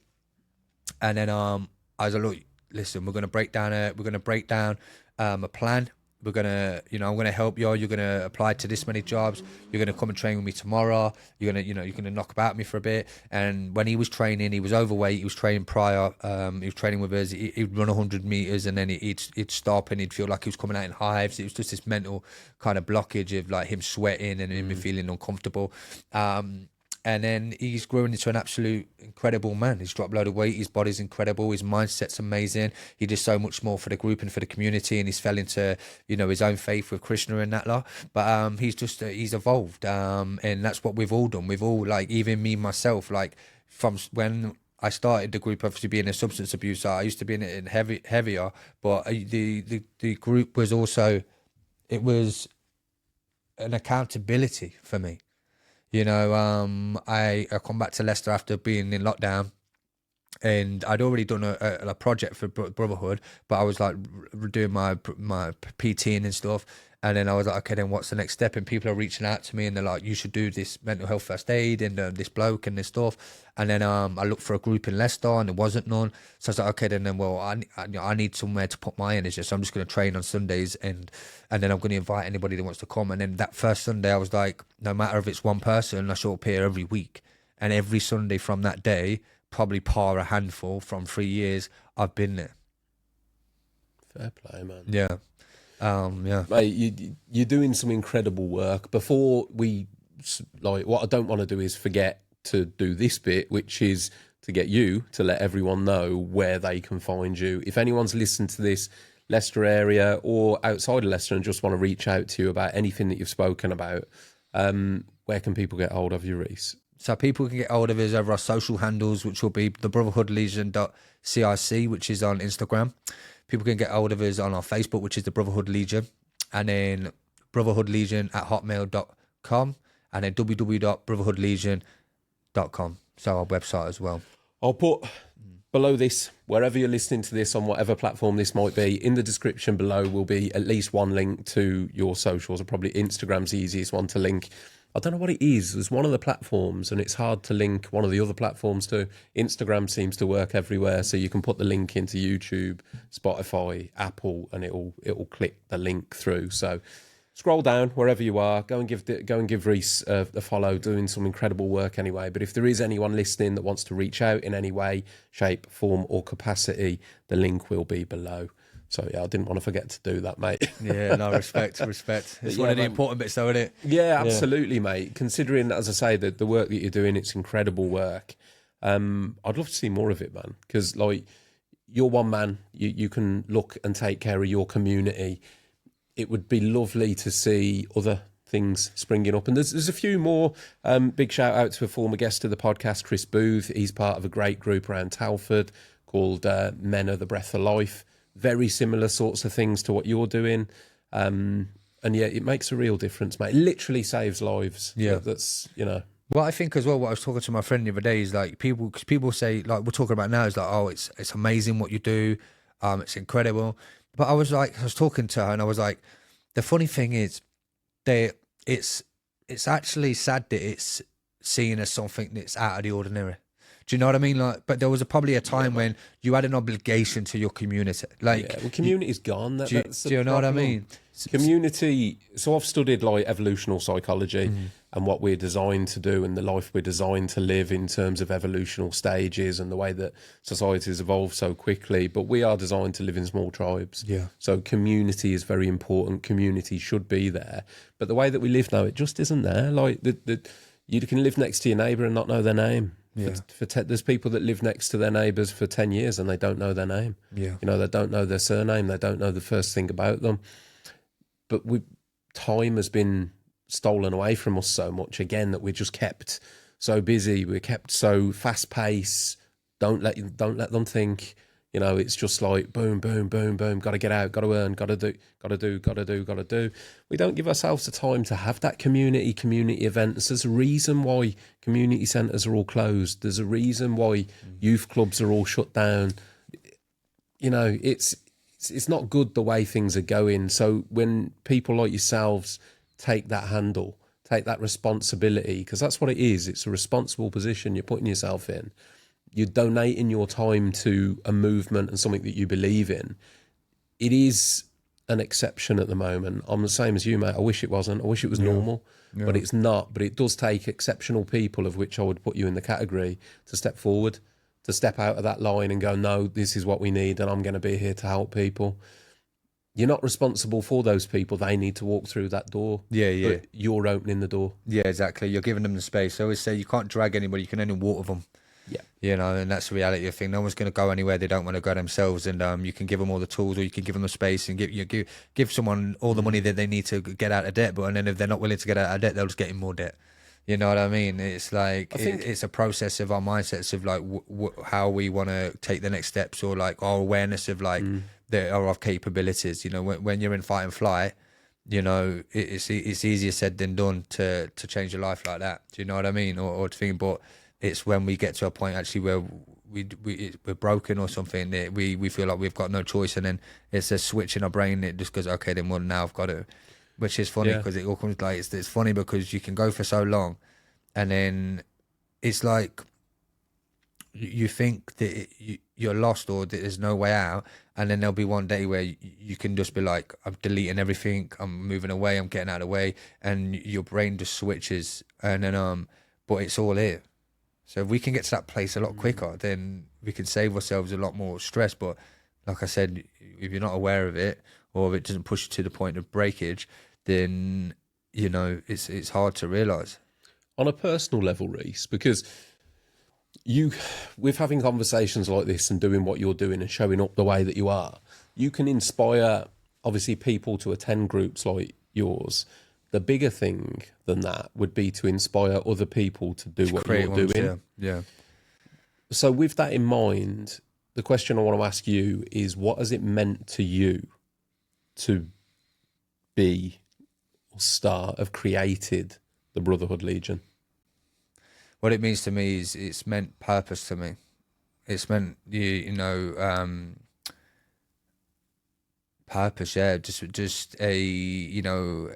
And then I was like, "Look, listen, we're gonna break down a plan. We're gonna, I'm gonna help you. You're gonna apply to this many jobs. You're gonna come and train with me tomorrow. You're gonna knock about me for a bit." And when he was training, he was overweight. He was training prior. He was training with us. He'd run 100 meters, and then he'd stop, and he'd feel like he was coming out in hives. It was just this mental kind of blockage of like him sweating and him feeling uncomfortable. And then he's grown into an absolute incredible man. He's dropped a load of weight. His body's incredible. His mindset's amazing. He did so much more for the group and for the community. And he's fell into, his own faith with Krishna and that lot. But he's evolved. And that's what we've all done. We've all, like, even me, myself, like, from when I started the group, obviously being a substance abuser, I used to be in it heavier. But the group was also, it was an accountability for me. I come back to Leicester after being in lockdown, and I'd already done a project for Brotherhood, but I was like doing my PTing and stuff. And then I was like, okay, then what's the next step? And people are reaching out to me, and they're like, you should do this mental health first aid and this bloke and this stuff. And then I looked for a group in Leicester, and there wasn't none. So I was like, okay, then well, I need somewhere to put my energy. So I'm just going to train on Sundays, and then I'm going to invite anybody that wants to come. And then that first Sunday, I was like, no matter if it's one person, I show up here every week. And every Sunday from that day, probably par a handful from 3 years, I've been there. Fair play, man. Yeah. Yeah, mate, you're doing some incredible work. Before we, like, what I don't want to do is forget to do this bit, which is to get you to let everyone know where they can find you. If anyone's listened to this Leicester area or outside of Leicester and just want to reach out to you about anything that you've spoken about, where can people get hold of you, Rhys? So people can get hold of us over our social handles, which will be the Brotherhood Legion.cic, which is on Instagram. People can get hold of us on our Facebook, which is the Brotherhood Legion, and then brotherhoodlegion@hotmail.com, and then www.brotherhoodlegion.com. So our website as well. I'll put below this, wherever you're listening to this, on whatever platform this might be, in the description below will be at least one link to your socials, or probably Instagram's the easiest one to link. I don't know what it is. There's one of the platforms, and it's hard to link one of the other platforms to. Instagram seems to work everywhere, so you can put the link into YouTube, Spotify, Apple, and it'll click the link through. So scroll down wherever you are. Go and give Rhys a follow. Doing some incredible work anyway. But if there is anyone listening that wants to reach out in any way, shape, form, or capacity, the link will be below. So, yeah, I didn't want to forget to do that, mate. Yeah, no, respect. It's one of the important bits, though, isn't it? Yeah, absolutely, mate. Considering, as I say, the work that you're doing, it's incredible work. I'd love to see more of it, man, because, like, you're one man. You can look and take care of your community. It would be lovely to see other things springing up. And there's a few more. Big shout out to a former guest of the podcast, Chris Booth. He's part of a great group around Telford called Men of the Breath of Life. Very similar sorts of things to what you're doing. And yeah, it makes a real difference, mate. It literally saves lives. Yeah. That's, Well, I think as well, what I was talking to my friend the other day is like people say, like we're talking about now, is like, oh, it's amazing what you do. It's incredible. But I was talking to her, and I was like, the funny thing is it's actually sad that it's seen as something that's out of the ordinary. Do you know what I mean? Like, but there was probably a time when you had an obligation to your community. Like, well, community's gone. Do you know what I mean? Community. So I've studied like evolutional psychology and what we're designed to do and the life we're designed to live in terms of evolutional stages and the way that society has evolved so quickly. But we are designed to live in small tribes. Yeah. So community is very important. Community should be there. But the way that we live now, it just isn't there. Like you can live next to your neighbour and not know their name. Yeah. There's people that live next to their neighbours for 10 years and they don't know their name. Yeah. They don't know their surname. They don't know the first thing about them. But time has been stolen away from us so much again that we're just kept so busy. We're kept so fast paced. Don't let them think. You know, it's just like boom, boom, boom, boom. Got to get out. Got to earn. Got to do. Got to do. Got to do. Got to do. We don't give ourselves the time to have that community events. There's a reason why community centres are all closed. There's a reason why youth clubs are all shut down. You know, it's not good the way things are going. So when people like yourselves take that handle, take that responsibility, because that's what it is. It's a responsible position you're putting yourself in. You're donating your time to a movement and something that you believe in. It is an exception at the moment. I'm the same as you, mate. I wish it wasn't. I wish it was normal, but it's not. But it does take exceptional people, of which I would put you in the category, to step forward, to step out of that line and go, no, this is what we need, and I'm going to be here to help people. You're not responsible for those people. They need to walk through that door. Yeah. But you're opening the door. Yeah, exactly. You're giving them the space. I always say you can't drag anybody. You can only water them. Yeah. You know, and that's the reality of thing. No one's going to go anywhere they don't want to go themselves, and you can give them all the tools, or you can give them the space and give someone all the money that they need to get out of debt. But and then if they're not willing to get out of debt, they'll just get in more debt. You know what I mean? It's like it's a process of our mindsets of like how we want to take the next steps, or like our awareness of like our capabilities. You know, when you're in fight and flight, you know, it's easier said than done to change your life like that. Do you know what I mean? Or to think, but it's when we get to a point actually where we're broken or something that we feel like we've got no choice, and then it's a switch in our brain that just goes, okay, then well, now I've got to. Which is funny because it all comes like it's funny because you can go for so long, and then it's like you think that you're lost or that there's no way out, and then there'll be one day where you can just be like, I'm deleting everything, I'm moving away, I'm getting out of the way, and your brain just switches, and then but it's all here. So if we can get to that place a lot quicker, then we can save ourselves a lot more stress. But like I said, if you're not aware of it, or if it doesn't push you to the point of breakage, then, you know, it's hard to realise. On a personal level, Rhys, because with having conversations like this and doing what you're doing and showing up the way that you are, you can inspire, obviously, people to attend groups like yours. The bigger thing than that would be to inspire other people to do what you're doing. Yeah. So with that in mind, the question I want to ask you is, what has it meant to you to be or have created the Brotherhood Legion? What it means to me is it's meant purpose to me. It's meant, purpose, yeah, just a, you know,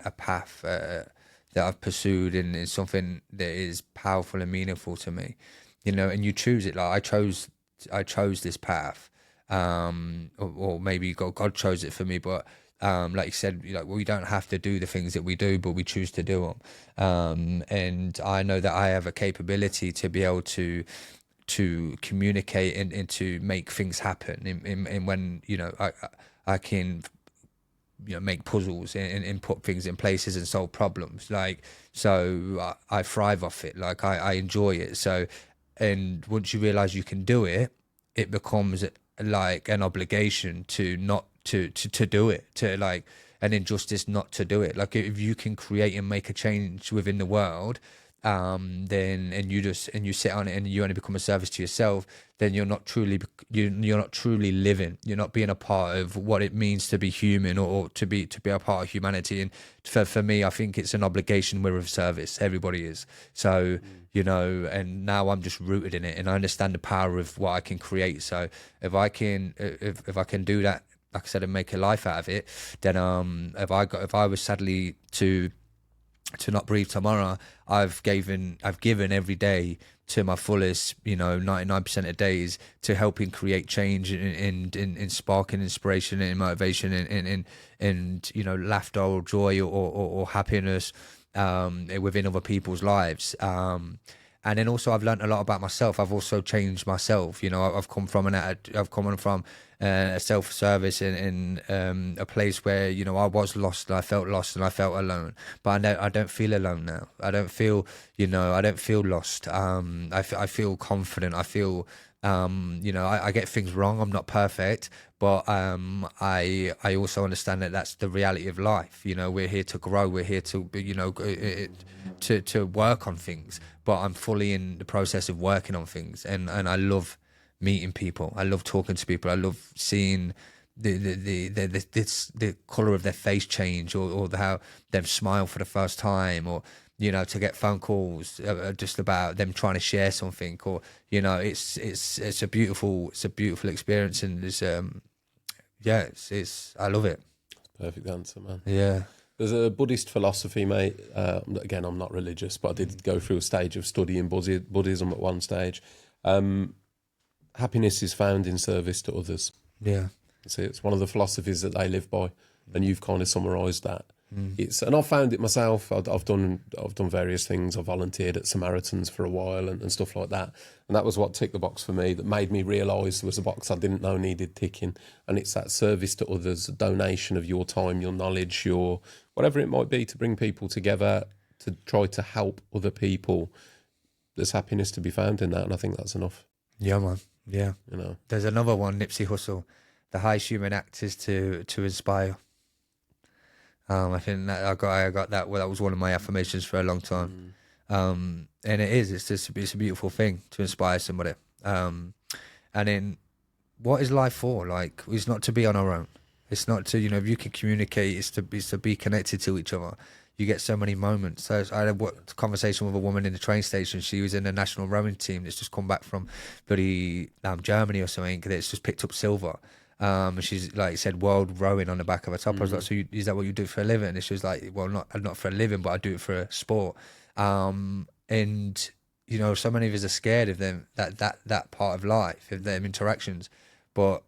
a path that I've pursued, and it's something that is powerful and meaningful to me, you know. And you choose it. Like I chose this path, or maybe God chose it for me. But like you said, like, we don't have to do the things that we do, but we choose to do them. And I know that I have a capability to be able to communicate and to make things happen. And when, you know, I can, you know, make puzzles and put things in places and solve problems. Like, so I thrive off it. Like I enjoy it. So, and once you realize you can do it, it becomes like an obligation to not to do it, to like an injustice not to do it. Like if you can create and make a change within the world, then you sit on it and you only become a service to yourself, then you're not truly living. You're not being a part of what it means to be human, or to be a part of humanity. And for me, I think it's an obligation. We're of service. Everybody is. So you know, and now I'm just rooted in it, and I understand the power of what I can create. So if I can do that, like I said, and make a life out of it, then if I was sadly to not breathe tomorrow, I've given every day to my fullest, you know, 99% of days, to helping create change and sparking inspiration and motivation and you know, laughter or joy or happiness within other people's lives. And then also I've learned a lot about myself. I've also changed myself. You know, I've come from a self-service in a place where, you know, I was lost and I felt alone. But I don't feel alone now. I don't feel lost. I feel confident. I feel, you know, I get things wrong. I'm not perfect, but I also understand that that's the reality of life. You know, we're here to grow. We're here to, you know, to work on things. But I'm fully in the process of working on things, and I love meeting people. I love talking to people. I love seeing the color of their face change, or how them smile for the first time, or to get phone calls just about them trying to share something, or it's a beautiful experience, and it's I love it. Perfect answer, man. Yeah. There's a Buddhist philosophy, mate. Again, I'm not religious, but I did go through a stage of studying Buddhism at one stage. Happiness is found in service to others. Yeah. See, it's one of the philosophies that they live by, and you've kind of summarised that. And I've found it myself. I've done various things. I volunteered at Samaritans for a while and stuff like that. And that was what ticked the box for me. That made me realise there was a box I didn't know needed ticking. And it's that service to others, a donation of your time, your knowledge, your whatever it might be, to bring people together to try to help other people. There's happiness to be found in that, and I think that's enough. Yeah, man. Yeah. There's another one, Nipsey Hussle. The highest human act is to inspire. I think that I got that. Well, that was one of my affirmations for a long time. And it is. It's a beautiful thing to inspire somebody. And then, what is life for? Like, it's not to be on our own. It's not to if you can communicate. It's to be connected to each other. You get so many moments. So I had a conversation with a woman in the train station. She was in the national rowing team that's just come back from bloody Germany or something. That's just picked up silver. And she's like said world rowing on the back of her top. I was like, so is that what you do for a living? And she was like, well, not for a living, but I do it for a sport. And so many of us are scared of them that part of life, of them interactions. But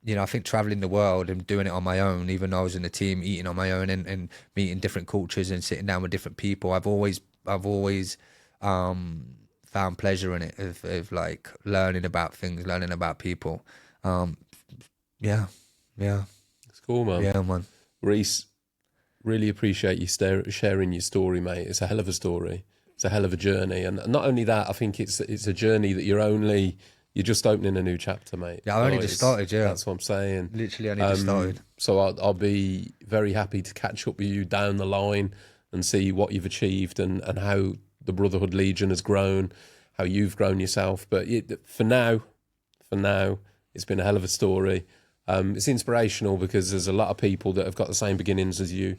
I think traveling the world and doing it on my own, even though I was in a team, eating on my own and meeting different cultures and sitting down with different people, I've always found pleasure in it, of like learning about things, learning about people. Yeah. It's cool, man. Yeah, man. Rhys, really appreciate you sharing your story, mate. It's a hell of a story. It's a hell of a journey. And not only that, I think it's a journey that you're just opening a new chapter, mate. Yeah, I only just started, yeah. That's what I'm saying. Literally only just started. So I'll be very happy to catch up with you down the line and see what you've achieved and how the Brotherhood Legion has grown, how you've grown yourself. But for now, it's been a hell of a story. It's inspirational because there's a lot of people that have got the same beginnings as you.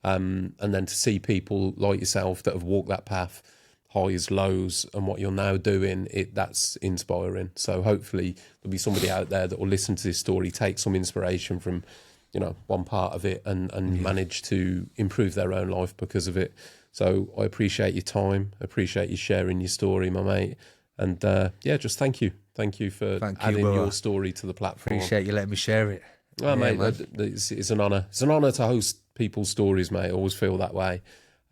And then to see people like yourself that have walked that path, highs, lows, and what you're now doing, that's inspiring. So hopefully there'll be somebody out there that will listen to this story, take some inspiration from, one part of it and manage to improve their own life because of it. So I appreciate your time. I appreciate you sharing your story, my mate. And just thank you. Thank you for adding your story to the platform. Appreciate you letting me share it. Oh, yeah, mate, it's an honour. It's an honour to host people's stories, mate. I always feel that way.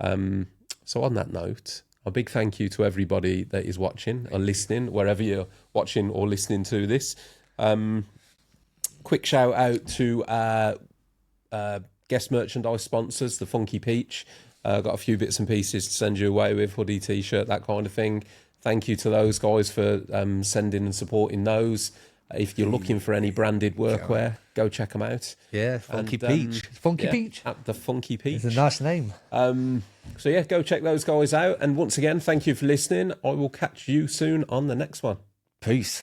So on that note, a big thank you to everybody that is watching or listening, wherever you're watching or listening to this. Quick shout out to guest merchandise sponsors, the Funky Peach. Got a few bits and pieces to send you away with, hoodie, T-shirt, that kind of thing. Thank you to those guys for sending and supporting those. If you're looking for any branded workwear, go check them out. Yeah, Funky Peach. Funky Peach? At the Funky Peach. It's a nice name. Go check those guys out. And once again, thank you for listening. I will catch you soon on the next one. Peace.